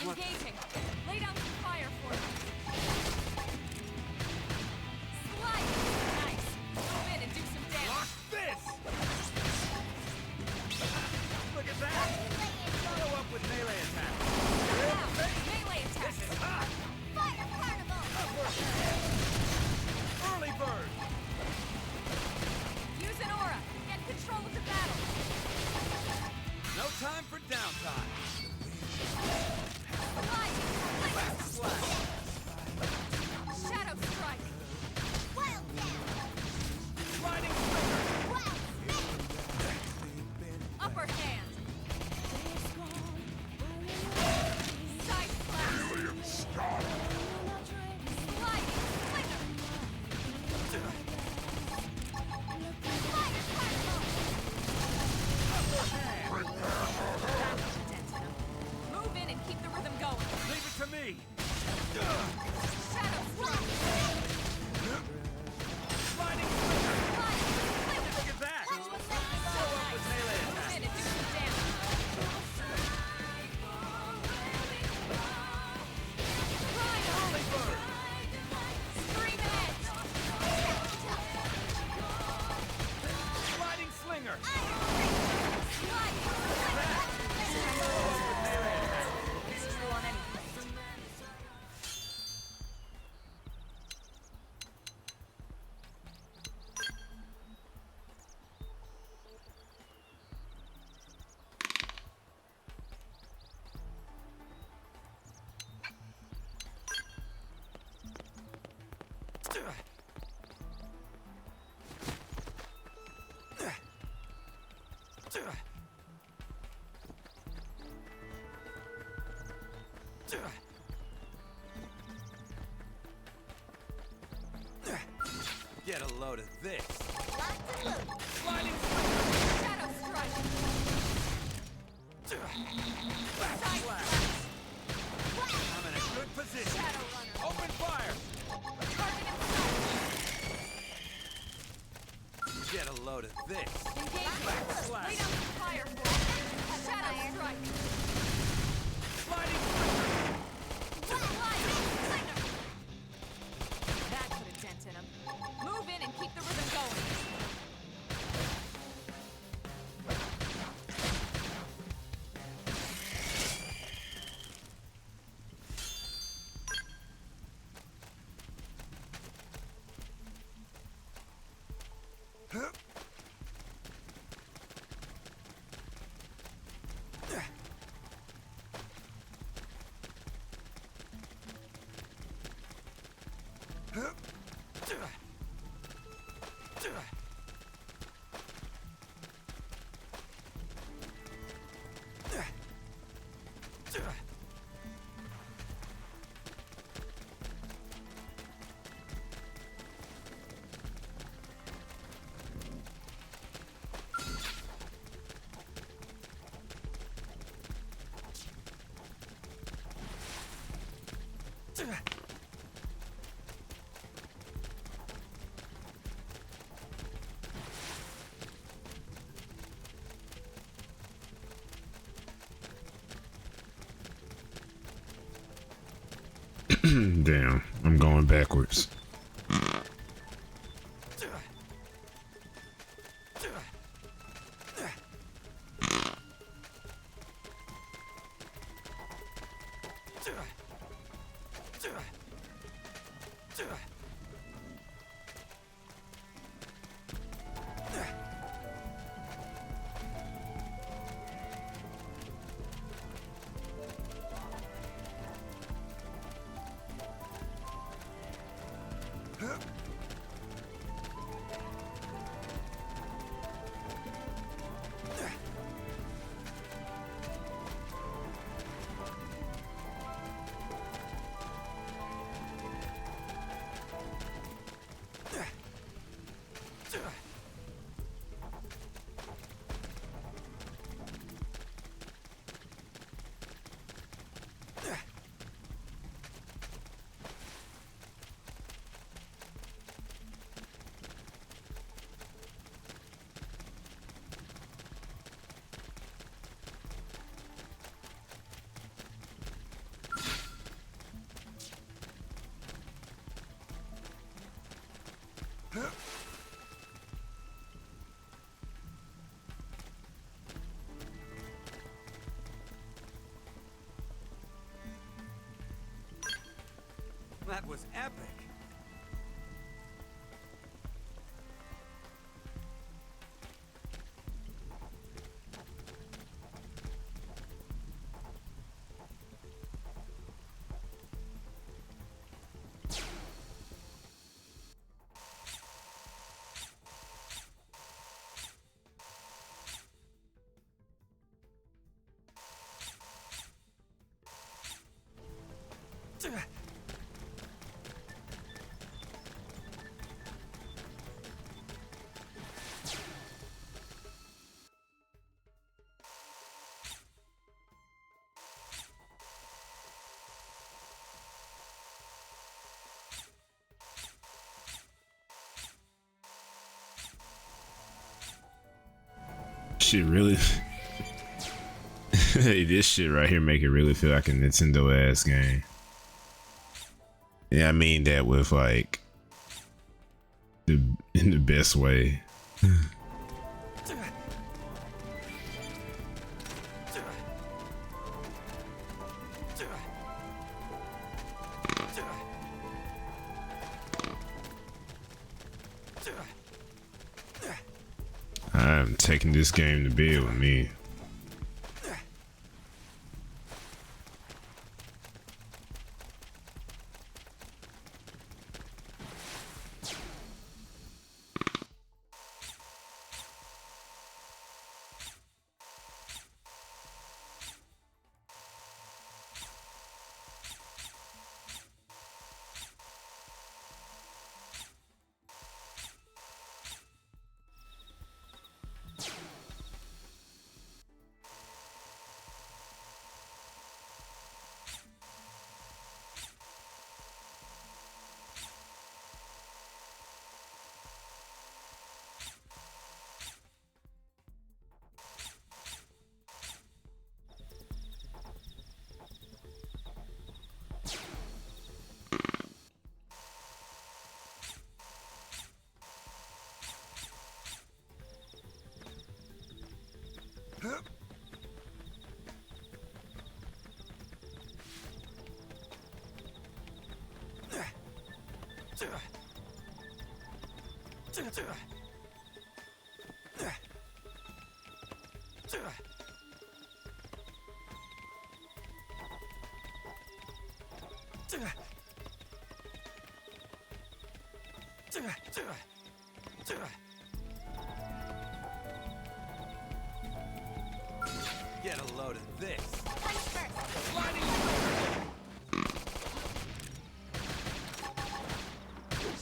Engaging. Lay down some fire for me. Slide. Nice. Move in and do some damage. Lock this! Look at that! Follow up with melee attack! Now, melee attack. This is hot! Fire Carnival! Sliding slinger! Look at that! Show up with melee attack! Early bird! Sliding slinger! Get a load of this. Sliding Shadow strike. back slash! I'm in a good position. Shadow runner. Open fire! Target himself. Get a load of this. Engage. Back slash! Lay down some fire for it. Shadow strike. Sliding slinger! That put a dent in him. Move in and keep the rhythm going. Damn, I'm going backwards. That was epic. Shit really. This shit right here make it really feel like a Nintendo ass game. Yeah, I mean that with like in the best way. I'm taking this game to bed with me. Get a load of this.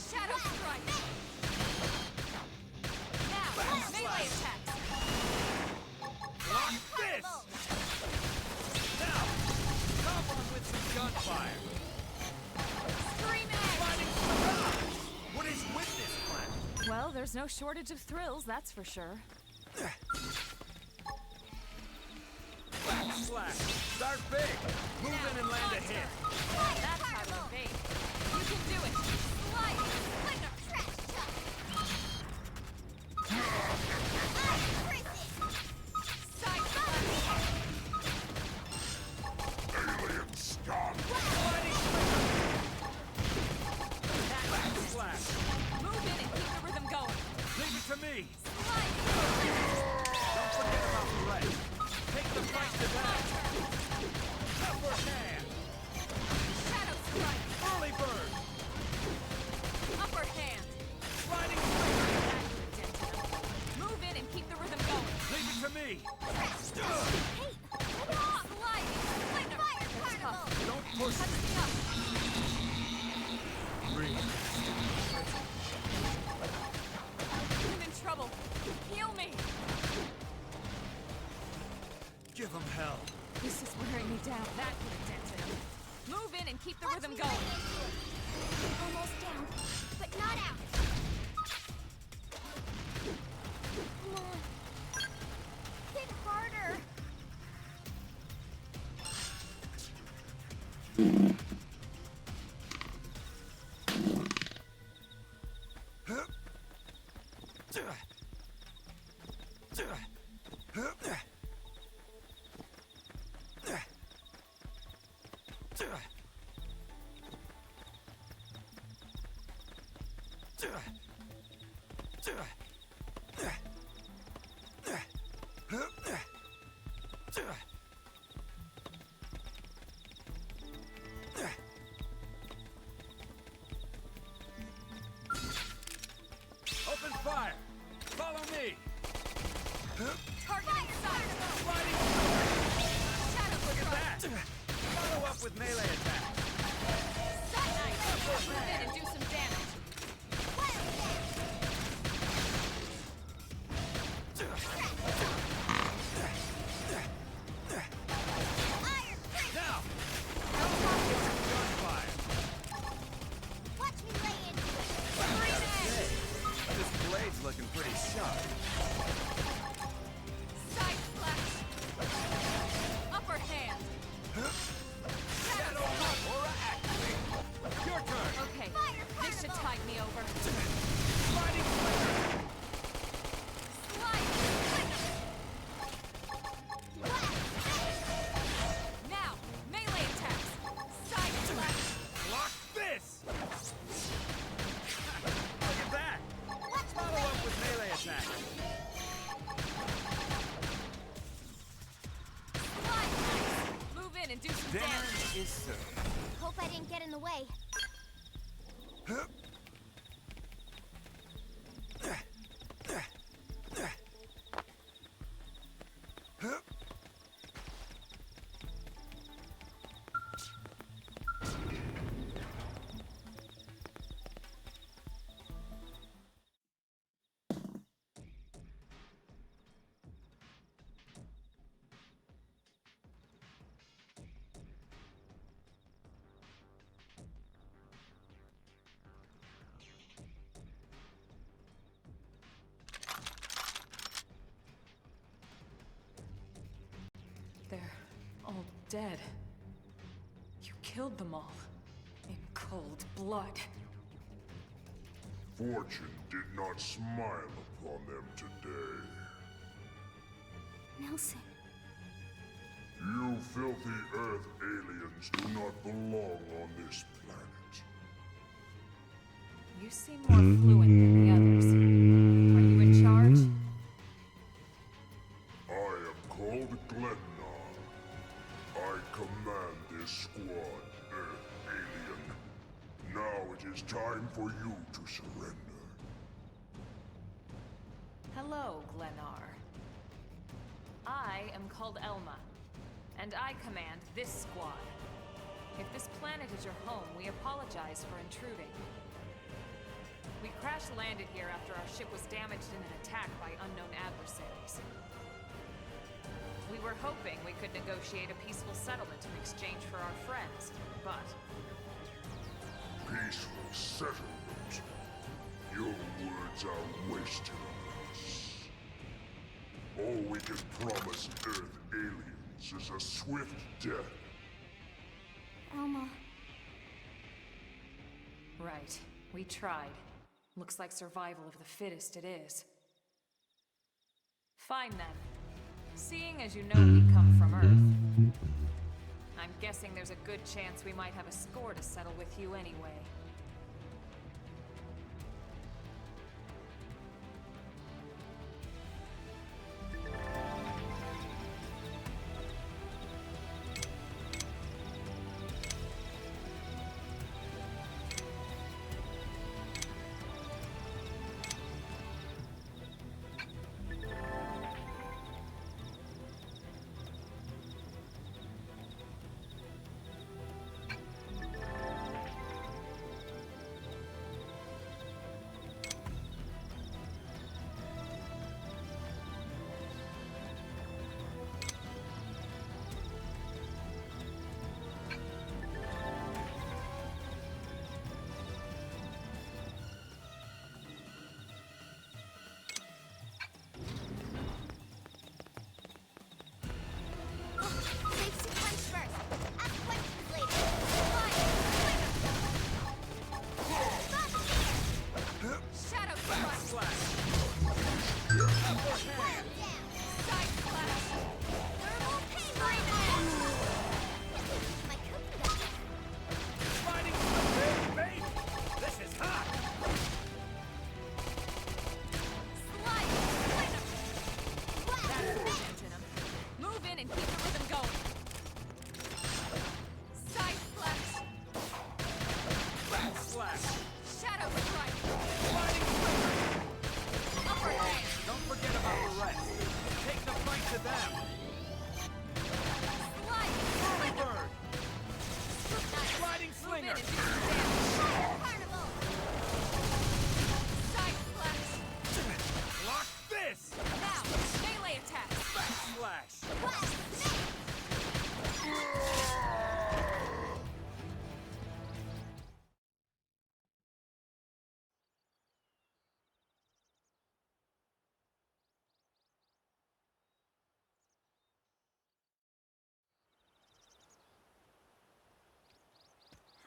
Shadow strike. Now, melee attack. Block this. Now, come on with some gunfire. What is with this plan? Well, there's no shortage of thrills, that's for sure. Backslash. Start big. Move in and land a hit. That's how to evade. You can do it. Slide. Slinger. Trash talk. Side slash. Alien scum! Backslash. Move in and keep the rhythm going. Leave it to me. Slide. Don't forget about the right. Take the fight to that. Upper hand. Shadow strike. Early bird. Upper hand. Sliding That could move in and keep the rhythm going. Leave it to me. Hey, sliding. Slinger. That's tough. Don't push Touch me up. Breathe. I'm in trouble. Heal me. Give him hell. This is wearing me down. That could have dented him. Move in and keep the rhythm going. Almost down, but not out. Come on. Hit harder. Open fire. Follow me. Target inside. Sliding. Shadow Look at strike. that. Follow up with melee attack. Nice. Move in and do some damage. Now. Gunfire. Watch me lay into it. This blade's looking pretty sharp. Dinner is served. Hope I didn't get in the way. They're all dead. You killed them all. In cold blood. Fortune did not smile upon them today. Nelson. You filthy Earth aliens do not belong on this planet. You seem more fluent than the others. Are you in charge? I am called Glennar. I command this squad, Earth alien. Now it is time for you to surrender. Hello, Glennar. I am called Elma, and I command this squad. If this planet is your home, we apologize for intruding. We crash-landed here after our ship was damaged in an attack by unknown adversaries. We were hoping we could negotiate a peaceful settlement in exchange for our friends, but... Peaceful settlement? Your words are wasted on us. All we can promise Earth aliens is a swift death. Elma. Right. We tried. Looks like survival of the fittest it is. Fine then. Seeing as you know we come from Earth, I'm guessing there's a good chance we might have a score to settle with you anyway.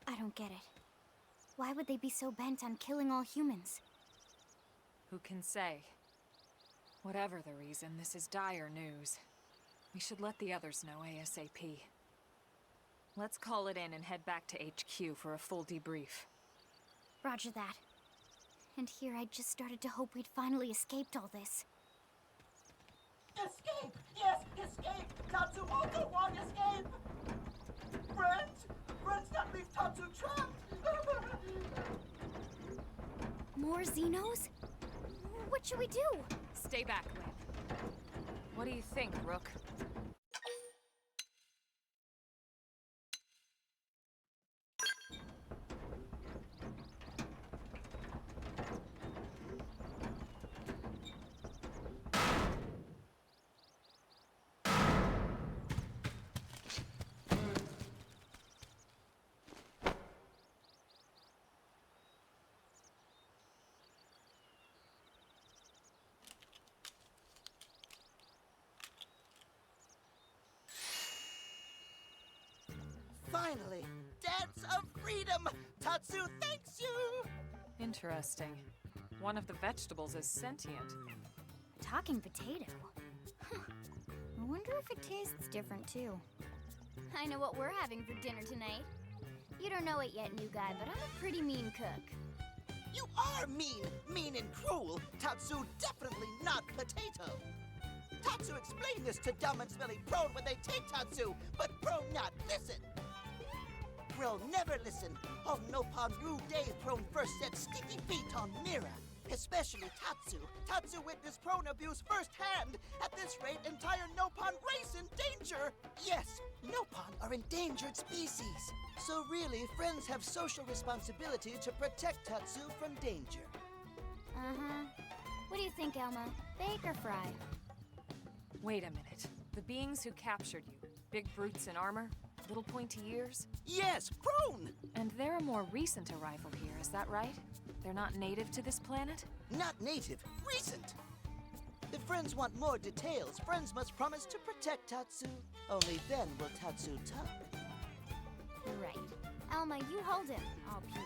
I don't get it. Why would they be so bent on killing all humans? Who can say? Whatever the reason, this is dire news. We should let the others know ASAP. Let's call it in and head back to HQ for a full debrief. Roger that. And here I just started to hope we'd finally escaped all this. Escape! Yes, escape! Tatsumoto won't escape! Tatsu trapped! More Xenos? What should we do? Stay back, Lynn. What do you think, Rook? Finally! Dance of freedom! Tatsu thanks you! Interesting. One of the vegetables is sentient. Talking potato. Huh. I wonder if it tastes different too. I know what we're having for dinner tonight. You don't know it yet, new guy, but I'm a pretty mean cook. You are mean! Mean and cruel! Tatsu definitely not potato! Tatsu explained this to dumb and smelly Prone when they take Tatsu, but Prone not listen! Prone never listen. On Nopon Rue Day, Prone first set sticky feet on Mira. Especially Tatsu. Tatsu witnessed Prone abuse firsthand. At this rate, entire Nopon race in danger. Yes, Nopon are endangered species. So really, friends have social responsibility to protect Tatsu from danger. Uh-huh. What do you think, Elma? Bake or fry? Wait a minute. The beings who captured you, big brutes in armor, little pointy ears? Yes, Prone! And they're a more recent arrival here, is that right? They're not native to this planet? Not native, recent! If friends want more details, friends must promise to protect Tatsu. Only then will Tatsu talk. You're right. Elma, you hold him. I'll peel.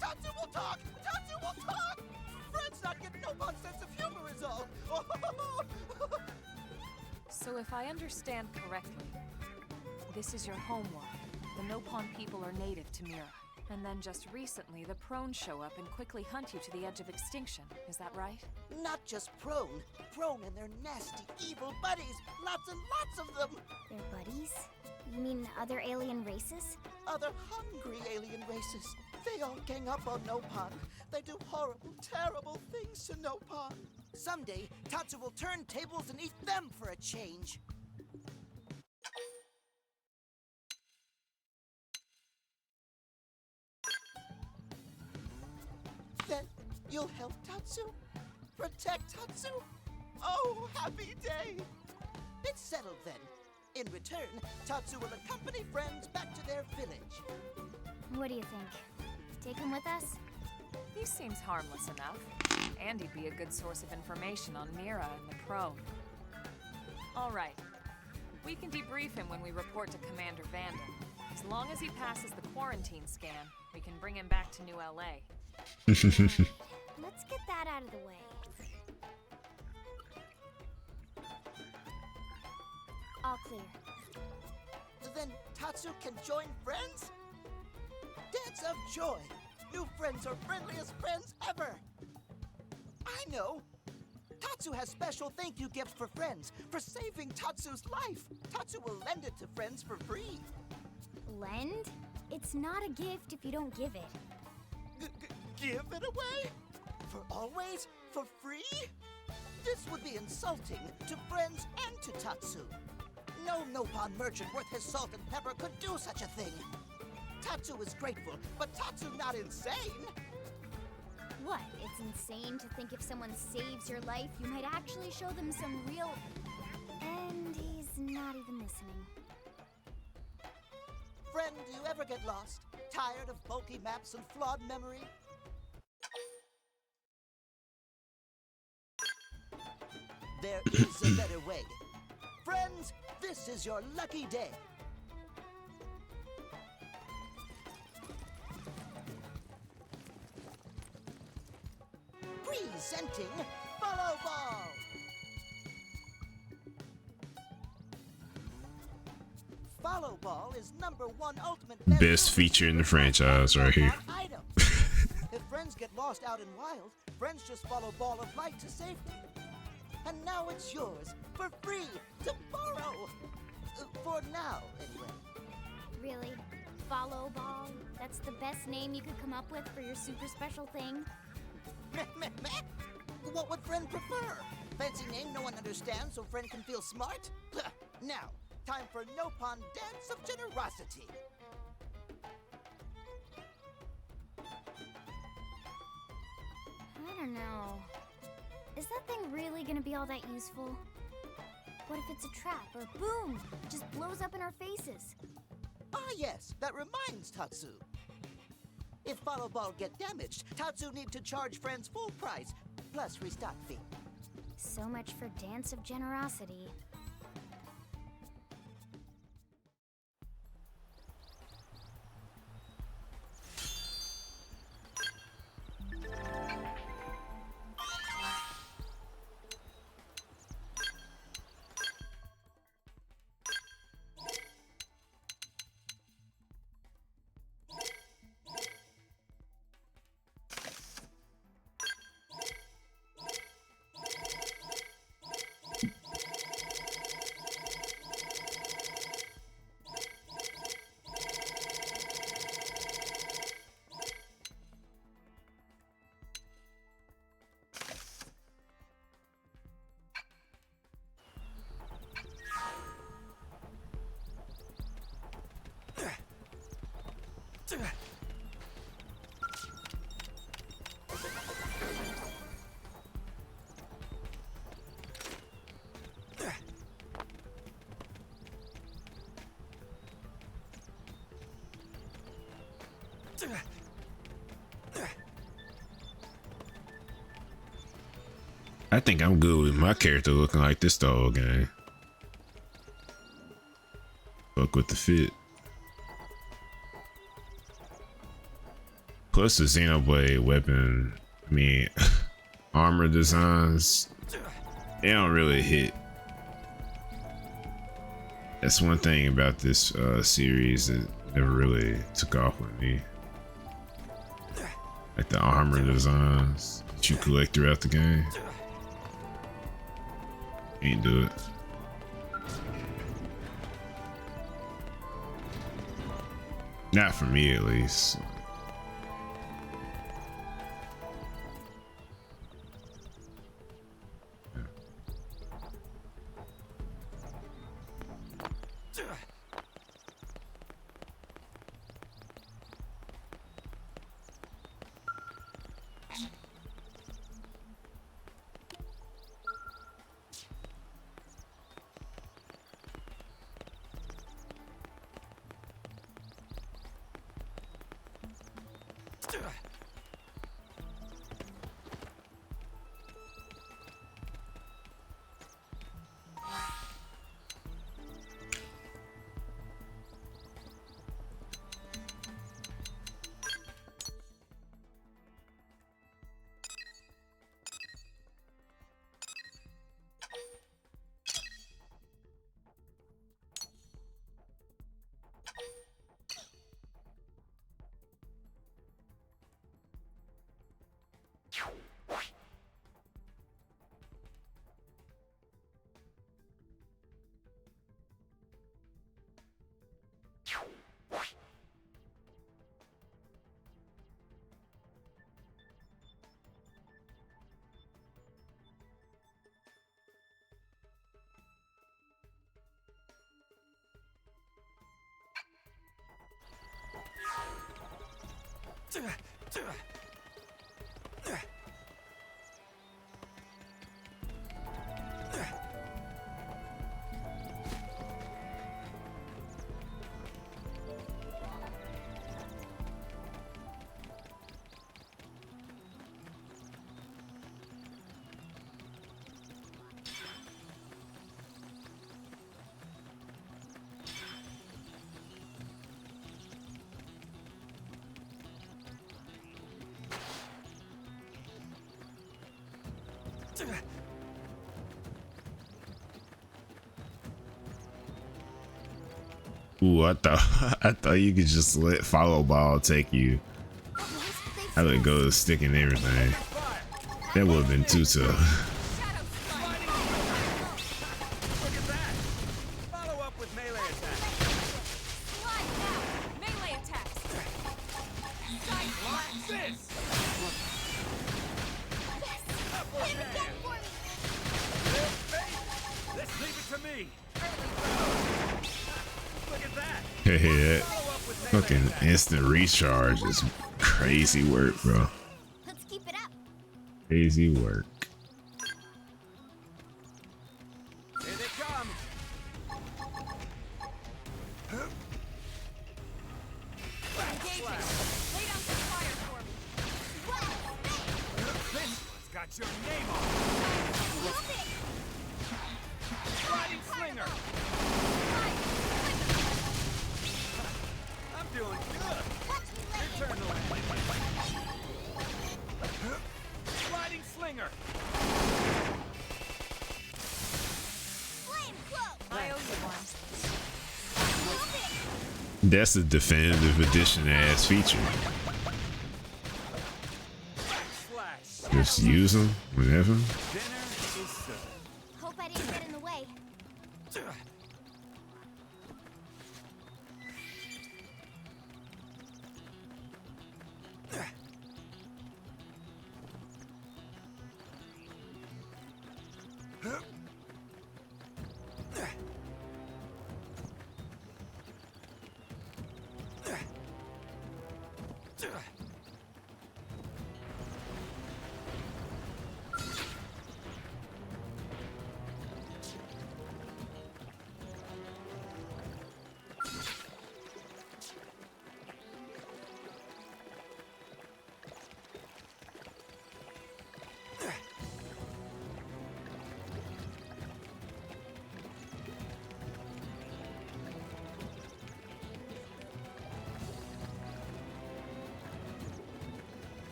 Tatsu will talk! Tatsu will talk! Friends not get Nopon sense of humor is all! So if I understand correctly, this is your homeworld. The Nopon people are native to Mira. And then just recently, the Prone show up and quickly hunt you to the edge of extinction. Is that right? Not just Prone. Prone and their nasty, evil buddies. Lots and lots of them. Their buddies? You mean other alien races? Other hungry alien races. They all gang up on Nopon. They do horrible, terrible things to Nopon. Someday, Tatsu will turn tables and eat them for a change. Then you'll help Tatsu? Protect Tatsu? Oh, happy day! It's settled then. In return, Tatsu will accompany friends back to their village. What do you think? Take him with us? He seems harmless enough. And he'd be a good source of information on Mira and the Prone. All right. We can debrief him when we report to Commander Vanda. As long as he passes the quarantine scan, we can bring him back to New LA. Let's get that out of the way. All clear. Then Tatsu can join friends? Dance of joy! New friends are friendliest friends ever! I know! Tatsu has special thank you gifts for friends, for saving Tatsu's life! Tatsu will lend it to friends for free! Lend? It's not a gift if you don't give it. Give it away? For always? For free? This would be insulting to friends and to Tatsu. No Nopon merchant worth his salt and pepper could do such a thing. Tatsu is grateful, but Tatsu not insane. What? It's insane to think if someone saves your life, you might actually show them some real... And he's not even listening. Friend, do you ever get lost? Tired of bulky maps and flawed memory? There is a better way. Friends, this is your lucky day. Presenting Follow Ball! Follow Ball is #1 ultimate Best feature in the franchise right here. item. If friends get lost out in wild, friends just follow Ball of Light to safety. And now it's yours, for free, to borrow. For now, anyway. Really? Follow Ball? That's That's the best name you could come up with for your super special thing? Meh, meh, meh. What would Friend prefer? Fancy name no one understands so Friend can feel smart? Now, time for Nopon Dance of Generosity. I don't know. Is that thing really gonna be all that useful? What if it's a trap, or boom, it just blows up in our faces? Ah yes, that reminds Tatsu. If Follow Ball get damaged, Tatsu need to charge Friends full price, plus restock fee. So much for Dance of Generosity. I think I'm good with my character looking like this the whole game. Fuck with the fit. Plus the Xenoblade weapon, I mean, armor designs, they don't really hit. That's one thing about this series that never really took off with me. Like the armor designs that you collect throughout the game. Ain't do it. Not for me, at least. Ooh, I thought you could just let Follow Ball take you. I let go of the stick and everything. That would have been too tough. Look at that! Follow up with melee attacks. Slide now! Melee attacks! me. Look at that. Hey, Follow up with fucking melee attack. instant recharge is crazy work, bro. Let's keep it up. Crazy work. Here they come. Engaging. Lay down some fire for me. This one's got your name on it. Sliding slinger. I'm doing good. Your turn to land. Sliding slinger. I owe you one. That's a definitive edition ass feature. Slash. Just use them whenever. Dinner is served. Hope I didn't get in the way.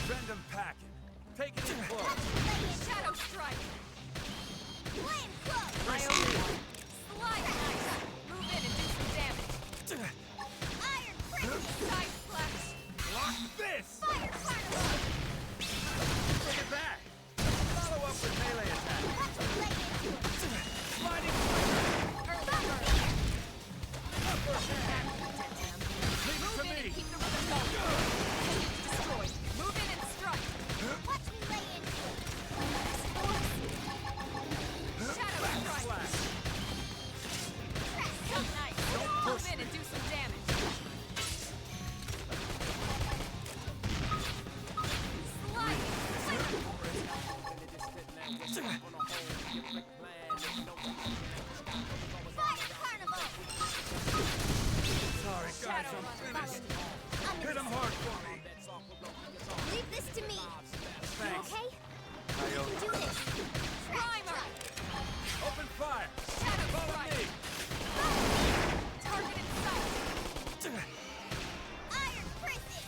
Send them packing. Take it in close. Shadow strike. I owe you one. Slide knife. Move in and do some damage. Side flash. Block this. Fire carnival. Look at that. Follow up with melee attack. Sliding slinger. Early bird. Upper hand. Leave it Move to in and me. keep the rhythm going. Destroy. Move in and strike. Watch me lay into it. Shadow strike. Slash. Nice. Move in and do some damage. Sorry, guys, I'm finished. Hit him hard for me. Leave this to me. Thanks. Okay? I owe you. Do this. Primer. Open fire. Shadow Follow strike. me. Target in sight. Iron prison.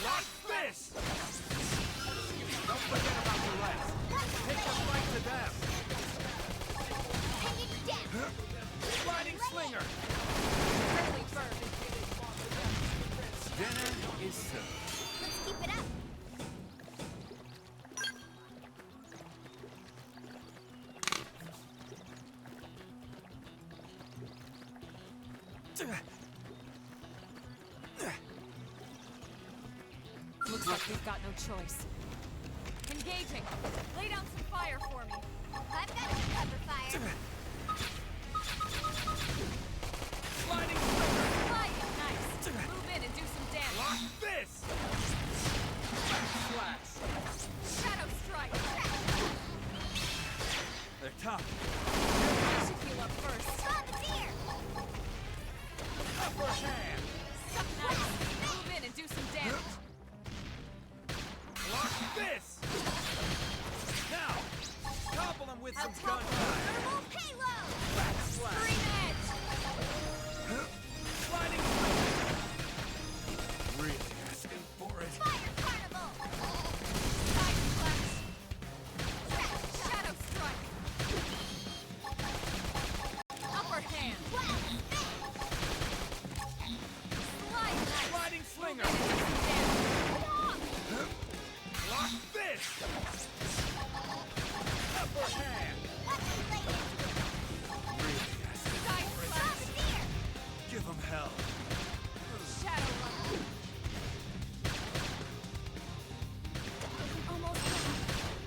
Like this. Don't forget about the rest. Take the fight to them. Hanging down. Sliding slinger. Early bird. Dinner is served. Let's keep it up. Looks like we've got no choice. Engaging. Lay down some fire for me. I've got some cover fire. Sliding slinger. Sliding nice. Move in and do some damage. Block this. Slash. Shadow strike. They're tough. I should heal up first. Bombardier. Upper hand. Nice. Move in and do some damage. Block this. Now, topple him with some gunfire. Thermal payload. Backslash. Green edge. Sliding slinger. Really asking for it. Fire carnival. Side flash. Shadow strike. Upper hand. Slide knife. Sliding slinger. Do some damage. Block this. Upper hand. Really asking Side for it. flash. Give him hell. Shadow run. Almost done.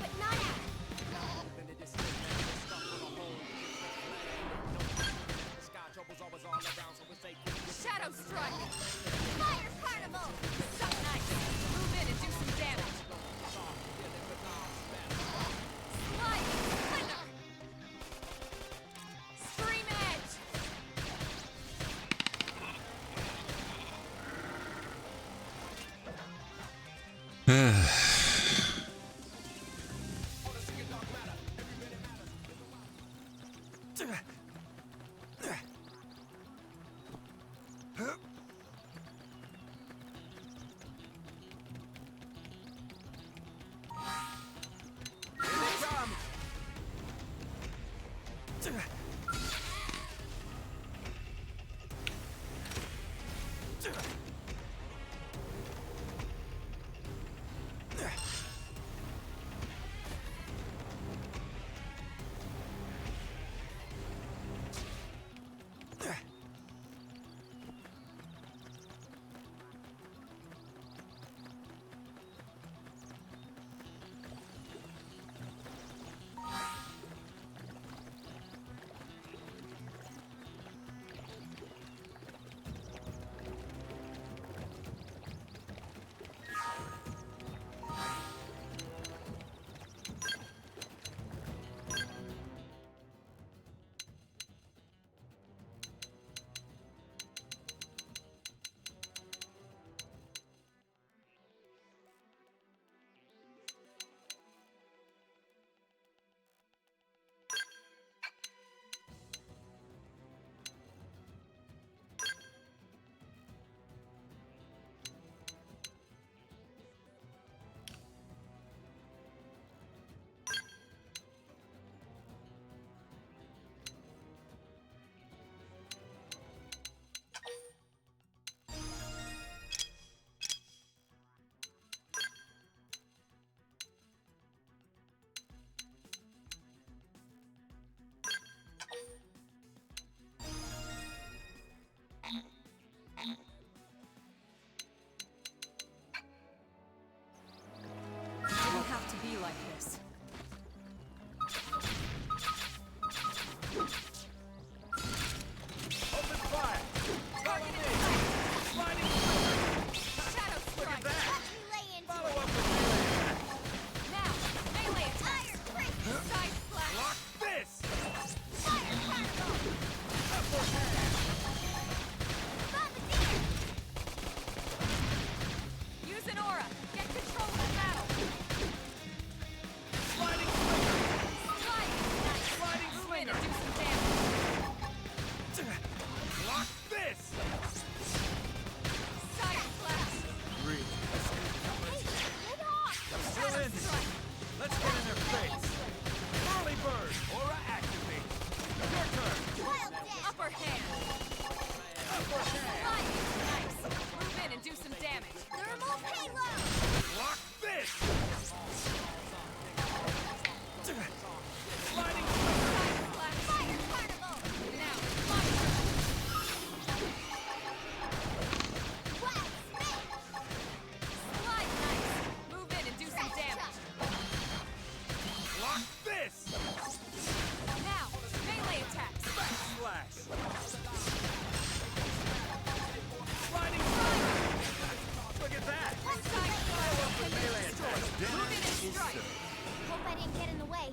Didn't have to be like this. Open fire! Follow me! Sliding Shadow Look at strike! that! Relay into Follow it. up with melee! Now, melee attack! Side slash! Block this! Fire carnival! Upward hand! Bombardier! Use an aura! Get control of the battle! Sliding slinger! Slide! Sliding Move in slinger! and do some damage! Block this! Side slash! Hey, get off! Still in! Let's get in their face! Early bird! Aura activate! Your turn! Wild dash! Upper hand! Upper hand! Slide! Nice! Move in and do some damage! Thermal payload! Block this! Sliding Side slash! Fire carnival! Now, monster! Wild smash! Slide nice! Move in and do some damage! Block this! Now, melee attacks! Backslash! Sliding slinger! Look at that! Side slash! Melee attack! Move in and strike! Hope I didn't get in the way.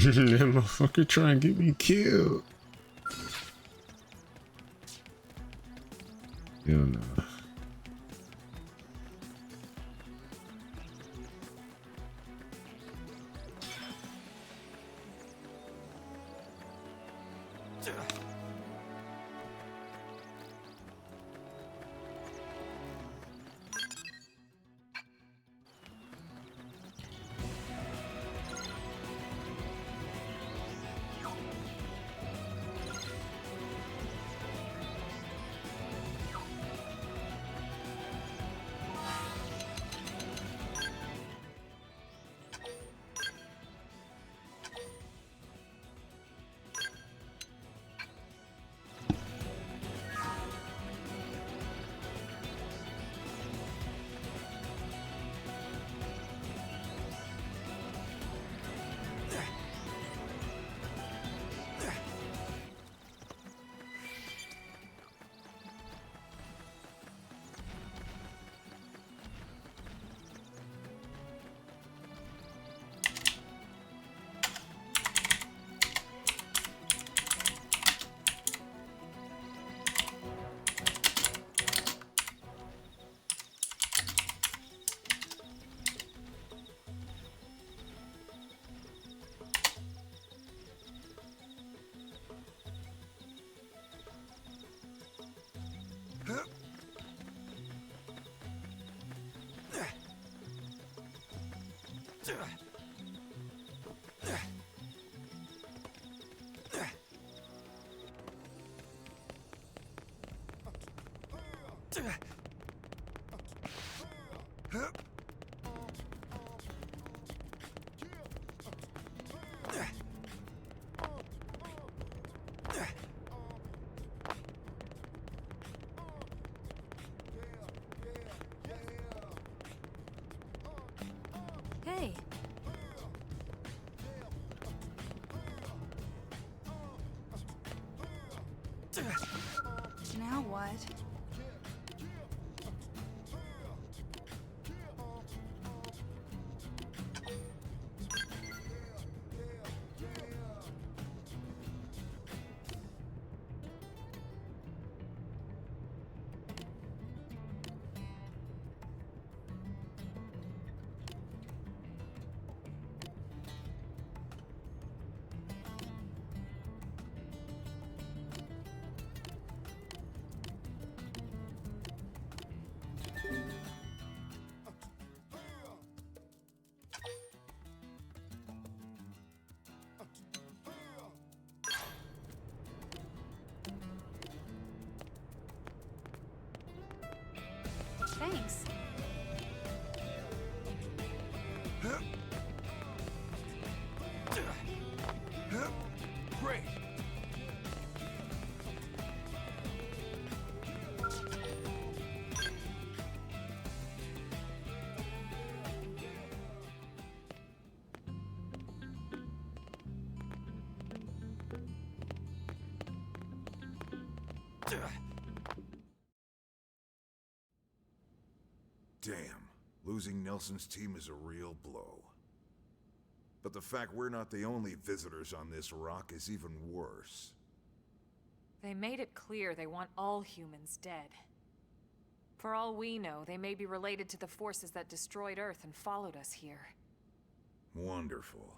That motherfucker trying to get me killed. Hell no. Hey. Now what? Thanks. Great. Damn, losing Nelson's team is a real blow. But the fact we're not the only visitors on this rock is even worse. They made it clear they want all humans dead. For all we know, they may be related to the forces that destroyed Earth and followed us here. Wonderful.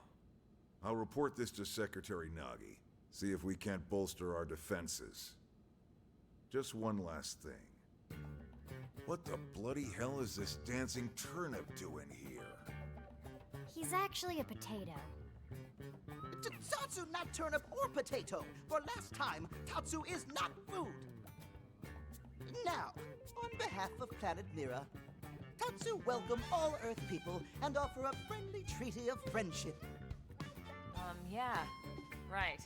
I'll report this to Secretary Nagi. See if we can't bolster our defenses. Just one last thing. What the bloody hell is this dancing turnip doing here? He's actually a potato. Tatsu, not turnip or potato. For last time, Tatsu is not food. Now, on behalf of Planet Mira, Tatsu welcome all Earth people and offer a friendly treaty of friendship. Yeah. Right.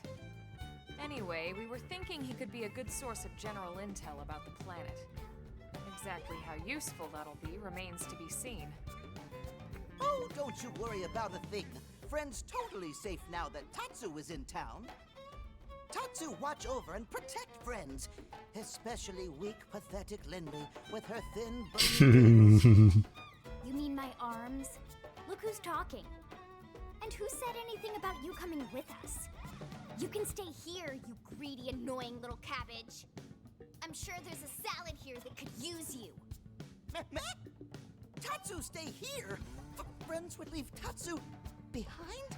Anyway, we were thinking he could be a good source of general intel about the planet. Exactly how useful that'll be remains to be seen. Oh, don't you worry about a thing. Friend's totally safe now that Tatsu is in town. Tatsu watch over and protect friends, especially weak, pathetic Lindley with her thin, bony... You mean my arms? Look who's talking. And who said anything about you coming with us? You can stay here, you greedy, annoying little cabbage. I'm sure there's a salad here that could use you. Meh? Tatsu stay here? Friends would leave Tatsu behind?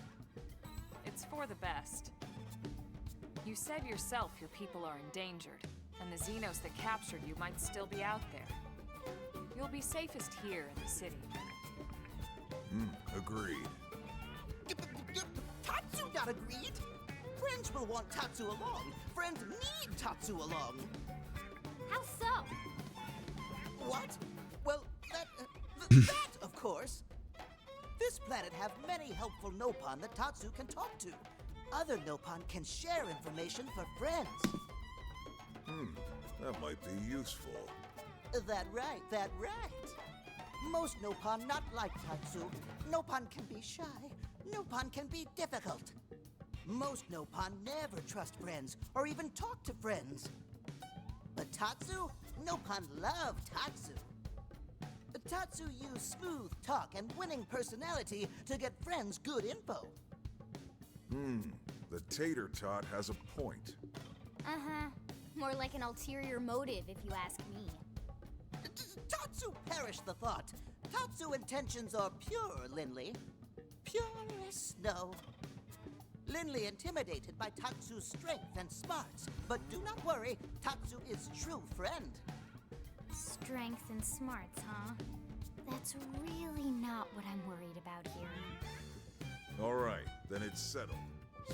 It's for the best. You said yourself your people are endangered, and the Xenos that captured you might still be out there. You'll be safest here in the city. Agreed. Tatsu not agreed? Friends will want Tatsu along. Friends need Tatsu along. How so? What? Well, that, of course. This planet have many helpful Nopon that Tatsu can talk to. Other Nopon can share information for friends. That might be useful. That right. Most Nopon not like Tatsu. Nopon can be shy. Nopon can be difficult. Most Nopon never trust friends or even talk to friends. But Tatsu? Nopon love Tatsu. Tatsu use smooth talk and winning personality to get friends good info. The tater tot has a point. Uh-huh. More like an ulterior motive, if you ask me. Tatsu perish the thought. Tatsu intentions are pure, Lindley. Pure as snow. Lindley intimidated by Tatsu's strength and smarts. But do not worry, Tatsu is true friend. Strength and smarts, huh? That's really not what I'm worried about here. All right, then it's settled.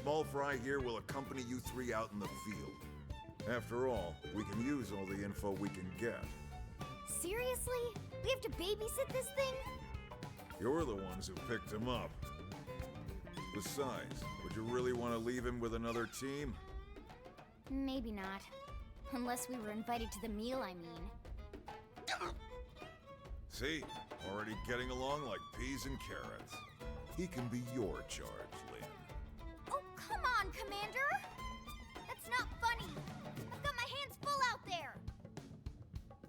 Small Fry here will accompany you three out in the field. After all, we can use all the info we can get. Seriously? We have to babysit this thing? You're the ones who picked him up. Besides, would you really want to leave him with another team? Maybe not. Unless we were invited to the meal, I mean. See? Already getting along like peas and carrots. He can be your charge, Lynn. Oh, come on, Commander! That's not funny! I've got my hands full out there!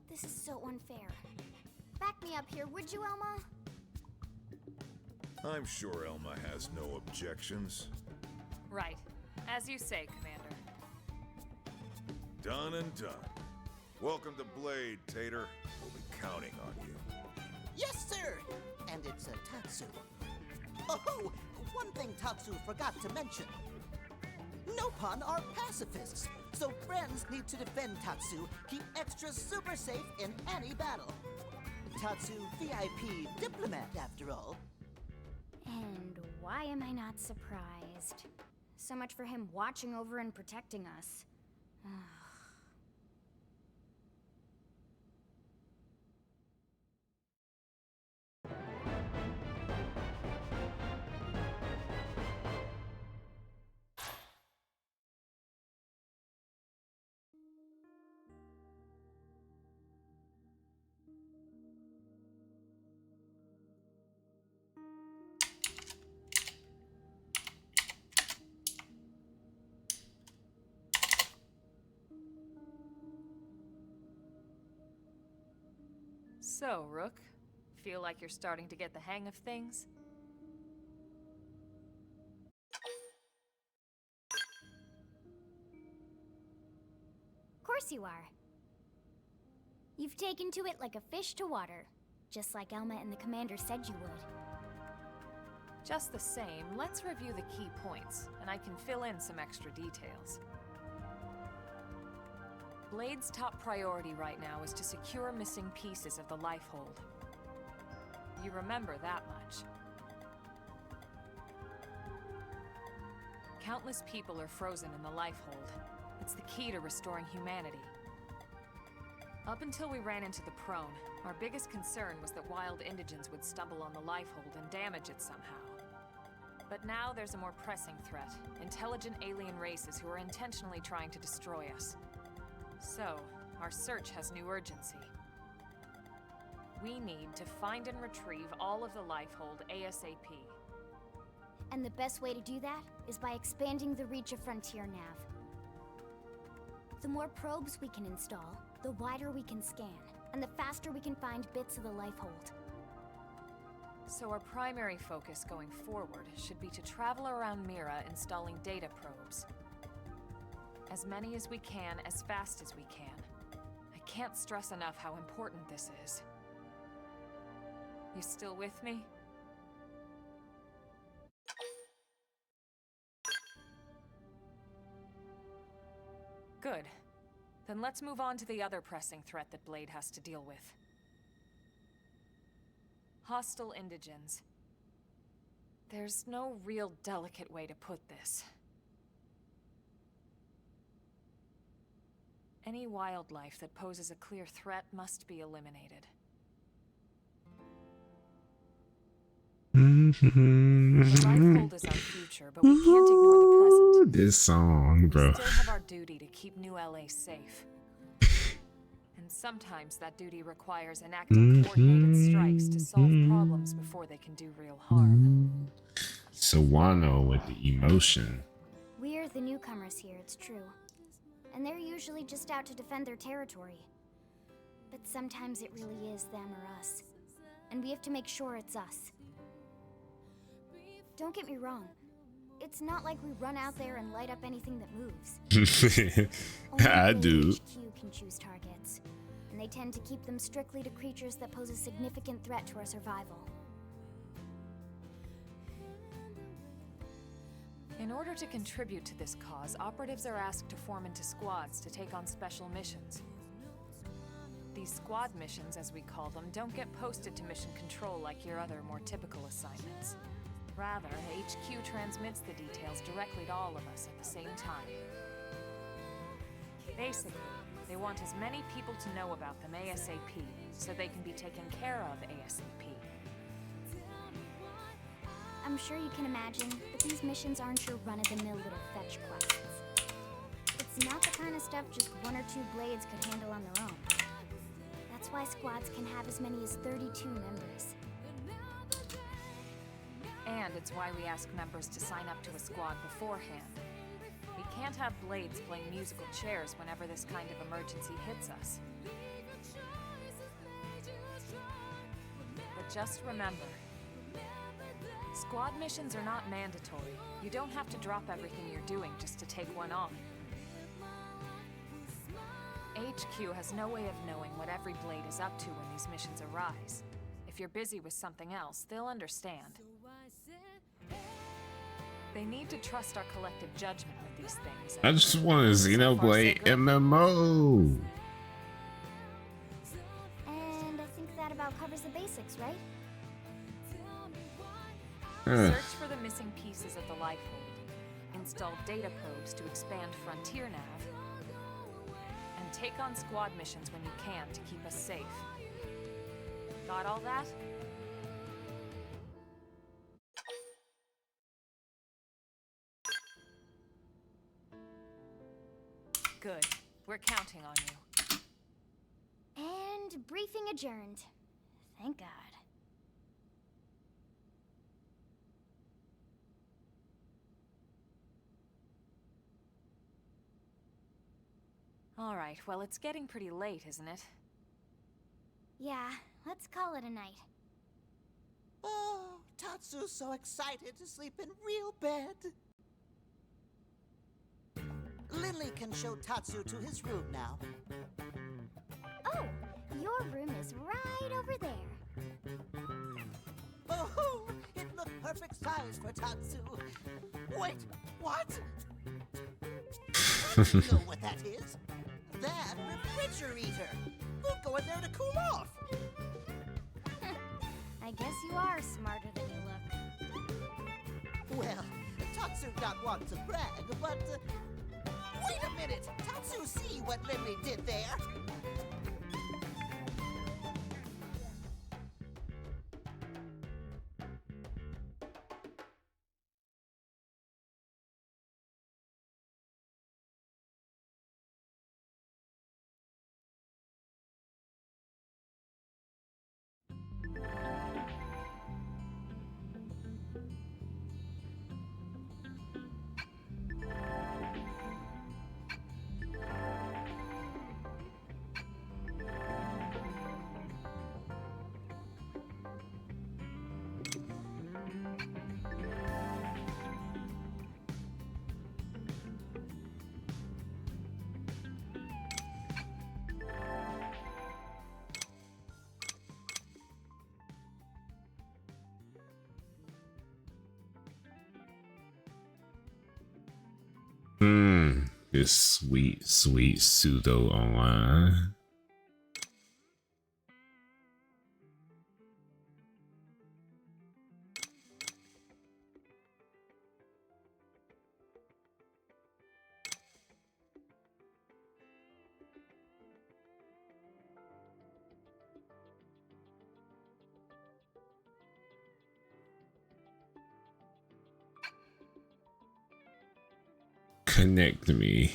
This is so unfair. Back me up here, would you, Elma? I'm sure Elma has no objections. Right. As you say, Commander. Done and done. Welcome to Blade, Tater. We'll be counting on you. Yes, sir! And it's a Tatsu. Oh, one thing Tatsu forgot to mention. Nopon are pacifists, so friends need to defend Tatsu, keep extra super safe in any battle. Tatsu VIP diplomat, after all. And why am I not surprised? So much for him watching over and protecting us. So, Rook, feel like you're starting to get the hang of things? Of course you are. You've taken to it like a fish to water, just like Elma and the Commander said you would. Just the same, let's review the key points, and I can fill in some extra details. Blade's top priority right now is to secure missing pieces of the Lifehold. You remember that much. Countless people are frozen in the Lifehold. It's the key to restoring humanity. Up until we ran into the Prone, our biggest concern was that wild indigents would stumble on the Lifehold and damage it somehow. But now there's a more pressing threat: intelligent alien races who are intentionally trying to destroy us. So, our search has new urgency. We need to find and retrieve all of the Lifehold ASAP. And the best way to do that is by expanding the reach of Frontier Nav. The more probes we can install, the wider we can scan, and the faster we can find bits of the Lifehold. So our primary focus going forward should be to travel around Mira installing data probes. As many as we can, as fast as we can. I can't stress enough how important this is. You still with me? Good. Then let's move on to the other pressing threat that Blade has to deal with. Hostile indigents. There's no real delicate way to put this. Any wildlife that poses a clear threat must be eliminated. The Lifehold is our future, but we can't ignore the present. This song, bro. We still have our duty to keep New LA safe. And sometimes that duty requires enacting coordinated strikes to solve problems before they can do real harm. Sawano with the emotion. We're the newcomers here, it's true. And they're usually just out to defend their territory. But sometimes it really is them or us. And we have to make sure it's us. Don't get me wrong. It's not like we run out there and light up anything that moves. I do. HQ can choose targets. And they tend to keep them strictly to creatures that pose a significant threat to our survival. In order to contribute to this cause, operatives are asked to form into squads to take on special missions. These squad missions, as we call them, don't get posted to mission control like your other, more typical assignments. Rather, HQ transmits the details directly to all of us at the same time. Basically, They want as many people to know about them ASAP, so they can be taken care of ASAP. I'm sure you can imagine that these missions aren't your run-of-the-mill little fetch quests. It's not the kind of stuff just one or two blades could handle on their own. That's why squads can have as many as 32 members. And it's why we ask members to sign up to a squad beforehand. We can't have blades playing musical chairs whenever this kind of emergency hits us. But just remember, squad missions are not mandatory. You don't have to drop everything you're doing just to take one on. HQ has no way of knowing what every blade is up to when these missions arise. If you're busy with something else, they'll understand. They need to trust our collective judgment with these things. I just want a Xenoblade MMO. And I think that about covers the basics, right? Search for the missing pieces of the life hold. Install data probes to expand Frontier Nav. And take on squad missions when you can to keep us safe. Got all that? Good. We're counting on you. And briefing adjourned. Thank God. All right, well, it's getting pretty late, isn't it? Yeah, let's call it a night. Oh, Tatsu's so excited to sleep in real bed. Lily can show Tatsu to his room now. Oh, your room is right over there. Oh, it looked perfect size for Tatsu. Wait, what? You know what that is? That refrigerator. We'll go in there to cool off. I guess you are smarter than you look. Well, Tatsu not want to brag, but... wait a minute! Tatsu see what Lily did there? This sweet, sweet pseudo online. Connect me.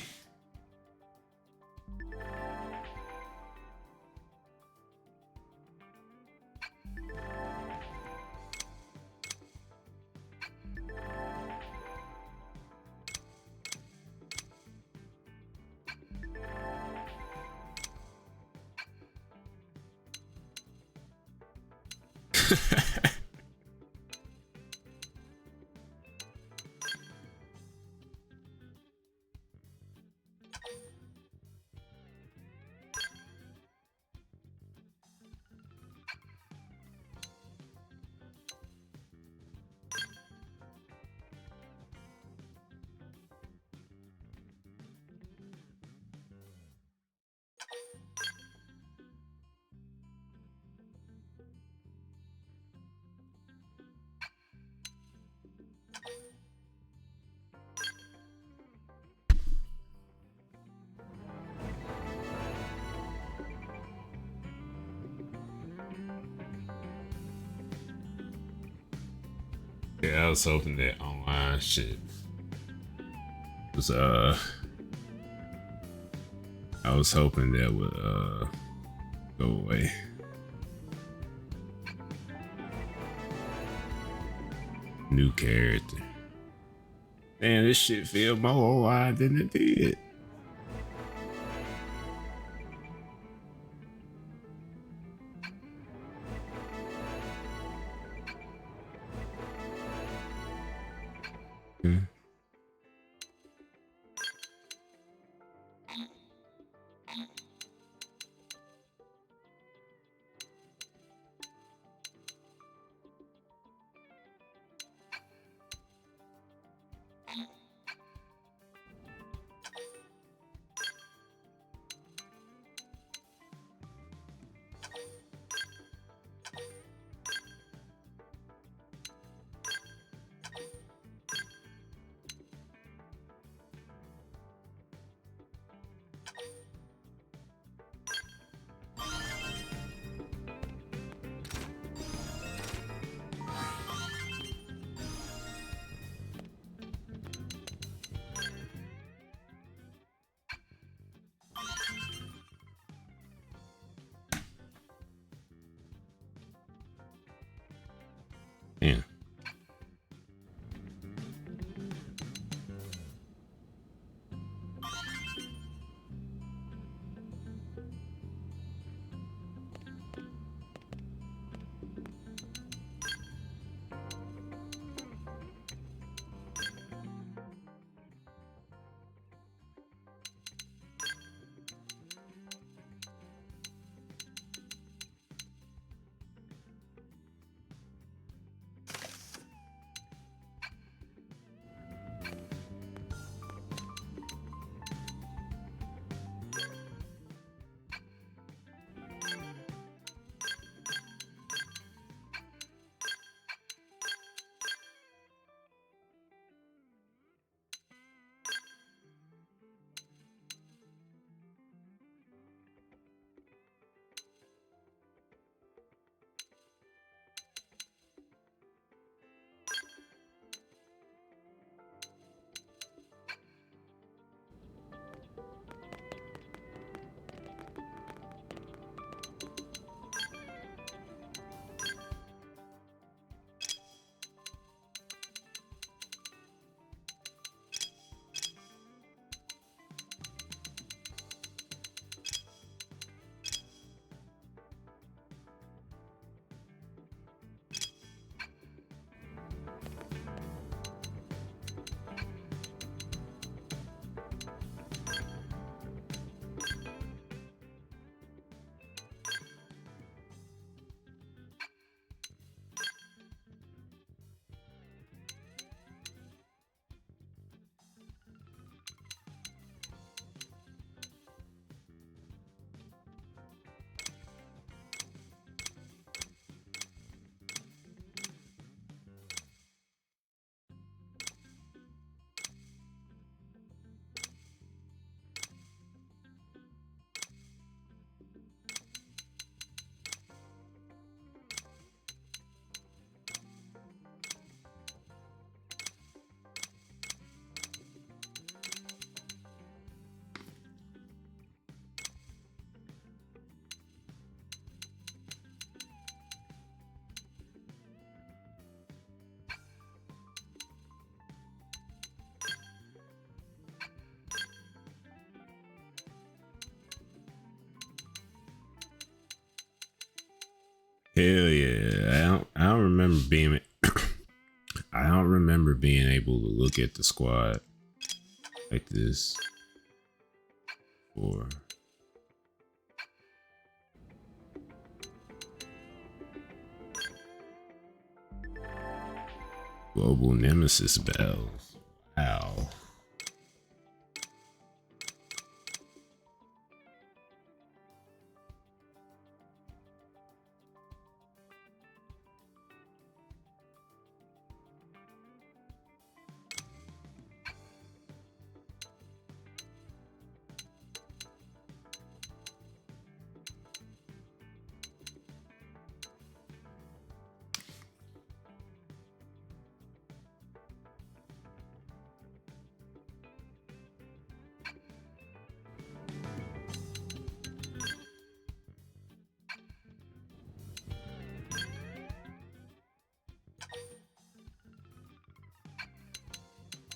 Yeah, I was hoping that online shit was I was hoping that would go away. New character. Man, this shit feel more online than it did. Yeah. Hell yeah. I don't remember being I don't remember being able to look at the squad like this or global nemesis battles. Wow.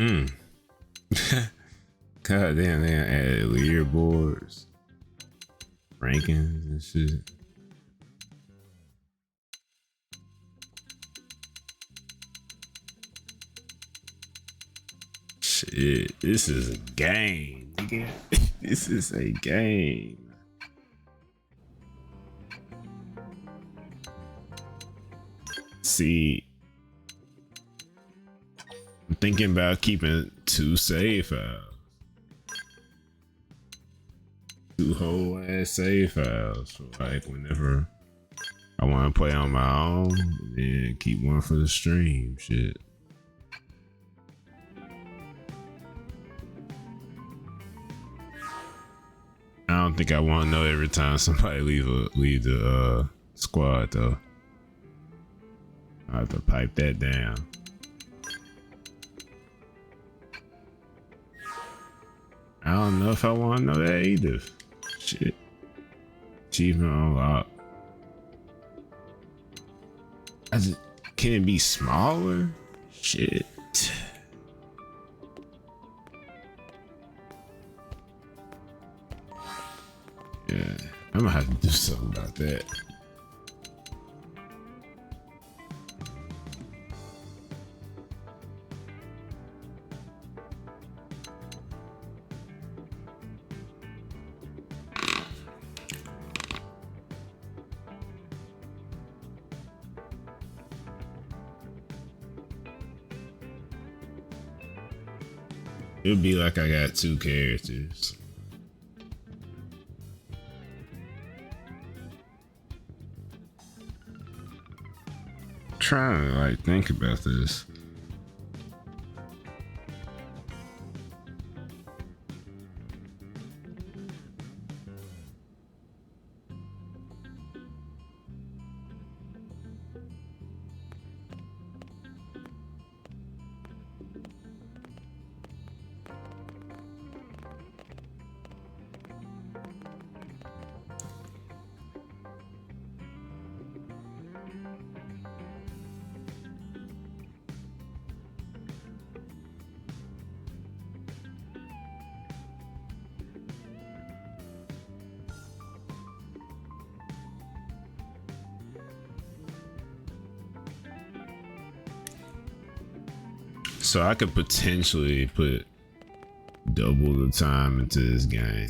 Hmm. God damn, they added leaderboards, rankings, and shit. Shit, this is a game, nigga. This is a game. See, I'm thinking about keeping 2 save files. 2 whole ass save files for like whenever I want to play on my own, and then keep one for the stream. Shit. I don't think I want to know every time somebody leave the squad though. I have to pipe that down. I don't know if I want to know that either. Shit. Achievement unlocked. Can it be smaller? Shit. Yeah, I'm gonna have to do something about that. It would be like I got 2 characters. Trying to like think about this. So I could potentially put double the time into this game.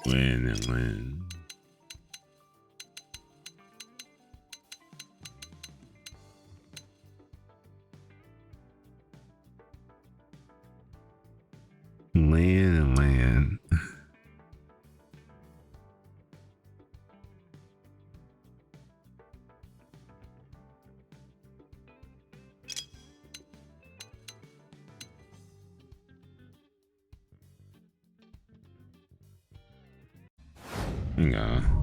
Win and win. Land and land. Hang on.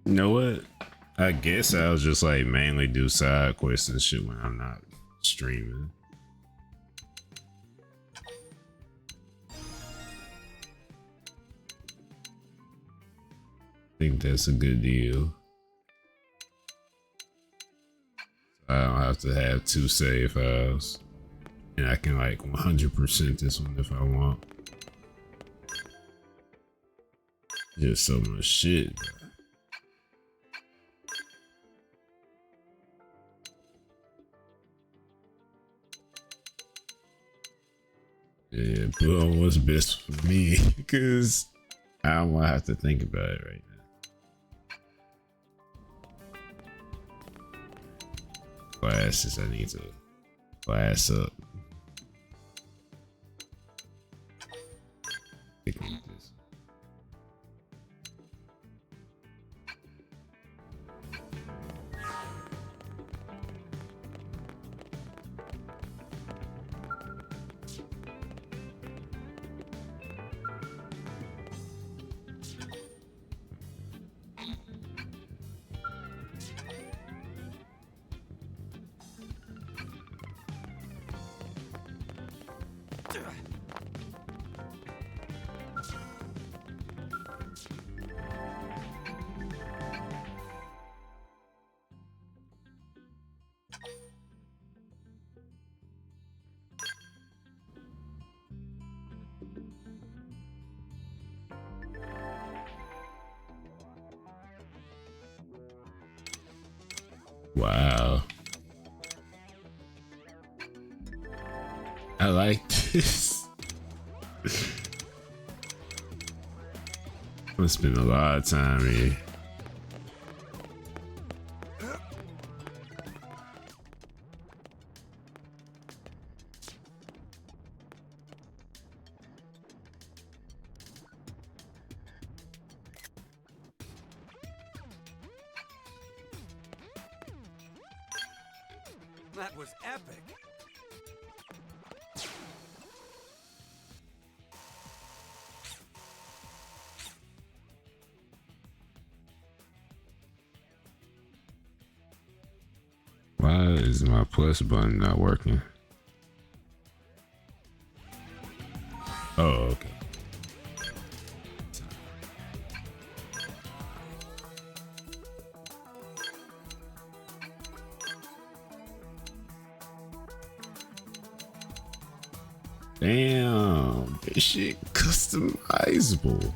You know what? I guess I'll just like mainly do side quests and shit when I'm not streaming. I think that's a good deal. I don't have to have 2 save files. And I can like 100% this one if I want. Just so much shit, bro. Yeah, put on what's best for me, because I don't want to have to think about it right now. Classes, I need to class up. Wow. I like this. I'm gonna spend a lot of time here. That was epic. Why is my plus button not working? Oh, okay. Damn, this shit customizable.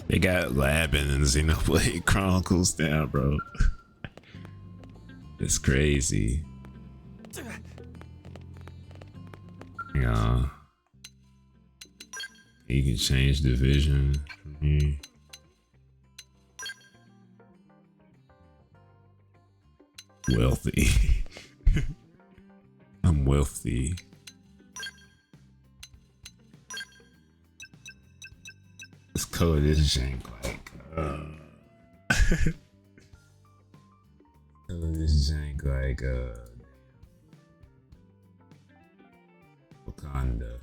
They got labbing in Xenoblade Chronicles down, bro. It's crazy. Yeah. You can change division from here. Wealthy. I'm wealthy. Let's color this jank like color this jank like Wakanda.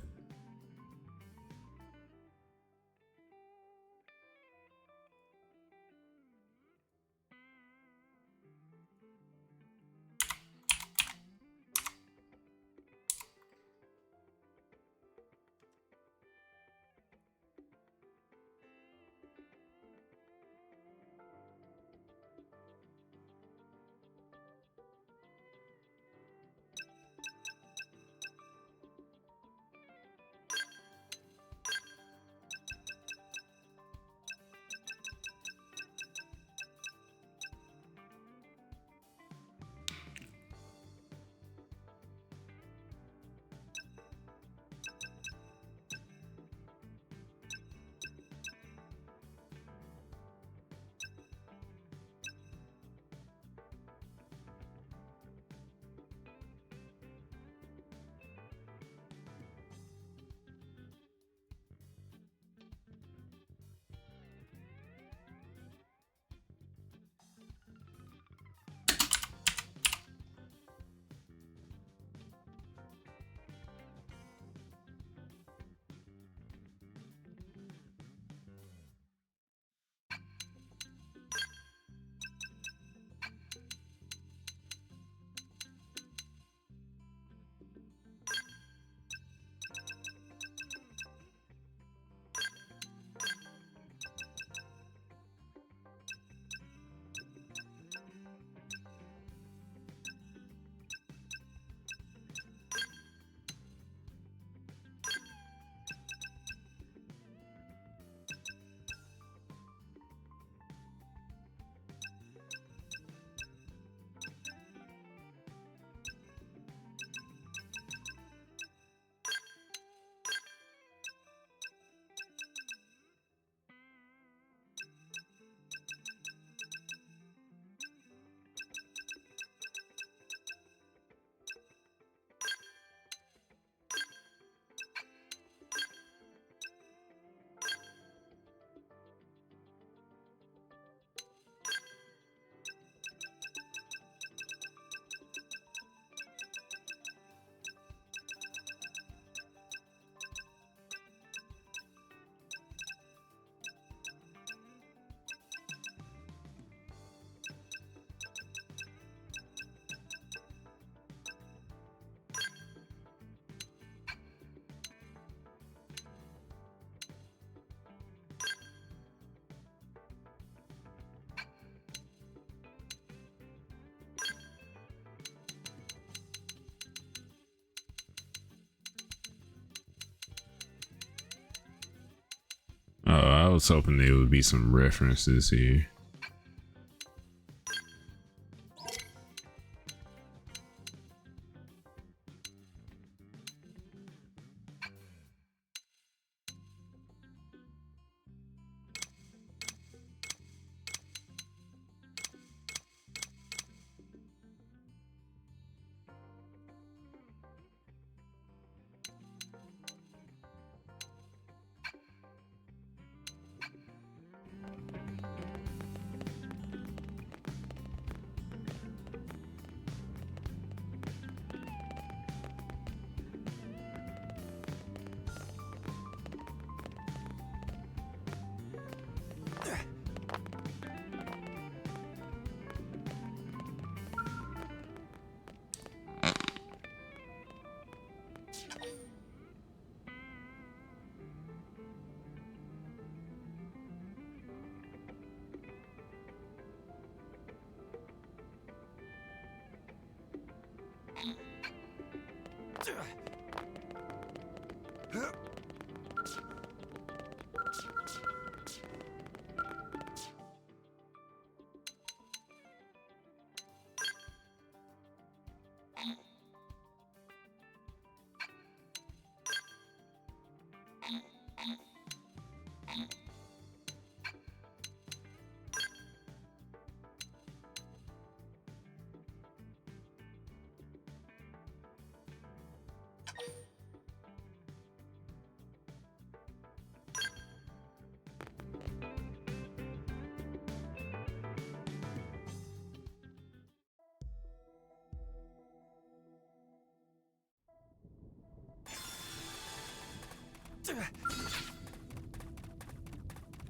Oh, I was hoping there would be some references here.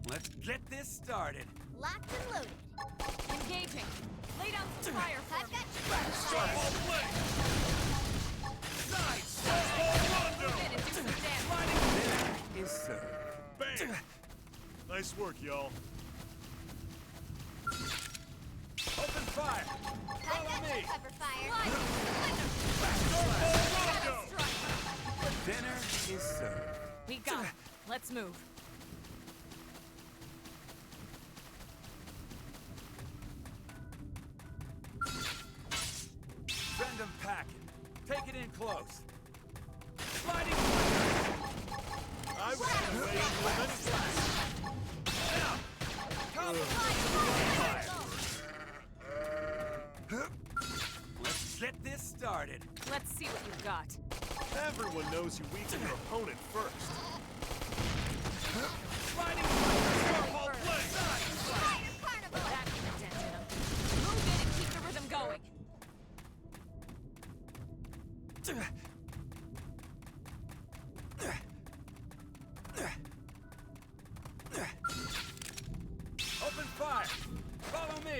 Let's get this started. Locked and loaded. Engaging. Lay down some fire for I've me. got Move in and do some damage. Dinner is served. Bam! Nice work, y'all. Open fire. Follow me. cover fire. Dinner is served. We got it. Let's move. Send them packing. Take it in close. Sliding fire. I was gonna lay into an Now. Cover. Let's get this started. Let's see what you've got. Everyone knows you weaken your opponent first. Sliding fire. All play! That dented him. Move in and keep the rhythm going. Open fire. Follow me.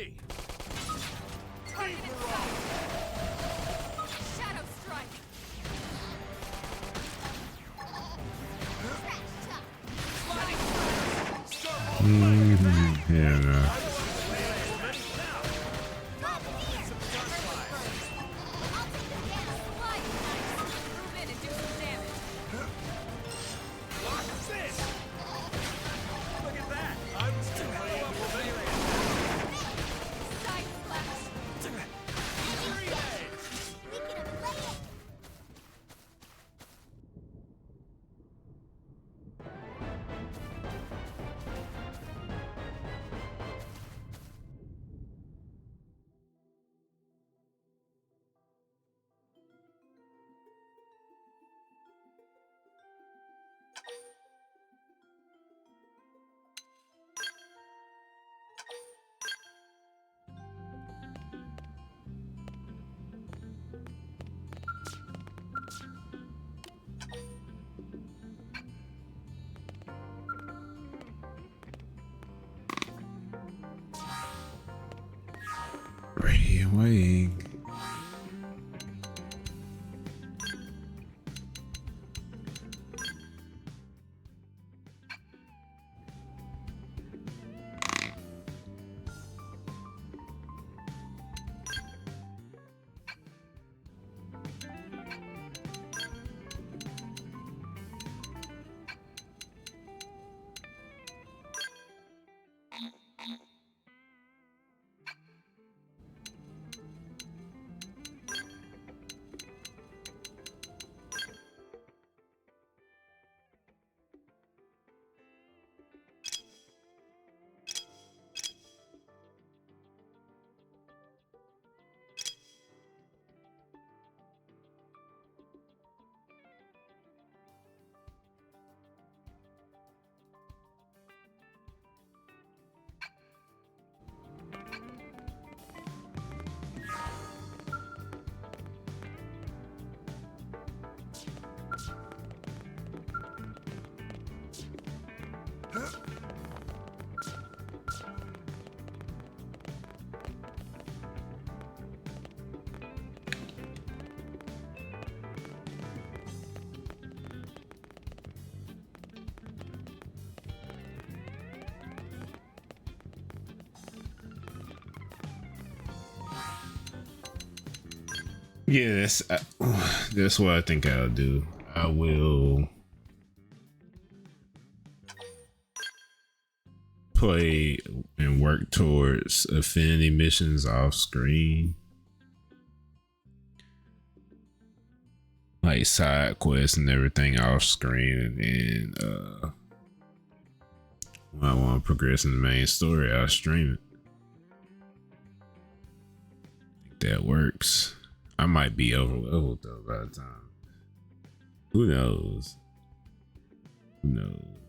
Target in sight. Shadow strike. Sliding Yeah, no. Move in and do some damage. Watch this. Look at that. I was gonna lay into an Side splash. Radio wing. Yeah, that's what I think I'll do. I will play and work towards affinity missions off screen, like side quests and everything off screen, and then when I want to progress in the main story, I'll stream it. I think that works. I might be over leveled though by the time. Who knows? Who knows?